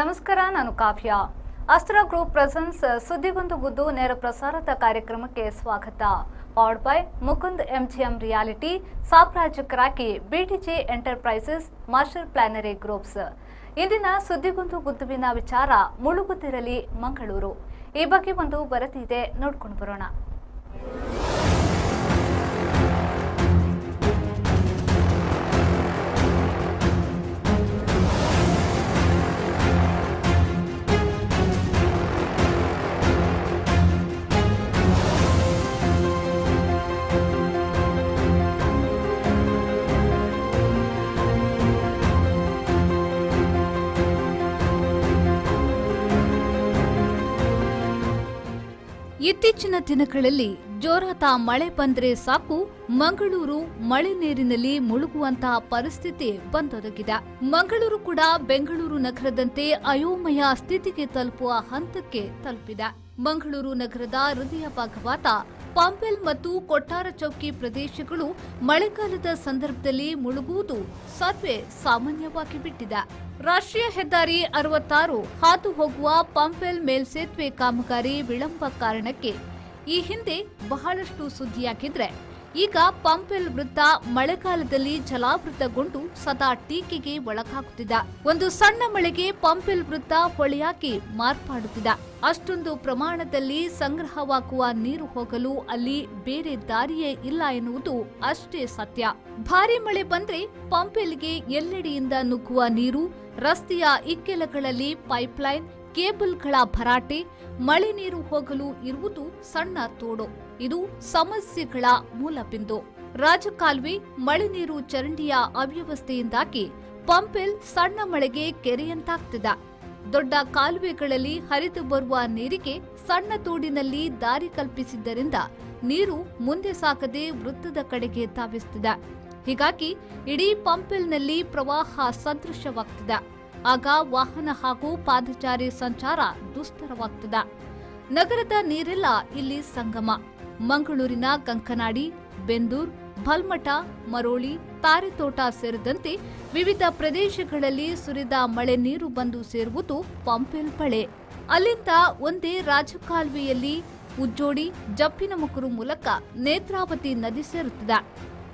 ನಮಸ್ಕಾರ, ನಾನು ಕಾವ್ಯ. ಅಸ್ತ್ರ ಗ್ರೂಪ್ ಪ್ರೆಸೆನ್ಸ್ ಸುದ್ದಿಗೊಂದು ಗುದ್ದು ನೇರ ಪ್ರಸಾರದ ಕಾರ್ಯಕ್ರಮಕ್ಕೆ ಸ್ವಾಗತ. Powered by Mukund MGM reality, ಸಾಪ್ರಾಜಕರಾಗಿ BTG enterprises, master planner groups. ಇಂದಿನ ಸುದ್ದಿಗೊಂದು ಗುದ್ದುವಿನ ವಿಚಾರ ಮುಳುಗುತ್ತಿರಲಿ ಮಂಗಳೂರು. ಈ ಬಗ್ಗೆ ಒಂದು ವರದಿ ಇದೆ, ನೋಡ್ಕೊಂಡು ಬರೋಣ. ಇತ್ತೀಚಿನ ದಿನಗಳಲ್ಲಿ ಜೋರಾದ ಮಳೆ ಬಂದ್ರೆ ಸಾಕು, ಮಂಗಳೂರು ಮಳೆ ನೀರಿನಲ್ಲಿ ಮುಳುಗುವಂತಹ ಪರಿಸ್ಥಿತಿ ಬಂದೊದಗಿದೆ. ಮಂಗಳೂರು ಕೂಡ ಬೆಂಗಳೂರು ನಗರದಂತೆ ಅಯೋಮಯ ಸ್ಥಿತಿಗೆ ತಲುಪುವ ಹಂತಕ್ಕೆ ತಲುಪಿದೆ. ಮಂಗಳೂರು ನಗರದ ಹೃದಯ ಭಾಗವಾದ ಪಂಪೆಲ್ ಮತ್ತು ಕೊಟ್ಟಾರ ಚೌಕಿ ಪ್ರದೇಶಗಳು ಮಳೆಗಾಲದ ಸಂದರ್ಭದಲ್ಲಿ ಮುಳುಗುವುದು ಸರ್ವೇ ಸಾಮಾನ್ಯವಾಗಿ ಬಿಟ್ಟಿದೆ. ರಾಷ್ಟ್ರೀಯ ಹೆದ್ದಾರಿ 66 ಹಾದು ಹೋಗುವ ಪಂಪೆಲ್ ಮೇಲ್ಸೇತುವೆ ಕಾಮಗಾರಿ ವಿಳಂಬ ಕಾರಣಕ್ಕೆ ಈ ಹಿಂದೆ ಬಹಳಷ್ಟು ಸುದ್ದಿಯಾಗಿದ್ರೆ, ಈಗ ಪಂಪೆಲ್ ವೃತ್ತ ಮಳೆಗಾಲದಲ್ಲಿ ಜಲಾವೃತಗೊಂಡು ಸದಾ ಟೀಕೆಗೆ ಒಳಗಾಗುತ್ತಿದೆ. ಒಂದು ಸಣ್ಣ ಮಳೆಗೆ ಪಂಪೆಲ್ ವೃತ್ತ ಹೊಳೆಯಾಗಿ ಮಾರ್ಪಾಡುತ್ತಿದೆ. ಅಷ್ಟೊಂದು ಪ್ರಮಾಣದಲ್ಲಿ ಸಂಗ್ರಹವಾಗುವ ನೀರು ಹೋಗಲು ಅಲ್ಲಿ ಬೇರೆ ದಾರಿಯೇ ಇಲ್ಲ ಎನ್ನುವುದು ಅಷ್ಟೇ ಸತ್ಯ. ಭಾರಿ ಮಳೆ ಬಂದ್ರೆ ಪಂಪೆಲ್ಗೆ ಎಲ್ಲೆಡೆಯಿಂದ ನುಗ್ಗುವ ನೀರು, ರಸ್ತೆಯ ಇಕ್ಕೆಲಗಳಲ್ಲಿ ಪೈಪ್ಲೈನ್, ಕೇಬಲ್ಗಳ ಭರಾಟೆ, ಮಳೆ ನೀರು ಹೋಗಲು ಇರುವುದು ಸಣ್ಣ ತೋಡು. ಇದು ಸಮಸ್ಯೆಗಳ ಮೂಲ ಬಿಂದು. ರಾಜಕಾಲುವೆ, ಮಳೆ ನೀರು ಚರಂಡಿಯ ಅವ್ಯವಸ್ಥೆಯಿಂದಾಗಿ ಪಂಪೆಲ್ ಸಣ್ಣ ಮಳೆಗೆ ಕೆರೆಯಂತಾಗ್ತಿದೆ. ದೊಡ್ಡ ಕಾಲುವೆಗಳಲ್ಲಿ ಹರಿದು ಬರುವ ನೀರಿಗೆ ಸಣ್ಣ ತೋಡಿನಲ್ಲಿ ದಾರಿ ಕಲ್ಪಿಸಿದ್ದರಿಂದ ನೀರು ಮುಂದೆ ಸಾಗದೆ ವೃತ್ತದ ಕಡೆಗೆ ಧಾವಿಸುತ್ತಿದೆ. ಹೀಗಾಗಿ ಇಡೀ ಪಂಪೆಲ್ನಲ್ಲಿ ಪ್ರವಾಹ ಸದೃಶವಾಗ್ತಿದೆ. ಆಗ ವಾಹನ ಹಾಗೂ ಪಾದಚಾರಿ ಸಂಚಾರ ದುಸ್ತರವಾಗ್ತದೆ. ನಗರದ ನೀರೆಲ್ಲ ಇಲ್ಲಿ ಸಂಗಮ. ಮಂಗಳೂರಿನ ಕಂಕನಾಡಿ, ಬೆಂದೂರ್, ಭಲ್ಮಠ, ಮರೋಳಿ, ತಾರೆತೋಟ ಸೇರಿದಂತೆ ವಿವಿಧ ಪ್ರದೇಶಗಳಲ್ಲಿ ಸುರಿದ ಮಳೆ ನೀರು ಬಂದು ಸೇರುವುದು ಪಂಪೆಲ್ ಬಳೆ. ಅಲ್ಲಿಂದ ಒಂದೇ ರಾಜಕಾಲುವೆಯಲ್ಲಿ ಉಜ್ಜೋಡಿ, ಜಪ್ಪಿನಮುಕುರು ಮೂಲಕ ನೇತ್ರಾವತಿ ನದಿ ಸೇರುತ್ತದೆ.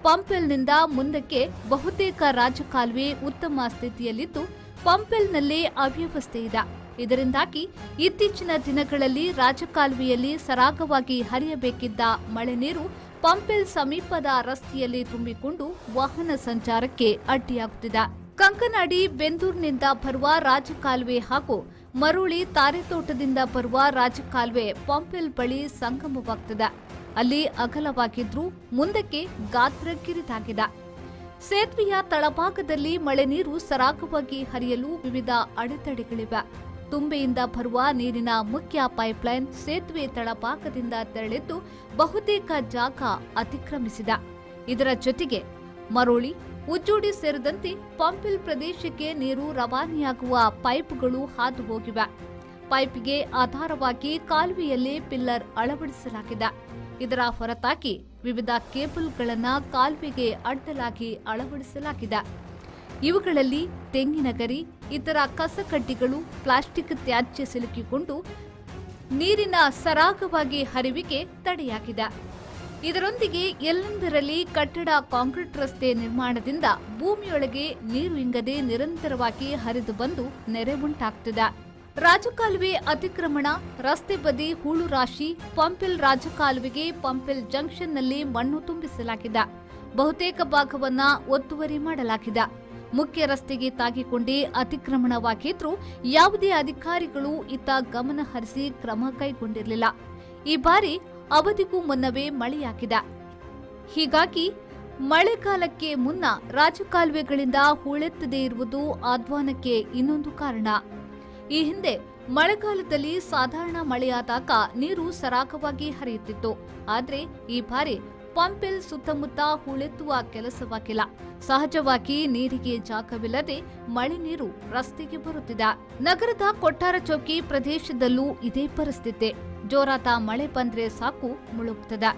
ಪಂಪೆಲ್ನಿಂದ ಮುಂದಕ್ಕೆ ಬಹುತೇಕ ರಾಜಕಾಲುವೆ ಉತ್ತಮ ಸ್ಥಿತಿಯಲ್ಲಿದ್ದು, ಪಂಪೆಲ್ನಲ್ಲೇ ಅವ್ಯವಸ್ಥೆ ಇದೆ. ಇದರಿಂದಾಗಿ ಇತ್ತೀಚಿನ ದಿನಗಳಲ್ಲಿ ರಾಜಕಾಲುವೆಯಲ್ಲಿ ಸರಾಗವಾಗಿ ಹರಿಯಬೇಕಿದ್ದ ಮಳೆ ನೀರು ಪಂಪೆಲ್ ಸಮೀಪದ ರಸ್ತೆಯಲ್ಲಿ ತುಂಬಿಕೊಂಡು ವಾಹನ ಸಂಚಾರಕ್ಕೆ ಅಡ್ಡಿಯಾಗುತ್ತಿದೆ. ಕಂಕನಾಡಿ, ಬೆಂದೂರಿನಿಂದ ಬರುವ ರಾಜಕಾಲುವೆ ಹಾಗೂ ಮರೋಳಿ, ತಾರೆತೋಟದಿಂದ ಬರುವ ರಾಜಕಾಲುವೆ ಪಂಪೆಲ್ ಬಳಿ ಸಂಗಮವಾಗ್ತಿದೆ. ಅಲ್ಲಿ ಅಗಲವಾಗಿದ್ರೂ ಮುಂದಕ್ಕೆ ಗಾತ್ರ ಕಿರಿದಾಗಿದೆ. ಸೇತುವೆಯ ತಳಭಾಗದಲ್ಲಿ ಮಳೆ ನೀರು ಸರಾಗವಾಗಿ ಹರಿಯಲು ವಿವಿಧ ಅಡೆತಡೆಗಳಿವೆ. ತುಂಬೆಯಿಂದ ಬರುವ ನೀರಿನ ಮುಖ್ಯ ಪೈಪ್ಲೈನ್ ಸೇತುವೆ ತಳಭಾಗದಿಂದ ತೆರಳಿದ್ದು ಬಹುತೇಕ ಜಾಗ ಅತಿಕ್ರಮಿಸಿದೆ. ಇದರ ಜೊತೆಗೆ ಮರೋಳಿ, ಉಜ್ಜೋಡಿ ಸೇರಿದಂತೆ ಪಂಪೆಲ್ ಪ್ರದೇಶಕ್ಕೆ ನೀರು ರವಾನೆಯಾಗುವ ಪೈಪ್ಗಳು ಹಾದು ಹೋಗಿವೆ. ಪೈಪ್ಗೆ ಆಧಾರವಾಗಿ ಕಾಲುವೆಯಲ್ಲಿ ಪಿಲ್ಲರ್ ಅಳವಡಿಸಲಾಗಿದೆ. ಇದರ ಹೊರತಾಗಿ ವಿವಿಧ ಕೇಬಲ್ಗಳನ್ನು ಕಾಲುವೆಗೆ ಅಡ್ಡಲಾಗಿ ಅಳವಡಿಸಲಾಗಿದೆ. ಇವುಗಳಲ್ಲಿ ತೆಂಗಿನ ಗರಿ, ಇತರ ಕಸಕಡ್ಡಿಗಳು, ಪ್ಲಾಸ್ಟಿಕ್ ತ್ಯಾಜ್ಯ ಸಿಲುಕಿಕೊಂಡು ನೀರಿನ ಸರಾಗವಾಗಿ ಹರಿವಿಗೆ ತಡೆಯಾಗಿದೆ. ಇದರೊಂದಿಗೆ ಎಲ್ಲೆಂದರಲ್ಲಿ ಕಟ್ಟಡ, ಕಾಂಕ್ರೀಟ್ ರಸ್ತೆ ನಿರ್ಮಾಣದಿಂದ ಭೂಮಿಯೊಳಗೆ ನೀರು ಇಂಗದೆ ನಿರಂತರವಾಗಿ ಹರಿದು ಬಂದು ನೆರೆ ಉಂಟಾಗ್ತಿದೆ. ರಾಜಕಾಲುವೆ ಅತಿಕ್ರಮಣ, ರಸ್ತೆ ಬದಿ ಹೂಳು ರಾಶಿ, ಪಂಪೆಲ್ ರಾಜಕಾಲುವೆಗೆ ಪಂಪೆಲ್ ಜಂಕ್ಷನ್ನಲ್ಲಿ ಮಣ್ಣು ತುಂಬಿಸಲಾಗಿದೆ. ಬಹುತೇಕ ಭಾಗವನ್ನ ಒತ್ತುವರಿ ಮಾಡಲಾಗಿದೆ. ಮುಖ್ಯ ರಸ್ತೆಗೆ ತಾಗಿಕೊಂಡೇ ಅತಿಕ್ರಮಣವಾಗಿದ್ರೂ ಯಾವುದೇ ಅಧಿಕಾರಿಗಳು ಇತ್ತ ಗಮನ ಹರಿಸಿ ಕ್ರಮ ಕೈಗೊಂಡಿರಲಿಲ್ಲ. ಈ ಬಾರಿ ಅವಧಿಗೂ ಮುನ್ನವೇ ಮಳೆಯಾಗಿದೆ. ಹೀಗಾಗಿ ಮಳೆಗಾಲಕ್ಕೆ ಮುನ್ನ ರಾಜಕಾಲುವೆಗಳಿಂದ ಹೂಳೆತ್ತದೇ ಇರುವುದು ಅಧ್ವಾನಕ್ಕೆ ಇನ್ನೊಂದು ಕಾರಣ. ಈ ಹಿಂದೆ ಮಳೆಗಾಲದಲ್ಲಿ ಸಾಧಾರಣ ಮಳೆಯಾದಾಗ ನೀರು ಸರಾಗವಾಗಿ ಹರಿಯುತ್ತಿತ್ತು. ಆದರೆ ಈ ಬಾರಿ ಪಂಪೆಲ್ ಸುತ್ತಮುತ್ತ ಹೂಳೆತ್ತುವ ಕೆಲಸವಾಗಿಲ್ಲ. ಸಹಜವಾಗಿ ನೀರಿಗೆ ಜಾಗವಿಲ್ಲದೆ ಮಳೆ ನೀರು ರಸ್ತೆಗೆ ಬರುತ್ತಿದೆ. ನಗರದ ಕೊಟ್ಟಾರ ಚೌಕಿ ಪ್ರದೇಶದಲ್ಲೂ ಇದೇ ಪರಿಸ್ಥಿತಿ. ಜೋರಾದ ಮಳೆ ಬಂದ್ರೆ ಸಾಕು ಮುಳುಗುತ್ತದೆ.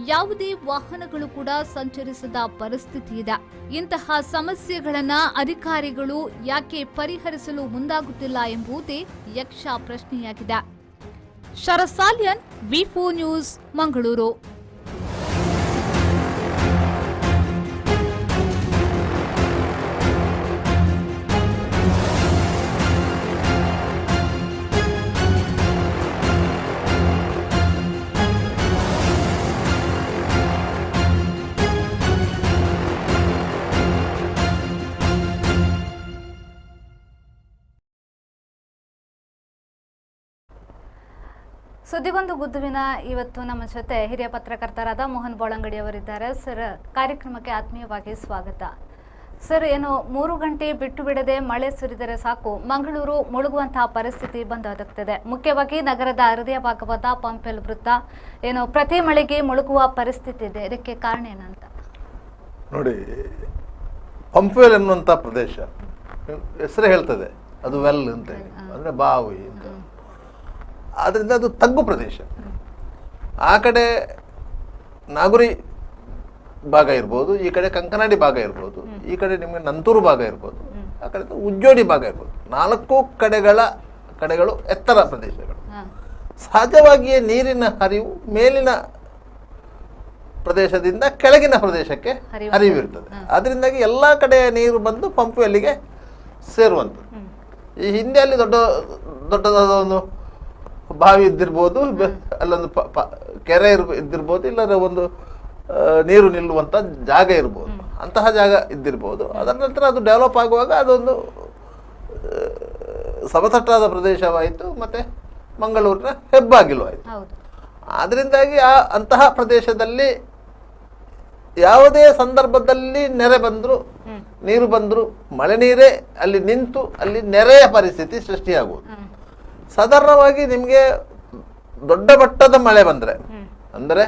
ಯಾವುದೇ ವಾಹನಗಳು ಕೂಡ ಸಂಚರಿಸದ ಪರಿಸ್ಥಿತಿ ಇದೆ. ಇಂತಹ ಸಮಸ್ಯೆಗಳನ್ನ ಅಧಿಕಾರಿಗಳು ಯಾಕೆ ಪರಿಹರಿಸಲು ಮುಂದಾಗುತ್ತಿಲ್ಲ ಎಂಬುದೇ ಯಕ್ಷ ಪ್ರಶ್ನೆಯಾಗಿದೆ. ಶರಸಾಲ್ಯನ್, ವಿ4 ನ್ಯೂಸ್, ಮಂಗಳೂರು. ಸುದ್ದಿಗೊಂದು ಗುದ್ದುವಿನ ಇವತ್ತು ನಮ್ಮ ಜೊತೆ ಹಿರಿಯ ಪತ್ರಕರ್ತರಾದ ಮೋಹನ್ ಬೋಳಂಗಡಿ ಅವರಿದ್ದಾರೆ. ಸರ್, ಕಾರ್ಯಕ್ರಮಕ್ಕೆ ಆತ್ಮೀಯವಾಗಿ ಸ್ವಾಗತ. ಸರ್, ಏನು 3 ಗಂಟೆ ಬಿಟ್ಟು ಬಿಡದೆ ಮಳೆ ಸುರಿದರೆ ಸಾಕು ಮಂಗಳೂರು ಮುಳುಗುವಂತಹ ಪರಿಸ್ಥಿತಿ ಬಂದೊದಗ್ತದೆ. ಮುಖ್ಯವಾಗಿ ನಗರದ ಹೃದಯ ಭಾಗವಾದ ಪಂಪೆಲ್ ವೃತ್ತ ಏನು ಪ್ರತಿ ಮಳೆಗೆ ಮುಳುಗುವ ಪರಿಸ್ಥಿತಿ ಇದೆ. ಇದಕ್ಕೆ ಕಾರಣ ಏನಂತ ನೋಡಿ. ಪಂಪೆಲ್ ಎನ್ನುವಂಥ ಪ್ರದೇಶ ಹೆಸರು ಹೇಳ್ತದೆ, ಅದು ವೆಲ್ ಅಂತ ಹೇಳಿ, ಅಂದರೆ ಬಾವಿ ಅಂತ. ಆದ್ದರಿಂದ ಅದು ತಗ್ಗು ಪ್ರದೇಶ. ಆ ಕಡೆ ನಾಗುರಿ ಭಾಗ ಇರ್ಬೋದು, ಈ ಕಡೆ ಕಂಕನಾಡಿ ಭಾಗ ಇರ್ಬೋದು, ಈ ಕಡೆ ನಿಮಗೆ ನಂತೂರು ಭಾಗ ಇರ್ಬೋದು, ಆ ಕಡೆ ಉಜ್ಜೋಡಿ ಭಾಗ ಇರ್ಬೋದು. 4 ಕಡೆಗಳು ಎತ್ತರ ಪ್ರದೇಶಗಳು. ಸಹಜವಾಗಿಯೇ ನೀರಿನ ಹರಿವು ಮೇಲಿನ ಪ್ರದೇಶದಿಂದ ಕೆಳಗಿನ ಪ್ರದೇಶಕ್ಕೆ ಹರಿವಿರ್ತದೆ. ಅದರಿಂದಾಗಿ ಎಲ್ಲ ಕಡೆಯ ನೀರು ಬಂದು ಪಂಪೆಲ್ಲಿಗೆ ಸೇರುವಂಥದ್ದು. ಈ ಹಿಂದೆ ಅಲ್ಲಿ ದೊಡ್ಡದಾದ ಒಂದು ಬಾವಿ ಇದ್ದಿರ್ಬೋದು, ಅಲ್ಲೊಂದು ಕೆರೆ ಇದ್ದಿರ್ಬೋದು, ಇಲ್ಲದ್ರೆ ಒಂದು ನೀರು ನಿಲ್ಲುವಂಥ ಜಾಗ ಇರ್ಬೋದು, ಅಂತಹ ಜಾಗ ಇದ್ದಿರ್ಬೋದು. ಅದರ ನಂತರ ಅದು ಡೆವಲಪ್ ಆಗುವಾಗ ಅದೊಂದು ಸಮತಟ್ಟಾದ ಪ್ರದೇಶವಾಯಿತು, ಮತ್ತು ಮಂಗಳೂರಿನ ಹೆಬ್ಬಾಗಿಲು ಆಯಿತು. ಆದ್ದರಿಂದಾಗಿ ಅಂತಹ ಪ್ರದೇಶದಲ್ಲಿ ಯಾವುದೇ ಸಂದರ್ಭದಲ್ಲಿ ನೆರೆ ಬಂದರೂ, ನೀರು ಬಂದರೂ, ಮಳೆ ನೀರೇ ಅಲ್ಲಿ ನಿಂತು ಅಲ್ಲಿ ನೆರೆಯ ಪರಿಸ್ಥಿತಿ ಸೃಷ್ಟಿಯಾಗುವುದು. ಸಾಧಾರಣವಾಗಿ ನಿಮಗೆ ದೊಡ್ಡ ಮಟ್ಟದ ಮಳೆ ಬಂದರೆ, ಅಂದರೆ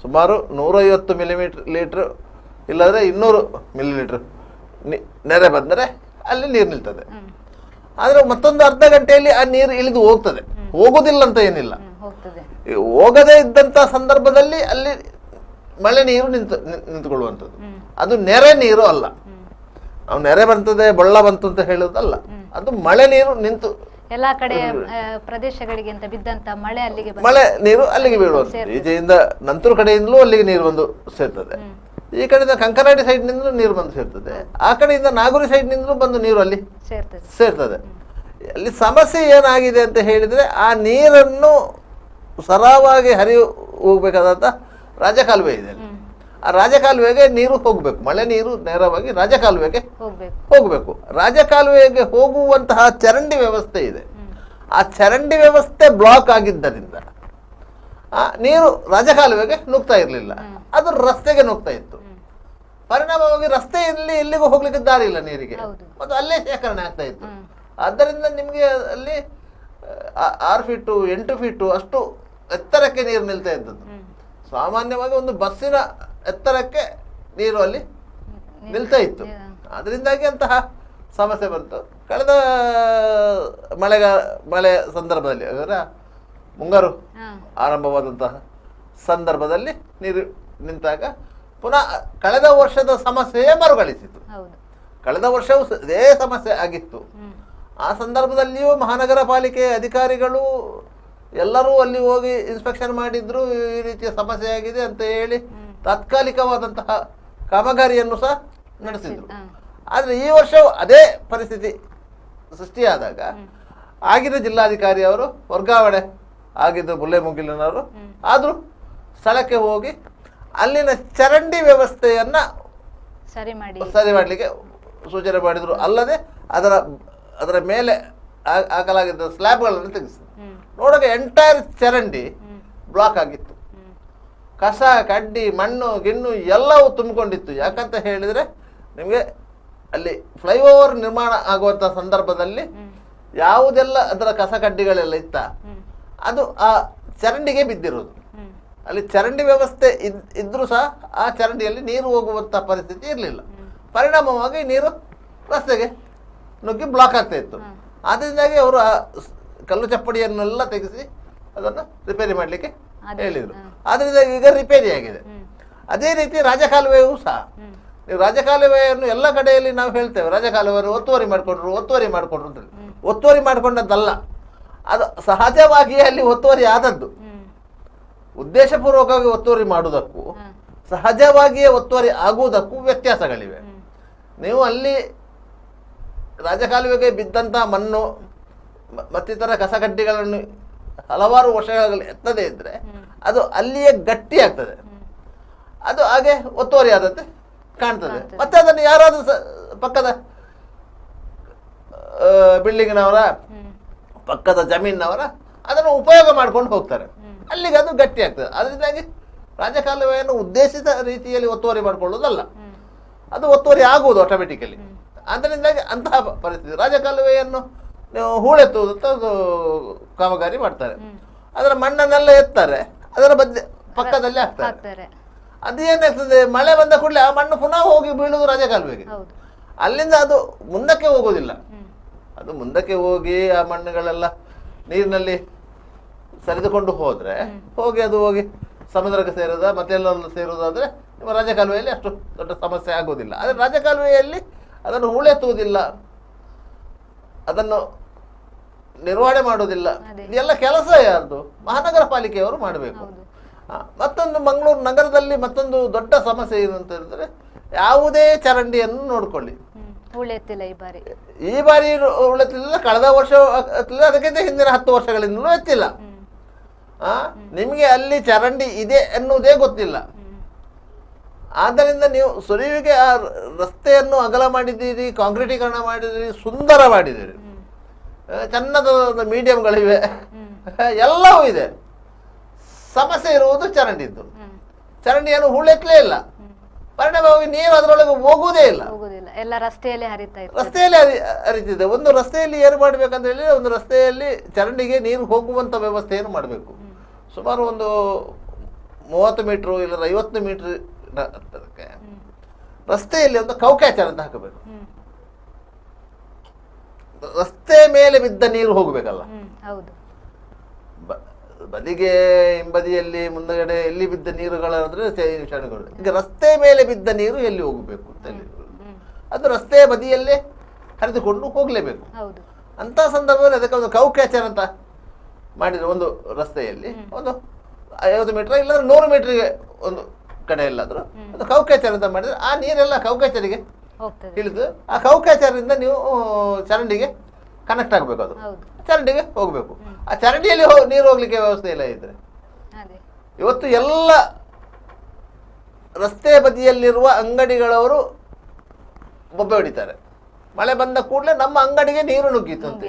ಸುಮಾರು 150 ಮಿಲಿಲೀಟ್ರ್ ಇಲ್ಲಾಂದರೆ 200 ಮಿಲಿಲೀಟ್ರ್ ನೆರೆ ಬಂದರೆ ಅಲ್ಲಿ ನೀರು ನಿಲ್ತದೆ. ಆದರೆ ಮತ್ತೊಂದು ಅರ್ಧ ಗಂಟೆಯಲ್ಲಿ ಆ ನೀರು ಇಳಿದು ಹೋಗ್ತದೆ. ಹೋಗೋದಿಲ್ಲ ಅಂತ ಏನಿಲ್ಲ. ಹೋಗದೇ ಇದ್ದಂಥ ಸಂದರ್ಭದಲ್ಲಿ ಅಲ್ಲಿ ಮಳೆ ನೀರು ನಿಂತುಕೊಳ್ಳುವಂಥದ್ದು. ಅದು ನೆರೆ ನೀರು ಅಲ್ಲ. ನಾವು ನೆರೆ ಬರ್ತದೆ, ಬೊಳ್ಳ ಬಂತು ಅಂತ ಹೇಳೋದಲ್ಲ. ಅದು ಮಳೆ ನೀರು ನಿಂತು ಎಲ್ಲಾ ಕಡೆ ಪ್ರದೇಶಗಳಿಗೆ ಅಂತ ಬಿದ್ದಂತ ಮಳೆ ನೀರು ಅಲ್ಲಿಗೆ ಬೀಳುವಂಥದ್ದು. ಈಚೆಯಿಂದ ನಂತೂರು ಕಡೆಯಿಂದಲೂ ಅಲ್ಲಿಗೆ ನೀರು ಬಂದು ಸೇರ್ತದೆ. ಈ ಕಡೆಯಿಂದ ಕಂಕನಾಡಿ ಸೈಡ್ನಿಂದಲೂ ನೀರು ಬಂದು ಸೇರ್ತದೆ. ಆ ಕಡೆಯಿಂದ ನಾಗೂರಿ ಸೈಡ್ನಿಂದಲೂ ಬಂದು ನೀರು ಅಲ್ಲಿ ಸೇರ್ತದೆ. ಅಲ್ಲಿ ಸಮಸ್ಯೆ ಏನಾಗಿದೆ ಅಂತ ಹೇಳಿದ್ರೆ, ಆ ನೀರನ್ನು ಸರಾಗವಾಗಿ ಹೋಗ್ಬೇಕಾದಂಥ ರಾಜಕಾಲುವೆ ಇದೆ. ಆ ರಾಜಕಾಲುವೆಗೆ ನೀರು ಹೋಗ್ಬೇಕು. ಮಳೆ ನೀರು ನೇರವಾಗಿ ರಾಜಕಾಲುವೆಗೆ ಹೋಗ್ಬೇಕು. ರಾಜಕಾಲುವೆಗೆ ಹೋಗುವಂತಹ ಚರಂಡಿ ವ್ಯವಸ್ಥೆ ಇದೆ. ಆ ಚರಂಡಿ ವ್ಯವಸ್ಥೆ ಬ್ಲಾಕ್ ಆಗಿದ್ದರಿಂದ ಆ ನೀರು ರಾಜಕಾಲುವೆಗೆ ನುಗ್ತಾ ಇರಲಿಲ್ಲ, ಅದು ರಸ್ತೆಗೆ ನುಗ್ತಾ ಇತ್ತು. ಪರಿಣಾಮವಾಗಿ ರಸ್ತೆಯಲ್ಲಿ ಎಲ್ಲಿಗೂ ಹೋಗ್ಲಿಕ್ಕೆ ದಾರಿ ಇಲ್ಲ ನೀರಿಗೆ, ಮತ್ತು ಅಲ್ಲೇ ಶೇಖರಣೆ ಆಗ್ತಾ ಇತ್ತು. ಆದ್ದರಿಂದ ನಿಮಗೆ ಅಲ್ಲಿ 6 ಫೀಟು 8 ಫೀಟು ಅಷ್ಟು ಎತ್ತರಕ್ಕೆ ನೀರು ನಿಲ್ತಾ ಇದ್ದದ್ದು. ಸಾಮಾನ್ಯವಾಗಿ ಒಂದು ಬಸ್ಸಿನ ಎತ್ತರಕ್ಕೆ ನೀರು ಅಲ್ಲಿ ನಿಲ್ತಾ ಇತ್ತು. ಅದರಿಂದಾಗಿ ಅಂತಹ ಸಮಸ್ಯೆ ಬಂತು. ಕಳೆದ ಮಳೆ ಸಂದರ್ಭದಲ್ಲಿ, ಅದರ ಮುಂಗಾರು ಆರಂಭವಾದಂತಹ ಸಂದರ್ಭದಲ್ಲಿ ನೀರು ನಿಂತಾಗ ಪುನಃ ಕಳೆದ ವರ್ಷದ ಸಮಸ್ಯೆಯೇ ಮರುಕಳಿಸಿತು. ಕಳೆದ ವರ್ಷವೂ ಇದೇ ಸಮಸ್ಯೆ ಆಗಿತ್ತು. ಆ ಸಂದರ್ಭದಲ್ಲಿಯೂ ಮಹಾನಗರ ಪಾಲಿಕೆ ಅಧಿಕಾರಿಗಳು ಎಲ್ಲರೂ ಅಲ್ಲಿ ಹೋಗಿ ಇನ್ಸ್ಪೆಕ್ಷನ್ ಮಾಡಿದ್ರು. ಈ ರೀತಿಯ ಸಮಸ್ಯೆ ಆಗಿದೆ ಅಂತ ಹೇಳಿ ತಾತ್ಕಾಲಿಕವಾದಂತಹ ಕಾಮಗಾರಿಯನ್ನು ಸಹ ನಡೆಸಿದ್ರು. ಆದರೆ ಈ ವರ್ಷವೂ ಅದೇ ಪರಿಸ್ಥಿತಿ ಸೃಷ್ಟಿಯಾದಾಗ ಆಗಿನ ಜಿಲ್ಲಾಧಿಕಾರಿ ಅವರು ವರ್ಗಾವಣೆ ಆಗಿದ್ದು ಮುಲ್ಲೆಮುಗಿಲಿನವರು, ಆದರೂ ಸ್ಥಳಕ್ಕೆ ಹೋಗಿ ಅಲ್ಲಿನ ಚರಂಡಿ ವ್ಯವಸ್ಥೆಯನ್ನ ಸರಿ ಮಾಡಲಿಕ್ಕೆ ಸೂಚನೆ ಮಾಡಿದ್ರು. ಅಲ್ಲದೆ ಅದರ ಮೇಲೆ ಹಾಕಲಾಗಿದ್ದ ಸ್ಲ್ಯಾಬ್ಗಳನ್ನು ತೆಗೆಸಿದ್ರು. ನೋಡೋಕೆ ಎಂಟೈರ್ ಚರಂಡಿ ಬ್ಲಾಕ್ ಆಗಿತ್ತು. ಕಸ ಕಡ್ಡಿ ಮಣ್ಣು ಗಿಣ್ಣು ಎಲ್ಲವೂ ತುಂಬಿಕೊಂಡಿತ್ತು. ಯಾಕಂತ ಹೇಳಿದರೆ ನಿಮಗೆ ಅಲ್ಲಿ ಫ್ಲೈಓವರ್ ನಿರ್ಮಾಣ ಆಗುವಂಥ ಸಂದರ್ಭದಲ್ಲಿ ಯಾವುದೆಲ್ಲ ಅದರ ಕಸ ಕಡ್ಡಿಗಳೆಲ್ಲ ಇತ್ತ ಅದು ಆ ಚರಂಡಿಗೆ ಬಿದ್ದಿರೋದು. ಅಲ್ಲಿ ಚರಂಡಿ ವ್ಯವಸ್ಥೆ ಇದ್ರೂ ಸಹ ಆ ಚರಂಡಿಯಲ್ಲಿ ನೀರು ಹೋಗುವಂಥ ಪರಿಸ್ಥಿತಿ ಇರಲಿಲ್ಲ. ಪರಿಣಾಮವಾಗಿ ನೀರು ರಸ್ತೆಗೆ ನುಗ್ಗಿ ಬ್ಲಾಕ್ ಆಗ್ತಾ ಇತ್ತು. ಆದ್ದರಿಂದಾಗಿ ಅವರು ಆ ಕಲ್ಲು ಚಪ್ಪಡಿಯನ್ನೆಲ್ಲ ತೆಗೆಸಿ ಅದನ್ನು ರಿಪೇರಿ ಮಾಡಲಿಕ್ಕೆ ಹೇಳಿದ್ರು. ಆದ್ರಿಂದ ಈಗ ರಿಪೇರಿ ಆಗಿದೆ. ಅದೇ ರೀತಿ ರಾಜಕಾಲುವೆಯೂ ಸಹ ನೀವು ರಾಜಕಾಲುವೆಯನ್ನು ಎಲ್ಲ ಕಡೆಯಲ್ಲಿ ನಾವು ಹೇಳ್ತೇವೆ, ರಾಜಕಾಲುವೆಯನ್ನು ಒತ್ತುವರಿ ಮಾಡಿಕೊಂಡ್ರು ಅಂತ. ಒತ್ತುವರಿ ಮಾಡಿಕೊಂಡದ್ದಲ್ಲ, ಅದು ಸಹಜವಾಗಿಯೇ ಅಲ್ಲಿ ಒತ್ತುವರಿ ಆದದ್ದು. ಉದ್ದೇಶಪೂರ್ವಕವಾಗಿ ಒತ್ತುವರಿ ಮಾಡುವುದಕ್ಕೂ ಸಹಜವಾಗಿಯೇ ಒತ್ತುವರಿ ಆಗುವುದಕ್ಕೂ ವ್ಯತ್ಯಾಸಗಳಿವೆ. ನೀವು ಅಲ್ಲಿ ರಾಜಕಾಲುವೆಗೆ ಬಿದ್ದಂಥ ಮಣ್ಣು ಮತ್ತಿತರ ಕಸಕಡ್ಡಿಗಳನ್ನು ಹಲವಾರು ವರ್ಷಗಳಲ್ಲಿ ಎತ್ತದೇ ಇದ್ರೆ ಅದು ಅಲ್ಲಿಯೇ ಗಟ್ಟಿ ಆಗ್ತದೆ, ಅದು ಹಾಗೆ ಒತ್ತುವರಿ ಆದಂತೆ ಕಾಣ್ತದೆ. ಮತ್ತೆ ಅದನ್ನು ಯಾರಾದ್ರೂ ಪಕ್ಕದ ಬಿಲ್ಡಿಂಗ್ನವರ ಪಕ್ಕದ ಜಮೀನಿನವರ ಅದನ್ನು ಉಪಯೋಗ ಮಾಡ್ಕೊಂಡು ಹೋಗ್ತಾರೆ, ಅಲ್ಲಿಗೆ ಅದು ಗಟ್ಟಿ ಆಗ್ತದೆ. ಅದರಿಂದಾಗಿ ರಾಜಕಾಲುವೆಯನ್ನು ಉದ್ದೇಶಿತ ರೀತಿಯಲ್ಲಿ ಒತ್ತುವರಿ ಮಾಡಿಕೊಳ್ಳುವುದಲ್ಲ, ಅದು ಒತ್ತುವರಿ ಆಗುವುದು ಆಟೋಮೆಟಿಕಲಿ. ಅದರಿಂದಾಗಿ ಅಂತಹ ಪರಿಸ್ಥಿತಿ. ರಾಜಕಾಲುವೆಯನ್ನು ನೀವು ಹೂಳೆತ್ತುವುದು ಅದು ಕಾಮಗಾರಿ ಮಾಡ್ತಾರೆ, ಅದರ ಮಣ್ಣನ್ನೆಲ್ಲ ಎತ್ತಾರೆ, ಅದರ ಪಕ್ಕದಲ್ಲಿ ಹಾಕ್ತಾರೆ. ಅದೇನಾಗ್ತದೆ, ಮಳೆ ಬಂದ ಕೂಡಲೇ ಆ ಮಣ್ಣು ಪುನಃ ಹೋಗಿ ಬೀಳುವುದು ರಾಜಕಾಲುವೆಗೆ. ಅಲ್ಲಿಂದ ಅದು ಮುಂದಕ್ಕೆ ಹೋಗೋದಿಲ್ಲ. ಅದು ಮುಂದಕ್ಕೆ ಹೋಗಿ ಆ ಮಣ್ಣುಗಳೆಲ್ಲ ನೀರಿನಲ್ಲಿ ಸರಿದುಕೊಂಡು ಹೋದ್ರೆ ಅದು ಹೋಗಿ ಸಮುದ್ರಕ್ಕೆ ಸೇರೋದ ಮತ್ತೆಲ್ಲ ಸೇರೋದಾದ್ರೆ ನಿಮ್ಮ ರಾಜಕಾಲುವೆಯಲ್ಲಿ ಅಷ್ಟು ದೊಡ್ಡ ಸಮಸ್ಯೆ ಆಗೋದಿಲ್ಲ. ಆದರೆ ರಾಜಕಾಲುವೆಯಲ್ಲಿ ಅದನ್ನು ಹೂಳೆತ್ತುವುದಿಲ್ಲ, ಅದನ್ನು ನಿರ್ವಹಣೆ ಮಾಡುವುದಿಲ್ಲ. ಇದೆಲ್ಲ ಕೆಲಸ ಯಾರ್ದು? ಮಹಾನಗರ ಪಾಲಿಕೆಯವರು ಮಾಡಬೇಕು. ಮತ್ತೊಂದು ಮಂಗಳೂರು ನಗರದಲ್ಲಿ ಮತ್ತೊಂದು ದೊಡ್ಡ ಸಮಸ್ಯೆ ಏನು ಅಂತ ಹೇಳಿದ್ರೆ, ಯಾವುದೇ ಚರಂಡಿಯನ್ನು ನೋಡ್ಕೊಳ್ಳಿ, ಈ ಬಾರಿ ಉಳೆತ್ತಿಲ್ಲ, ಕಳೆದ ವರ್ಷ ಅದಕ್ಕಿಂತ ಹಿಂದಿನ 10 ವರ್ಷಗಳಿಂದಲೂ ಎತ್ತಿಲ್ಲ. ನಿಮಗೆ ಅಲ್ಲಿ ಚರಂಡಿ ಇದೆ ಎನ್ನುವುದೇ ಗೊತ್ತಿಲ್ಲ. ಆದ್ದರಿಂದ ನೀವು ಸುರಿವಿಗೆ ಆ ರಸ್ತೆಯನ್ನು ಅಗಲ ಮಾಡಿದ್ದೀರಿ, ಕಾಂಕ್ರೀಟೀಕರಣ ಮಾಡಿದ್ದೀರಿ, ಸುಂದರ ಮಾಡಿದ್ದೀರಿ, ಚೆನ್ನದ ಮೀಡಿಯಂಗಳಿವೆ, ಎಲ್ಲವೂ ಇದೆ. ಸಮಸ್ಯೆ ಇರುವುದು ಚರಂಡಿದ್ದು. ಚರಂಡಿಯನ್ನು ಹೂಳೆತ್ತಲೇ ಇಲ್ಲ, ಪರಿಣಾಮವಾಗಿ ನೀರು ಅದರೊಳಗೆ ಹೋಗುವುದೇ ಇಲ್ಲ, ಎಲ್ಲ ರಸ್ತೆಯಲ್ಲಿ ಹರಿತಿದೆ. ಒಂದು ರಸ್ತೆಯಲ್ಲಿ ಏನು ಮಾಡ್ಬೇಕಂತ ಹೇಳಿ, ಒಂದು ರಸ್ತೆಯಲ್ಲಿ ಚರಂಡಿಗೆ ನೀರು ಹೋಗುವಂತ ವ್ಯವಸ್ಥೆಯನ್ನು ಮಾಡಬೇಕು. ಸುಮಾರು ಒಂದು 30 ಮೀಟರ್ ಇಲ್ಲ 50 ಮೀಟರ್ ರಸ್ತೆಯಲ್ಲಿ ಒಂದು ಕೌಕ್ಯಾಚರ್ ಅಂತ ಹಾಕಬೇಕು. ರಸ್ತೆ ಮೇಲೆ ಬಿದ್ದ ನೀರು ಹೋಗ್ಬೇಕಲ್ಲ, ಬದಿಗೆ ಹಿಂಬದಿಯಲ್ಲಿ ಮುಂದಗಡೆ ಎಲ್ಲಿ ಬಿದ್ದ ನೀರುಗಳಾದ್ರೆ ವಿಷಾಣುಗಳು. ಈಗ ರಸ್ತೆ ಮೇಲೆ ಬಿದ್ದ ನೀರು ಎಲ್ಲಿ ಹೋಗಬೇಕು ಅಂತ ಹೇಳಿ, ಅದು ರಸ್ತೆಯ ಬದಿಯಲ್ಲೇ ಹರಿದುಕೊಂಡು ಹೋಗ್ಲೇಬೇಕು. ಅಂತ ಸಂದರ್ಭದಲ್ಲಿ ಅದಕ್ಕೆ ಒಂದು ಕೌಕ್ಯಾಚರ್ ಅಂತ ಮಾಡಿದ್ರೆ, ಒಂದು ರಸ್ತೆಯಲ್ಲಿ ಒಂದು 50 ಮೀಟರ್ ಇಲ್ಲ 100 ಮೀಟರ್ಗೆ ಒಂದು ಕಡೆ ಎಲ್ಲಾದ್ರೂ ಒಂದು ಕೌಕ್ಯಾಚರ್ ಅಂತ ಮಾಡಿದ್ರೆ ಆ ನೀರೆಲ್ಲ ಕೌಕ್ಯಾಚರಿಗೆ ಇಳಿದು ಆ ಕೌಕ್ಯಾಚರಿಂದ ನೀವು ಚರಂಡಿಗೆ ಕನೆಕ್ಟ್ ಆಗಬೇಕು, ಅದು ಚರಂಡಿಗೆ ಹೋಗ್ಬೇಕು. ಆ ಚರಂಡಿಯಲ್ಲಿ ನೀರು ಹೋಗ್ಲಿಕ್ಕೆ ವ್ಯವಸ್ಥೆ ಇಲ್ಲ ಇದ್ರೆ, ಇವತ್ತು ಎಲ್ಲ ರಸ್ತೆ ಬದಿಯಲ್ಲಿರುವ ಅಂಗಡಿಗಳವರು ಬೊಬ್ಬೆ ಹೊಡಿತಾರೆ. ಮಳೆ ಬಂದ ಕೂಡಲೇ ನಮ್ಮ ಅಂಗಡಿಗೆ ನೀರು ನುಗ್ಗಿತ್ತು ಅಂತ.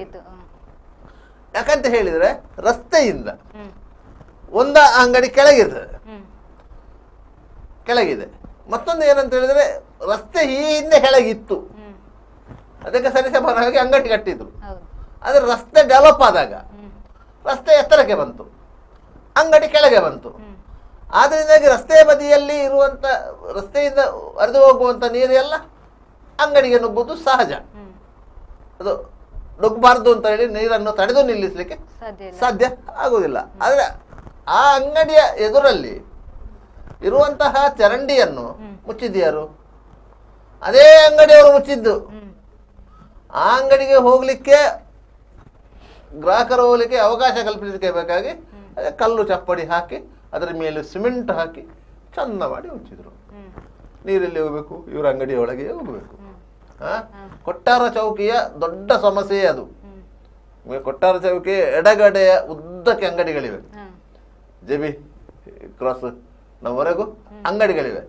ಯಾಕಂತ ಹೇಳಿದ್ರೆ ರಸ್ತೆಯಿಂದ ಒಂದ ಅಂಗಡಿ ಕೆಳಗಿದೆ, ಮತ್ತೊಂದು ಏನಂತ ಹೇಳಿದ್ರೆ ರಸ್ತೆ ಈ ಹಿಂದೆ ಕೆಳಗಿತ್ತು, ಅದಕ್ಕೆ ಸರಿಸಮಾನವಾಗಿ ಅಂಗಡಿ ಕಟ್ಟಿದ್ರು. ಆದ್ರೆ ರಸ್ತೆ ಡೆವಲಪ್ ಆದಾಗ ರಸ್ತೆ ಎತ್ತರಕ್ಕೆ ಬಂತು, ಅಂಗಡಿ ಕೆಳಗೆ ಬಂತು. ಆದ್ರಿಂದಾಗಿ ರಸ್ತೆ ಬದಿಯಲ್ಲಿ ಇರುವಂತ ರಸ್ತೆಯಿಂದ ಹರಿದು ಹೋಗುವಂತ ನೀರು ಎಲ್ಲ ಅಂಗಡಿಗೆ ನುಗ್ಗುವುದು ಸಹಜ. ಅದು ನುಗ್ಗಬಾರ್ದು ಅಂತ ಹೇಳಿ ನೀರನ್ನು ತಡೆದು ನಿಲ್ಲಿಸಲಿಕ್ಕೆ ಸಾಧ್ಯ ಆಗುವುದಿಲ್ಲ. ಆದ್ರೆ ಆ ಅಂಗಡಿಯ ಎದುರಲ್ಲಿ ಇರುವಂತಹ ಚರಂಡಿಯನ್ನು ಮುಚ್ಚಿದ್ಯಾರು? ಅದೇ ಅಂಗಡಿಯವರು ಮುಚ್ಚಿದ್ದು. ಆ ಅಂಗಡಿಗೆ ಹೋಗ್ಲಿಕ್ಕೆ ಗ್ರಾಹಕರು ಹೋಗ್ಲಿಕ್ಕೆ ಅವಕಾಶ ಕಲ್ಪಿಸಲಿಕ್ಕೆ ಬೇಕಾಗಿ ಕಲ್ಲು ಚಪ್ಪಡಿ ಹಾಕಿ ಅದರ ಮೇಲೆ ಸಿಮೆಂಟ್ ಹಾಕಿ ಚಂದ ಮಾಡಿ ಮುಚ್ಚಿದ್ರು. ನೀರಲ್ಲಿ ಹೋಗ್ಬೇಕು, ಇವ್ರ ಅಂಗಡಿಯ ಒಳಗೆ ಹೋಗ್ಬೇಕು. ಕೊಟ್ಟಾರ ಚೌಕಿಯ ದೊಡ್ಡ ಸಮಸ್ಯೆ ಅದು. ಕೊಟ್ಟಾರ ಚೌಕಿ ಎಡಗಡೆಯ ಉದ್ದಕ್ಕೆ ಅಂಗಡಿಗಳಿವೆ, ಜೆಬಿ ಕ್ರಾಸ್ ನವರೆಗೂ ಅಂಗಡಿಗಳಿವೆ.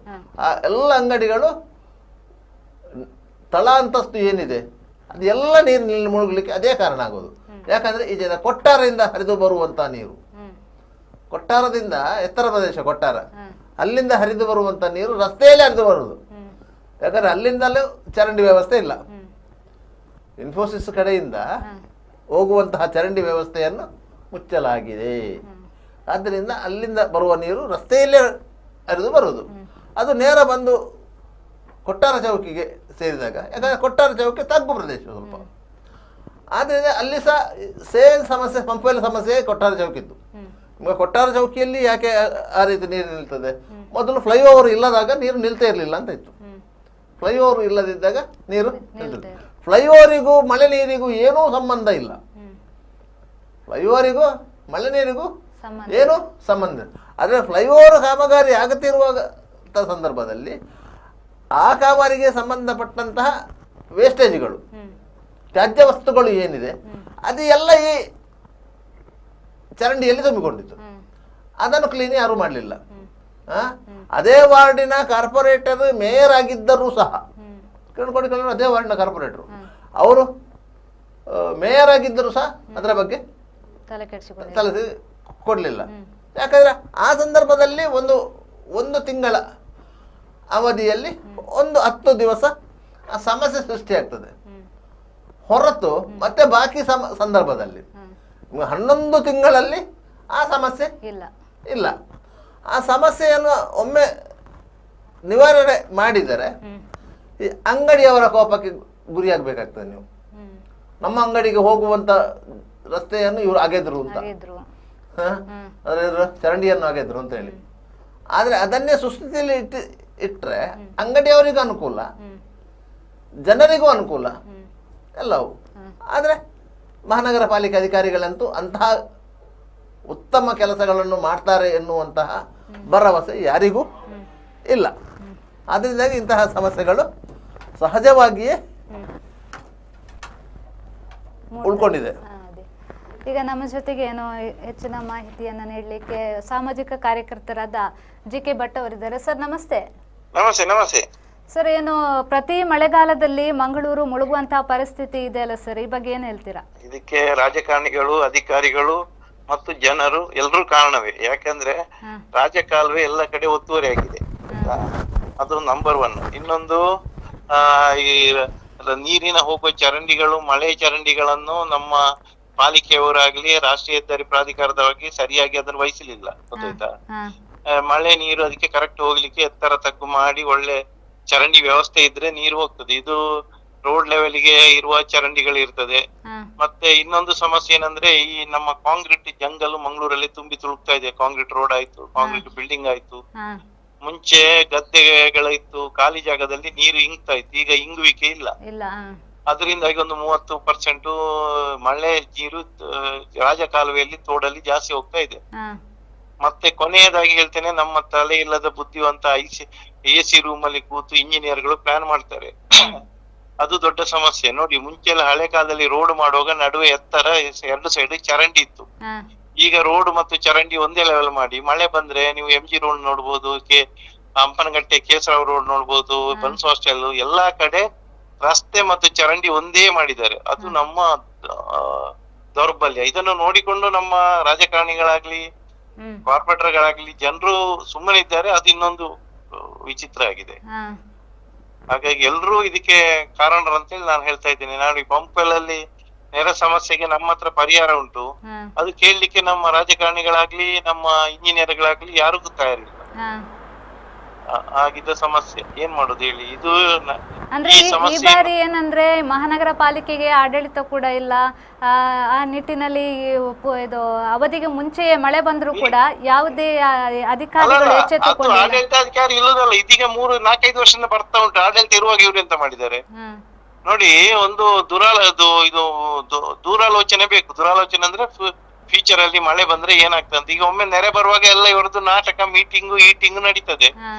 ಆ ಎಲ್ಲ ಅಂಗಡಿಗಳು ತಳ ಅಂತಸ್ತು ಏನಿದೆ ಅದೆಲ್ಲ ನೀರಿನಲ್ಲಿ ಮುಳುಗಲಿಕ್ಕೆ ಅದೇ ಕಾರಣ ಆಗೋದು. ಯಾಕಂದ್ರೆ ಈ ಜನ ಕೊಟ್ಟಾರದಿಂದ ಹರಿದು ಬರುವಂತ ನೀರು, ಕೊಟ್ಟಾರದಿಂದ ಎತ್ತರ ಪ್ರದೇಶ ಕೊಟ್ಟಾರ, ಅಲ್ಲಿಂದ ಹರಿದು ಬರುವಂತ ನೀರು ರಸ್ತೆಯಲ್ಲಿ ಹರಿದು ಬರುವುದು. ಯಾಕಂದ್ರೆ ಅಲ್ಲಿಂದಲೂ ಚರಂಡಿ ವ್ಯವಸ್ಥೆ ಇಲ್ಲ. ಇನ್ಫೋಸಿಸ್ ಕಡೆಯಿಂದ ಹೋಗುವಂತಹ ಚರಂಡಿ ವ್ಯವಸ್ಥೆಯನ್ನು ಮುಚ್ಚಲಾಗಿದೆ. ಆದ್ದರಿಂದ ಅಲ್ಲಿಂದ ಬರುವ ನೀರು ರಸ್ತೆಯಲ್ಲೇ ಹರಿದು ಬರುವುದು. ಅದು ನೇರ ಬಂದು ಕೊಟ್ಟಾರ ಚೌಕಿಗೆ ಸೇರಿದಾಗ, ಯಾಕಂದ್ರೆ ಕೊಟ್ಟಾರ ಚೌಕಿ ತಗ್ಗು ಪ್ರದೇಶ ಸ್ವಲ್ಪ, ಆದ್ದರಿಂದ ಅಲ್ಲಿ ಸಹ ಸೇಮ್ ಸಮಸ್ಯೆ, ಪಂಪ್ವೆಲ್ ಸಮಸ್ಯೆ ಕೊಟ್ಟಾರ ಚೌಕಿದ್ದು. ನಿಮಗೆ ಕೊಟ್ಟಾರ ಚೌಕಿಯಲ್ಲಿ ಯಾಕೆ ಆ ರೀತಿ ನೀರು ನಿಲ್ತದೆ? ಮೊದಲು ಫ್ಲೈಓವರ್ ಇಲ್ಲದಾಗ ನೀರು ನಿಲ್ತಾ ಇರಲಿಲ್ಲ ಅಂತ ಇತ್ತು. ಫ್ಲೈಓವರ್ ಇಲ್ಲದಿದ್ದಾಗ ನೀರು ನಿಲ್ತದೆ. ಫ್ಲೈಓವರಿಗೂ ಮಳೆ ನೀರಿಗೂ ಏನೂ ಸಂಬಂಧ ಇಲ್ಲ. ಫ್ಲೈಓವರಿಗೂ ಮಳೆ ನೀರಿಗೂ ಏನೂ ಸಂಬಂಧ. ಆದರೆ ಫ್ಲೈಓವರ್ ಕಾಮಗಾರಿ ಆಗುತ್ತಿರುವ ಸಂದರ್ಭದಲ್ಲಿ ಆ ಕಾಮಗಾರಿಗೆ ಸಂಬಂಧಪಟ್ಟಂತಹ ವೇಸ್ಟೇಜ್ಗಳು, ತ್ಯಾಜ್ಯ ವಸ್ತುಗಳು ಏನಿದೆ ಅದು ಎಲ್ಲ ಈ ಚರಂಡಿಯಲ್ಲಿ ತುಂಬಿಕೊಂಡಿತ್ತು. ಅದನ್ನು ಕ್ಲೀನ್ ಯಾರೂ ಮಾಡಲಿಲ್ಲ. ಅದೇ ವಾರ್ಡಿನ ಕಾರ್ಪೊರೇಟರ್ ಮೇಯರ್ ಆಗಿದ್ದರೂ ಸಹ ಕೇಳ್ಕೊಂಡು ಅದೇ ವಾರ್ಡಿನ ಕಾರ್ಪೊರೇಟರ್ ಅವರು ಮೇಯರ್ ಆಗಿದ್ದರೂ ಸಹ ಅದರ ಬಗ್ಗೆ ತಲೆ ಕೊಡಲಿಲ್ಲ. ಯಾಕಂದ್ರೆ ಆ ಸಂದರ್ಭದಲ್ಲಿ ಒಂದು ತಿಂಗಳ ಅವಧಿಯಲ್ಲಿ 10 ದಿವಸ ಆ ಸಮಸ್ಯೆ ಸೃಷ್ಟಿಯಾಗ್ತದೆ ಹೊರತು ಮತ್ತೆ ಬಾಕಿ ಸಂದರ್ಭದಲ್ಲಿ 11 ತಿಂಗಳಲ್ಲಿ ಆ ಸಮಸ್ಯೆ ಇಲ್ಲ. ಆ ಸಮಸ್ಯೆಯನ್ನು ಒಮ್ಮೆ ನಿವಾರಣೆ ಮಾಡಿದರೆ ಈ ಅಂಗಡಿಯವರ ಕೋಪಕ್ಕೆ ಗುರಿಯಾಗಬೇಕಾಗ್ತದೆ. ನೀವು ನಮ್ಮ ಅಂಗಡಿಗೆ ಹೋಗುವಂತ ರಸ್ತೆಯನ್ನು ಇವರು ಅಗೆದ್ರು ಅಂತ, ಚರಂಡಿಯನ್ನು ಅಗೆದ್ರು ಅಂತ ಹೇಳಿ. ಆದ್ರೆ ಅದನ್ನೇ ಸುಸ್ಥಿತಿಯಲ್ಲಿ ಇಟ್ಟರೆ ಅಂಗಡಿಯವರಿಗೂ ಅನುಕೂಲ, ಜನರಿಗೂ ಅನುಕೂಲ ಎಲ್ಲವೂ. ಆದರೆ ಮಹಾನಗರ ಪಾಲಿಕೆ ಅಧಿಕಾರಿಗಳಂತೂ ಅಂತಹ ಉತ್ತಮ ಕೆಲಸಗಳನ್ನು ಮಾಡ್ತಾರೆ ಎನ್ನುವಂತಹ ಭರವಸೆ ಯಾರಿಗೂ ಇಲ್ಲ. ಅದರಿಂದಾಗಿ ಇಂತಹ ಸಮಸ್ಯೆಗಳು ಸಹಜವಾಗಿಯೇ ಉಳ್ಕೊಂಡಿದೆ. ಈಗ ನಮ್ಮ ಜೊತೆಗೆ ಏನೋ ಹೆಚ್ಚಿನ ಮಾಹಿತಿಯನ್ನು ನೀಡಲಿಕ್ಕೆ ಸಾಮಾಜಿಕ ಕಾರ್ಯಕರ್ತರಾದ ಜಿ.ಕೆ. ಭಟ್ ಅವರಿದ್ದಾರೆ. ಸರ್ ನಮಸ್ತೆ. ನಮಸ್ತೆ ಸರ್, ಏನು ಪ್ರತಿ ಮಳೆಗಾಲದಲ್ಲಿ ಮಂಗಳೂರು ಮುಳುಗುವಂತಹ ಪರಿಸ್ಥಿತಿ ಇದೆ ಅಲ್ಲ ಸರ್, ಈ ಬಗ್ಗೆ ಏನ್ ಹೇಳ್ತೀರಾ? ಇದಕ್ಕೆ ರಾಜಕಾರಣಿಗಳು, ಅಧಿಕಾರಿಗಳು ಮತ್ತು ಜನರು ಎಲ್ಲರೂ ಕಾರಣವೇ. ಯಾಕಂದ್ರೆ ರಾಜಕಾಲುವೆ ಎಲ್ಲ ಕಡೆ ಒತ್ತುವರಿ ಆಗಿದೆ, ಅದು ನಂಬರ್ 1. ಇನ್ನೊಂದು ಈ ನೀರಿನ ಹೋಗುವ ಚರಂಡಿಗಳು, ಮಳೆ ಚರಂಡಿಗಳನ್ನು ನಮ್ಮ ಪಾಲಿಕೆಯವರಾಗ್ಲಿ ರಾಷ್ಟ್ರೀಯ ಹೆದ್ದಾರಿ ಪ್ರಾಧಿಕಾರದವಾಗಿ ಸರಿಯಾಗಿ ಅದನ್ನು ವಹಿಸಲಿಲ್ಲ. ಗೊತ್ತಾಯ್ತಾ? ಮಳೆ ನೀರು ಅದಕ್ಕೆ ಕರೆಕ್ಟ್ ಹೋಗ್ಲಿಕ್ಕೆ ಎತ್ತರ ತಗ್ಗು ಮಾಡಿ ಒಳ್ಳೆ ಚರಂಡಿ ವ್ಯವಸ್ಥೆ ಇದ್ರೆ ನೀರು ಹೋಗ್ತದೆ. ಇದು ರೋಡ್ ಲೆವೆಲ್ಗೆ ಇರುವ ಚರಂಡಿಗಳು ಇರ್ತದೆ. ಮತ್ತೆ ಇನ್ನೊಂದು ಸಮಸ್ಯೆ ಏನಂದ್ರೆ ಈ ನಮ್ಮ ಕಾಂಕ್ರೀಟ್ ಜಂಗಲ್ ಮಂಗಳೂರಲ್ಲಿ ತುಂಬಿ ತುಳುಕ್ತಾ ಇದೆ. ಕಾಂಕ್ರೀಟ್ ರೋಡ್ ಆಯ್ತು, ಕಾಂಕ್ರೀಟ್ ಬಿಲ್ಡಿಂಗ್ ಆಯ್ತು. ಮುಂಚೆ ಗದ್ದೆಗಳಿತ್ತು, ಖಾಲಿ ಜಾಗದಲ್ಲಿ ನೀರು ಇಂಗ್ತಾ ಇತ್ತು, ಈಗ ಇಂಗುವಿಕೆ ಇಲ್ಲ. ಅದರಿಂದಾಗಿ ಒಂದು 30% ಮಳೆ ನೀರು ರಾಜಕಾಲುವೆಯಲ್ಲಿ ತೋಡಲ್ಲಿ ಜಾಸ್ತಿ ಹೋಗ್ತಾ ಇದೆ. ಮತ್ತೆ ಕೊನೆಯದಾಗಿ ಹೇಳ್ತೇನೆ, ನಮ್ಮ ತಲೆ ಇಲ್ಲದ ಬುದ್ಧಿವಂತ AC ರೂಮ್ ಅಲ್ಲಿ ಕೂತು ಇಂಜಿನಿಯರ್ಗಳು ಪ್ಲಾನ್ ಮಾಡ್ತಾರೆ. ಅದು ದೊಡ್ಡ ಸಮಸ್ಯೆ. ನೋಡಿ, ಮುಂಚೆ ಎಲ್ಲ ಹಳೆ ಕಾಲದಲ್ಲಿ ರೋಡ್ ಮಾಡುವಾಗ ನಡುವೆ ಎತ್ತರ 2 ಸೈಡ್ ಚರಂಡಿ ಇತ್ತು. ಈಗ ರೋಡ್ ಮತ್ತು ಚರಂಡಿ ಒಂದೇ ಲೆವೆಲ್ ಮಾಡಿ ಮಳೆ ಬಂದ್ರೆ ನೀವು MG ರೋಡ್ ನೋಡ್ಬೋದು, ಹಂಪನಗಟ್ಟೆ ಕೇಸರ ರೋಡ್ ನೋಡ್ಬೋದು, ಬನ್ಸ್ ಹಾಸ್ಟೆಲ್ ಎಲ್ಲಾ ಕಡೆ ರಸ್ತೆ ಮತ್ತು ಚರಂಡಿ ಒಂದೇ ಮಾಡಿದ್ದಾರೆ. ಅದು ನಮ್ಮ ದೌರ್ಬಲ್ಯ. ಇದನ್ನು ನೋಡಿಕೊಂಡು ನಮ್ಮ ರಾಜಕಾರಣಿಗಳಾಗ್ಲಿ ಕಾರ್ಪೊರೇಟರ್ಗಳಾಗ್ಲಿ ಜನರು ಸುಮ್ಮನೆ ಇದ್ದಾರೆ. ಅದು ಇನ್ನೊಂದು ವಿಚಿತ್ರ ಆಗಿದೆ. ಹಾಗಾಗಿ ಎಲ್ರೂ ಇದಕ್ಕೆ ಕಾರಣರಂತೇಳಿ ನಾನು ಹೇಳ್ತಾ ಇದ್ದೇನೆ. ನಾನು ಈ ಪಂಪಲ್ಲಿ ನೆರೆ ಸಮಸ್ಯೆಗೆ ನಮ್ಮ ಹತ್ರ ಪರಿಹಾರ ಉಂಟು, ಅದು ಕೇಳಲಿಕ್ಕೆ ನಮ್ಮ ರಾಜಕಾರಣಿಗಳಾಗ್ಲಿ ನಮ್ಮ ಇಂಜಿನಿಯರ್ಗಳಾಗ್ಲಿ ಯಾರಿಗೂ ತಯಾರಿಲ್ಲ. ಆಗಿದ್ದ ಸಮಸ್ಯೆ ಏನ್ ಮಾಡೋದು ಹೇಳಿ? ಇದು ಅಂದ್ರೆ ಈ ಬಾರಿ ಏನಂದ್ರೆ ಮಹಾನಗರ ಪಾಲಿಕೆಗೆ ಆಡಳಿತ ಕೂಡ ಇಲ್ಲ. ಆ ನಿಟ್ಟಿನಲ್ಲಿ ಇದು ಅವಧಿಗೆ ಮುಂಚೆ ಮಳೆ ಬಂದ್ರು ಕೂಡ ಯಾವುದೇ ಅಧಿಕಾರಿಗಳು ಎಚ್ಚೆತ್ತುಕೊಂಡಿಲ್ಲ. ಆಡಳಿತಾಧಿಕಾರಿ ಇಲ್ಲದಲ್ಲ, ಇದೀಗ 3-4-5 ವರ್ಷದಿಂದ ಬರ್ತಾ ಉಂಟು. ಆಡಳಿತ ಇರುವಾಗ ಇವ್ರು ಎಂತ ಮಾಡಿದ್ದಾರೆ ನೋಡಿ. ಒಂದು ದೂರಾಲೋಚನೆ ಬೇಕು. ದೂರಾಲೋಚನೆ ಅಂದ್ರೆ ಫ್ಯೂಚರ್ ಅಲ್ಲಿ ಮಳೆ ಬಂದ್ರೆ ಏನಾಗ್ತದೆ. ಈಗ ಒಮ್ಮೆ ನೆರೆ ಬರುವಾಗ ಎಲ್ಲ ಇವರದ್ದು ನಾಟಕ, ಮೀಟಿಂಗು ಈಟಿಂಗು ನಡೀತದೆ.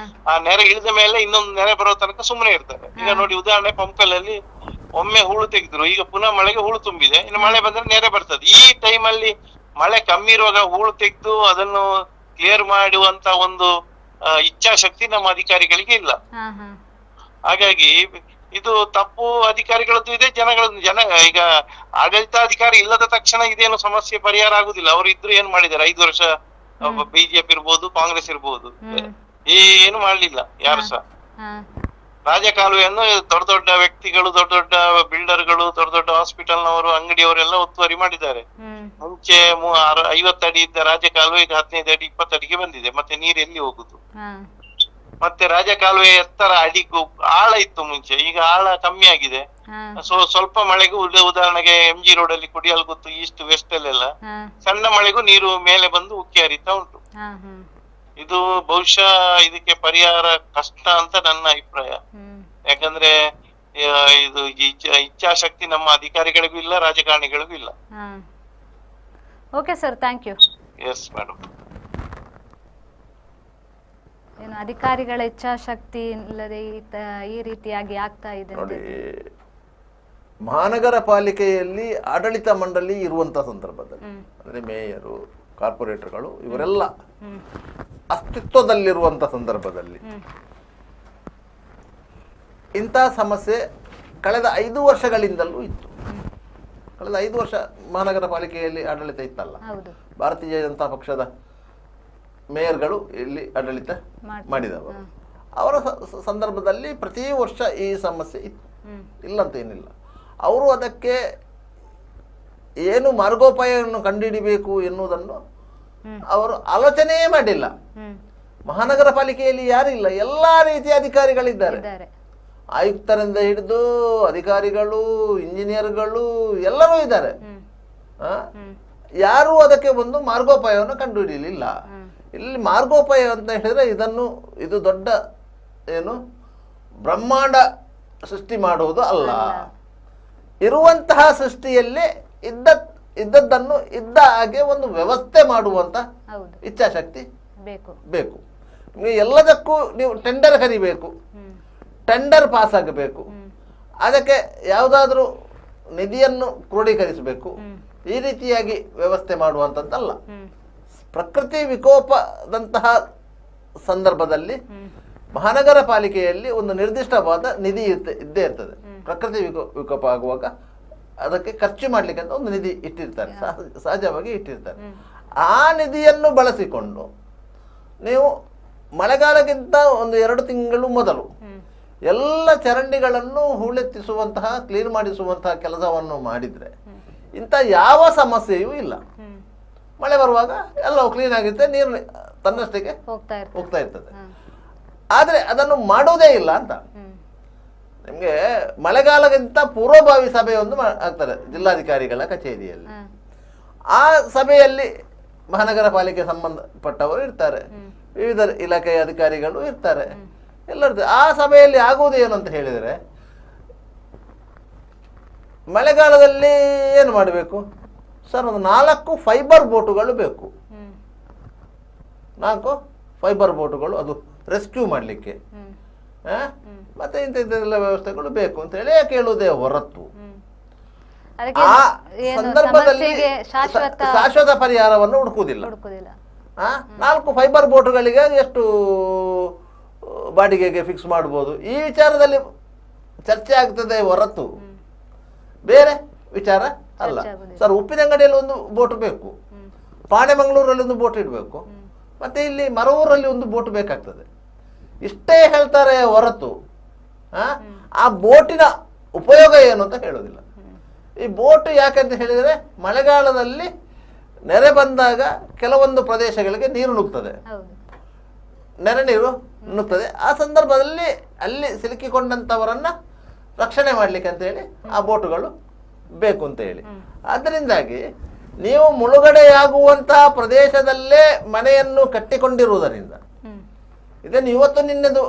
ಆ ನೆರೆ ಇಳಿದ ಮೇಲೆ ಇನ್ನೊಂದು ನೆರೆ ಬರೋ ತನಕ ಸುಮ್ಮನೆ ಇರ್ತಾರೆ. ಈಗ ನೋಡಿ, ಉದಾಹರಣೆ ಪಂಪಲ್ಲಿ ಒಮ್ಮೆ ಹೂಳು ತೆಗೆದ್ರು, ಈಗ ಪುನಃ ಮಳೆಗೆ ಹೂಳು ತುಂಬಿದೆ, ಇನ್ನು ಮಳೆ ಬಂದ್ರೆ ನೆರೆ ಬರ್ತದೆ. ಈ ಟೈಮ್ ಅಲ್ಲಿ ಮಳೆ ಕಮ್ಮಿ ಇರುವಾಗ ಹೂಳು ತೆಗೆದು ಅದನ್ನು ಕ್ಲಿಯರ್ ಮಾಡುವಂತ ಒಂದು ಇಚ್ಛಾಶಕ್ತಿ ನಮ್ಮ ಅಧಿಕಾರಿಗಳಿಗೆ ಇಲ್ಲ. ಹಾಗಾಗಿ ಇದು ತಪ್ಪು ಅಧಿಕಾರಿಗಳದ್ದು ಇದೆ, ಈಗ ಆಡಳಿತಾಧಿಕಾರಿ ಇಲ್ಲದ ತಕ್ಷಣ ಇದೇನು ಸಮಸ್ಯೆ ಪರಿಹಾರ ಆಗುದಿಲ್ಲ. ಅವರು ಇದ್ರು ಏನ್ ಮಾಡಿದ್ದಾರೆ? 5 ವರ್ಷ ಬಿಜೆಪಿ ಇರ್ಬೋದು, ಕಾಂಗ್ರೆಸ್ ಇರ್ಬೋದು, ಏನು ಮಾಡ್ಲಿಲ್ಲ ಯಾರು ಸಹ. ರಾಜಕಾಲುವೆಯನ್ನು ದೊಡ್ಡ ದೊಡ್ಡ ವ್ಯಕ್ತಿಗಳು, ದೊಡ್ಡ ದೊಡ್ಡ ಬಿಲ್ಡರ್ಗಳು, ದೊಡ್ಡ ದೊಡ್ಡ ಹಾಸ್ಪಿಟಲ್ ನವರು, ಅಂಗಡಿಯವರೆಲ್ಲ ಒತ್ತುವರಿ ಮಾಡಿದ್ದಾರೆ. ಮುಂಚೆ 50 ಅಡಿ ಇದ್ದ ರಾಜಕಾಲುವೆ ಈಗ 15 ಅಡಿ 20 ಅಡಿಗೆ ಬಂದಿದೆ. ಮತ್ತೆ ನೀರು ಎಲ್ಲಿ ಹೋಗುದು? ಮತ್ತೆ ರಾಜಕಾಲುವೆ ಎತ್ತರ ಆಳ ಇತ್ತು ಮುಂಚೆ, ಈಗ ಆಳ ಕಮ್ಮಿ ಆಗಿದೆ. ಸ್ವಲ್ಪ ಮಳೆಗೂ ಉದಾಹರಣೆಗೆ MG ರೋಡ್ ಅಲ್ಲಿ ಕುಡಿಯಲ್ಗುತ್ತು ಈಸ್ಟ್ ವೆಸ್ಟ್ ಅಲ್ಲೆಲ್ಲ ಸಣ್ಣ ಮಳೆಗೂ ನೀರು ಮೇಲೆ ಬಂದು ಉಕ್ಕಿ ಹರಿತಾ ಉಂಟು. ಇದು ಬಹುಶಃ ಇದಕ್ಕೆ ಪರಿಹಾರ ಕಷ್ಟ ಅಂತ ನನ್ನ ಅಭಿಪ್ರಾಯ. ಯಾಕಂದ್ರೆ ಇದು ಇಚ್ಛಾಶಕ್ತಿ ನಮ್ಮ ಅಧಿಕಾರಿಗಳಿಗೂ ಇಲ್ಲ, ರಾಜಕಾರಣಿಗಳಿಗೂ ಇಲ್ಲ. Okay sir, thank you. Yes madam. ಏನು ಅಧಿಕಾರಿಗಳ ಇಚ್ಛಾಶಕ್ತಿ ಇಲ್ಲದೆ ಈ ರೀತಿಯಾಗಿ ಆಗ್ತಾ ಇದೆ ನೋಡಿ. ಮಹಾನಗರ ಪಾಲಿಕೆಯಲ್ಲಿ ಆಡಳಿತ ಮಂಡಳಿ ಇರುವಂತಹ ಸಂದರ್ಭದಲ್ಲಿ ಅಂದ್ರೆ ಮೇಯರು, ಕಾರ್ಪೊರೇಟರ್ಗಳು ಇವರೆಲ್ಲ ಅಸ್ತಿತ್ವದಲ್ಲಿರುವಂತ ಸಂದರ್ಭದಲ್ಲಿ ಇಂತಹ ಸಮಸ್ಯೆ ಕಳೆದ 5 ವರ್ಷಗಳಿಂದಲೂ ಇತ್ತು. ಕಳೆದ 5 ವರ್ಷ ಮಹಾನಗರ ಪಾಲಿಕೆಯಲ್ಲಿ ಆಡಳಿತ ಇತ್ತಲ್ಲ, ಭಾರತೀಯ ಜನತಾ ಪಕ್ಷದ ಮೇಯರ್ಗಳು ಇಲ್ಲಿ ಆಡಳಿತ ಮಾಡಿದವರು. ಅವರ ಸಂದರ್ಭದಲ್ಲಿ ಪ್ರತಿ ವರ್ಷ ಈ ಸಮಸ್ಯೆ ಇತ್ತು, ಇಲ್ಲಂತ ಏನಿಲ್ಲ. ಅವರು ಅದಕ್ಕೆ ಏನು ಮಾರ್ಗೋಪಾಯವನ್ನು ಕಂಡುಹಿಡಿಬೇಕು ಎನ್ನುವುದನ್ನು ಅವರು ಆಲೋಚನೆಯೇ ಮಾಡಿಲ್ಲ. ಮಹಾನಗರ ಪಾಲಿಕೆಯಲ್ಲಿ ಯಾರಿಲ್ಲ, ಎಲ್ಲಾ ರೀತಿಯ ಅಧಿಕಾರಿಗಳಿದ್ದಾರೆ. ಆಯುಕ್ತರಿಂದ ಹಿಡಿದು ಅಧಿಕಾರಿಗಳು, ಇಂಜಿನಿಯರ್ಗಳು ಎಲ್ಲರೂ ಇದ್ದಾರೆ. ಯಾರು ಅದಕ್ಕೆ ಒಂದು ಮಾರ್ಗೋಪಾಯವನ್ನು ಕಂಡುಹಿಡಿಯಲಿಲ್ಲ. ಇಲ್ಲಿ ಮಾರ್ಗೋಪಾಯ ಅಂತ ಹೇಳಿದ್ರೆ ಇದು ದೊಡ್ಡ ಏನು ಬ್ರಹ್ಮಾಂಡ ಸೃಷ್ಟಿ ಮಾಡುವುದು ಅಲ್ಲ. ಇರುವಂತಹ ಸೃಷ್ಟಿಯಲ್ಲಿ ಇದ್ದದ್ದನ್ನು ಇದ್ದ ಹಾಗೆ ಒಂದು ವ್ಯವಸ್ಥೆ ಮಾಡುವಂತ ಇಚ್ಛಾಶಕ್ತಿ ಬೇಕು. ಎಲ್ಲದಕ್ಕೂ ನೀವು ಟೆಂಡರ್ ಕರಿಬೇಕು, ಟೆಂಡರ್ ಪಾಸ್ ಆಗಬೇಕು, ಅದಕ್ಕೆ ಯಾವುದಾದ್ರೂ ನಿಧಿಯನ್ನು ಕ್ರೋಢೀಕರಿಸಬೇಕು. ಈ ರೀತಿಯಾಗಿ ವ್ಯವಸ್ಥೆ ಮಾಡುವಂಥದ್ದಲ್ಲ. ಪ್ರಕೃತಿ ವಿಕೋಪದಂತಹ ಸಂದರ್ಭದಲ್ಲಿ ಮಹಾನಗರ ಪಾಲಿಕೆಯಲ್ಲಿ ಒಂದು ನಿರ್ದಿಷ್ಟವಾದ ನಿಧಿ ಇದ್ದೇ ಇರ್ತದೆ. ಪ್ರಕೃತಿ ವಿಕೋಪ ಆಗುವಾಗ ಅದಕ್ಕೆ ಖರ್ಚು ಮಾಡ್ಲಿಕ್ಕೆ ಅಂತ ಒಂದು ನಿಧಿ ಇಟ್ಟಿರ್ತಾರೆ, ಸಹಜವಾಗಿ ಇಟ್ಟಿರ್ತಾರೆ. ಆ ನಿಧಿಯನ್ನು ಬಳಸಿಕೊಂಡು ನೀವು ಮಳೆಗಾಲಕ್ಕಿಂತ ಒಂದು 2 ತಿಂಗಳು ಮೊದಲು ಎಲ್ಲ ಚರಂಡಿಗಳನ್ನು ಹೂಳೆತ್ತಿಸುವಂತಹ, ಕ್ಲೀನ್ ಮಾಡಿಸುವಂತಹ ಕೆಲಸವನ್ನು ಮಾಡಿದ್ರೆ ಇಂಥ ಯಾವ ಸಮಸ್ಯೆಯೂ ಇಲ್ಲ. ಮಳೆ ಬರುವಾಗ ಎಲ್ಲವೂ ಕ್ಲೀನ್ ಆಗಿರುತ್ತೆ, ನೀರು ತನ್ನಷ್ಟಕ್ಕೆ ಹೋಗ್ತಾ ಇರ್ತದೆ. ಆದ್ರೆ ಅದನ್ನು ಮಾಡುವುದೇ ಇಲ್ಲ ಅಂತ. ನಿಮ್ಗೆ ಮಳೆಗಾಲಕ್ಕಿಂತ ಪೂರ್ವಭಾವಿ ಸಭೆಯೊಂದು ಆಗ್ತದೆ ಜಿಲ್ಲಾಧಿಕಾರಿಗಳ ಕಚೇರಿಯಲ್ಲಿ. ಆ ಸಭೆಯಲ್ಲಿ ಮಹಾನಗರ ಪಾಲಿಕೆ ಸಂಬಂಧಪಟ್ಟವರು ಇರ್ತಾರೆ, ವಿವಿಧ ಇಲಾಖೆಯ ಅಧಿಕಾರಿಗಳು ಇರ್ತಾರೆ, ಎಲ್ಲರೂ. ಆ ಸಭೆಯಲ್ಲಿ ಆಗುವುದು ಏನು ಅಂತ ಹೇಳಿದರೆ, ಮಳೆಗಾಲದಲ್ಲಿ ಏನು ಮಾಡಬೇಕು ಸರ್, ಒಂದು 4 ಫೈಬರ್ ಬೋಟುಗಳು ಬೇಕು. 4 ಫೈಬರ್ ಬೋಟುಗಳು, ಅದು ರೆಸ್ಕ್ಯೂ ಮಾಡಲಿಕ್ಕೆ ಮತ್ತೆ ಇಂಥದ್ದೆಲ್ಲ ವ್ಯವಸ್ಥೆಗಳು ಬೇಕು ಅಂತ ಹೇಳಿ ಕೇಳುವುದೇ ಹೊರತು ಆ ಸಂದರ್ಭದಲ್ಲಿ ಶಾಶ್ವತ ಪರಿಹಾರವನ್ನು ಹುಡುಕುವುದಿಲ್ಲ. 4 ಫೈಬರ್ ಬೋಟುಗಳಿಗೆ ಎಷ್ಟು ಬಾಡಿಗೆಗೆ ಫಿಕ್ಸ್ ಮಾಡಬಹುದು, ಈ ವಿಚಾರದಲ್ಲಿ ಚರ್ಚೆ ಆಗ್ತದೆ ಹೊರತು ಬೇರೆ ವಿಚಾರ ಅಲ್ಲ. ಸರ್, ಉಪ್ಪಿನಂಗಡಿಯಲ್ಲಿ ಒಂದು ಬೋಟ್ ಬೇಕು, ಪಾಣೆಮಂಗಳೂರಲ್ಲಿ ಒಂದು ಬೋಟ್ ಇಡಬೇಕು, ಮತ್ತೆ ಇಲ್ಲಿ ಮರವೂರಲ್ಲಿ ಒಂದು ಬೋಟ್ ಬೇಕಾಗ್ತದೆ. ಇಷ್ಟೇ ಹೇಳ್ತಾರೆ ಹೊರತು ಆ ಬೋಟಿನ ಉಪಯೋಗ ಏನು ಅಂತ ಹೇಳೋದಿಲ್ಲ. ಈ ಬೋಟ್ ಯಾಕಂತ ಹೇಳಿದರೆ, ಮಳೆಗಾಲದಲ್ಲಿ ನೆರೆ ಬಂದಾಗ ಕೆಲವೊಂದು ಪ್ರದೇಶಗಳಿಗೆ ನೀರು ನುಗ್ತದೆ, ನೆರೆ ನೀರು ನುಗ್ತದೆ. ಆ ಸಂದರ್ಭದಲ್ಲಿ ಅಲ್ಲಿ ಸಿಲುಕಿಕೊಂಡಂಥವರನ್ನ ರಕ್ಷಣೆ ಮಾಡಲಿಕ್ಕೆ ಅಂತ ಹೇಳಿ ಆ ಬೋಟುಗಳು ಬೇಕು ಅಂತ ಹೇಳಿ. ಅದರಿಂದಾಗಿ ನೀವು ಮುಳುಗಡೆಯಾಗುವಂತಹ ಪ್ರದೇಶದಲ್ಲೇ ಮನೆಯನ್ನು ಕಟ್ಟಿಕೊಂಡಿರುವುದರಿಂದ, ಇದನ್ನು ಇವತ್ತು ನಿನ್ನೆದು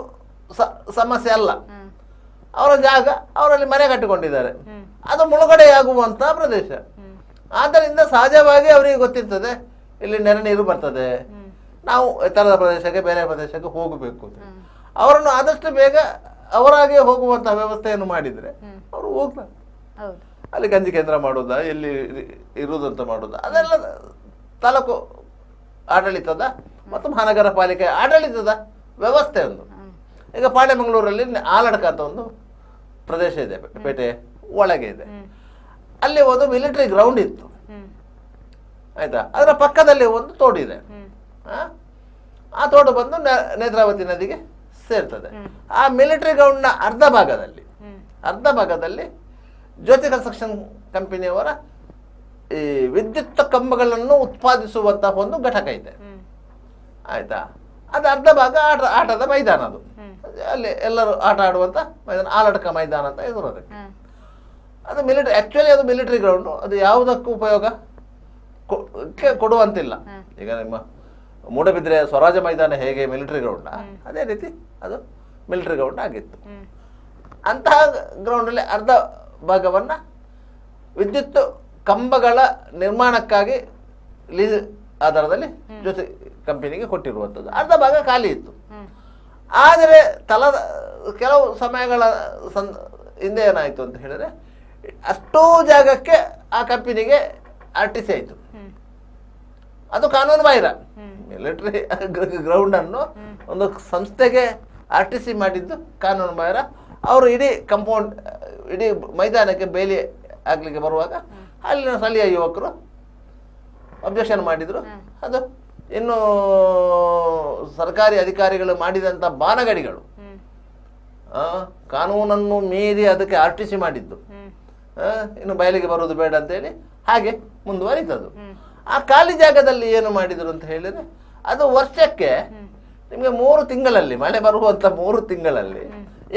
ಸಮಸ್ಯೆ ಅಲ್ಲ. ಅವರ ಜಾಗ, ಅವರಲ್ಲಿ ಮನೆ ಕಟ್ಟಿಕೊಂಡಿದ್ದಾರೆ, ಅದು ಮುಳುಗಡೆಯಾಗುವಂತಹ ಪ್ರದೇಶ. ಆದ್ದರಿಂದ ಸಹಜವಾಗಿ ಅವರಿಗೆ ಗೊತ್ತಿರ್ತದೆ ಇಲ್ಲಿ ನೆರೆ ನೀರು ಬರ್ತದೆ, ನಾವು ಎತ್ತರದ ಪ್ರದೇಶಕ್ಕೆ, ಬೇರೆ ಪ್ರದೇಶಕ್ಕೆ ಹೋಗಬೇಕು. ಅವರನ್ನು ಆದಷ್ಟು ಬೇಗ ಅವರಾಗೆ ಹೋಗುವಂತಹ ವ್ಯವಸ್ಥೆಯನ್ನು ಮಾಡಿದ್ರೆ ಅವರು ಹೋಗ್ತಾರೆ. ಅಲ್ಲಿ ಗಂಜಿ ಕೇಂದ್ರ ಮಾಡೋದಾ, ಎಲ್ಲಿ ಇರುವುದಂತ ಮಾಡೋದಾ, ಅದೆಲ್ಲ ತಾಲೂಕು ಆಡಳಿತದ ಮತ್ತು ಮಹಾನಗರ ಪಾಲಿಕೆ ಆಡಳಿತದ ವ್ಯವಸ್ಥೆ ಒಂದು. ಈಗ ಪಾಣೆಮಂಗಳೂರಲ್ಲಿ ಆಲಡ್ಕ ಅಂತ ಒಂದು ಪ್ರದೇಶ ಇದೆ, ಪೇಟೆ ಒಳಗೆ ಇದೆ. ಅಲ್ಲಿ ಒಂದು ಮಿಲಿಟರಿ ಗ್ರೌಂಡ್ ಇತ್ತು, ಆಯ್ತಾ. ಅದರ ಪಕ್ಕದಲ್ಲಿ ಒಂದು ತೋಡು ಇದೆ. ಆ ತೋಡು ಬಂದು ನೇತ್ರಾವತಿ ನದಿಗೆ ಸೇರ್ತದೆ. ಆ ಮಿಲಿಟರಿ ಗ್ರೌಂಡ್ನ ಅರ್ಧ ಭಾಗದಲ್ಲಿ ಜ್ಯೋತಿ ಕನ್ಸ್ಟ್ರಕ್ಷನ್ ಕಂಪನಿಯವರ ಈ ವಿದ್ಯುತ್ ಕಂಬಗಳನ್ನು ಉತ್ಪಾದಿಸುವಂತಹ ಒಂದು ಘಟಕ ಇದೆ, ಆಯ್ತಾ. ಅದು ಅರ್ಧ ಭಾಗ ಆಟದ ಮೈದಾನ, ಅದು ಅಲ್ಲಿ ಎಲ್ಲರೂ ಆಟ ಆಡುವಂತ ಮೈದಾನ, ಆಲಡ್ಕ ಮೈದಾನ ಅಂತ ಹೆಸರು ಅದಕ್ಕೆ. ಅದು ಮಿಲಿಟರಿ, ಆ್ಯಕ್ಚುಲಿ ಅದು ಮಿಲಿಟರಿ ಗ್ರೌಂಡು. ಅದು ಯಾವುದಕ್ಕೂ ಉಪಯೋಗ ಕೊಡುವಂತಿಲ್ಲ. ಈಗ ನಿಮ್ಮ ಮೂಡಬಿದ್ರೆ ಸ್ವರಾಜ ಮೈದಾನ ಹೇಗೆ ಮಿಲಿಟರಿ ಗ್ರೌಂಡ, ಅದೇ ರೀತಿ ಅದು ಮಿಲಿಟರಿ ಗ್ರೌಂಡ್ ಆಗಿತ್ತು. ಅಂತಹ ಗ್ರೌಂಡಲ್ಲಿ ಅರ್ಧ ಭಾಗವನ್ನು ವಿದ್ಯುತ್ ಕಂಬಗಳ ನಿರ್ಮಾಣಕ್ಕಾಗಿ ಲೀಸ್ ಆಧಾರದಲ್ಲಿ ಜೊತೆ ಕಂಪನಿಗೆ ಕೊಟ್ಟಿರುವಂಥದ್ದು. ಅರ್ಧ ಭಾಗ ಖಾಲಿ ಇತ್ತು. ಆದರೆ ಕೆಲವು ಸಮಯಗಳ ಹಿಂದೆ ಏನಾಯಿತು ಅಂತ ಹೇಳಿದ್ರೆ, ಅಷ್ಟೂ ಜಾಗಕ್ಕೆ ಆ ಕಂಪನಿಗೆ RTC ಆಯಿತು. ಅದು ಕಾನೂನು ಬಾಹಿರ. ಮಿಲಿಟರಿ ಗ್ರೌಂಡನ್ನು ಒಂದು ಸಂಸ್ಥೆಗೆ RTC ಮಾಡಿದ್ದು ಕಾನೂನು ಬಾಹಿರ. ಅವರು ಇಡೀ ಕಾಂಪೌಂಡ್, ಇಡೀ ಮೈದಾನಕ್ಕೆ ಬೇಲಿ ಆಗಲಿಕ್ಕೆ ಬರುವಾಗ ಅಲ್ಲಿನ ಸ್ಥಳೀಯ ಯುವಕರು ಅಬ್ಜೆಕ್ಷನ್ ಮಾಡಿದರು. ಅದು ಇನ್ನು ಸರ್ಕಾರಿ ಅಧಿಕಾರಿಗಳು ಮಾಡಿದಂಥ ಬಾನಗಡಿಗಳು, ಕಾನೂನನ್ನು ಮೀರಿ ಅದಕ್ಕೆ RTC ಮಾಡಿದ್ದು, ಇನ್ನು ಬಯಲಿಗೆ ಬರುವುದು ಬೇಡ ಅಂತೇಳಿ ಹಾಗೆ ಮುಂದುವರಿತದ್ದು. ಆ ಖಾಲಿ ಜಾಗದಲ್ಲಿ ಏನು ಮಾಡಿದರು ಅಂತ ಹೇಳಿದರೆ, ಅದು ವರ್ಷಕ್ಕೆ ನಿಮಗೆ 3 ತಿಂಗಳಲ್ಲಿ, ಮಳೆ ಬರುವಂಥ 3 ತಿಂಗಳಲ್ಲಿ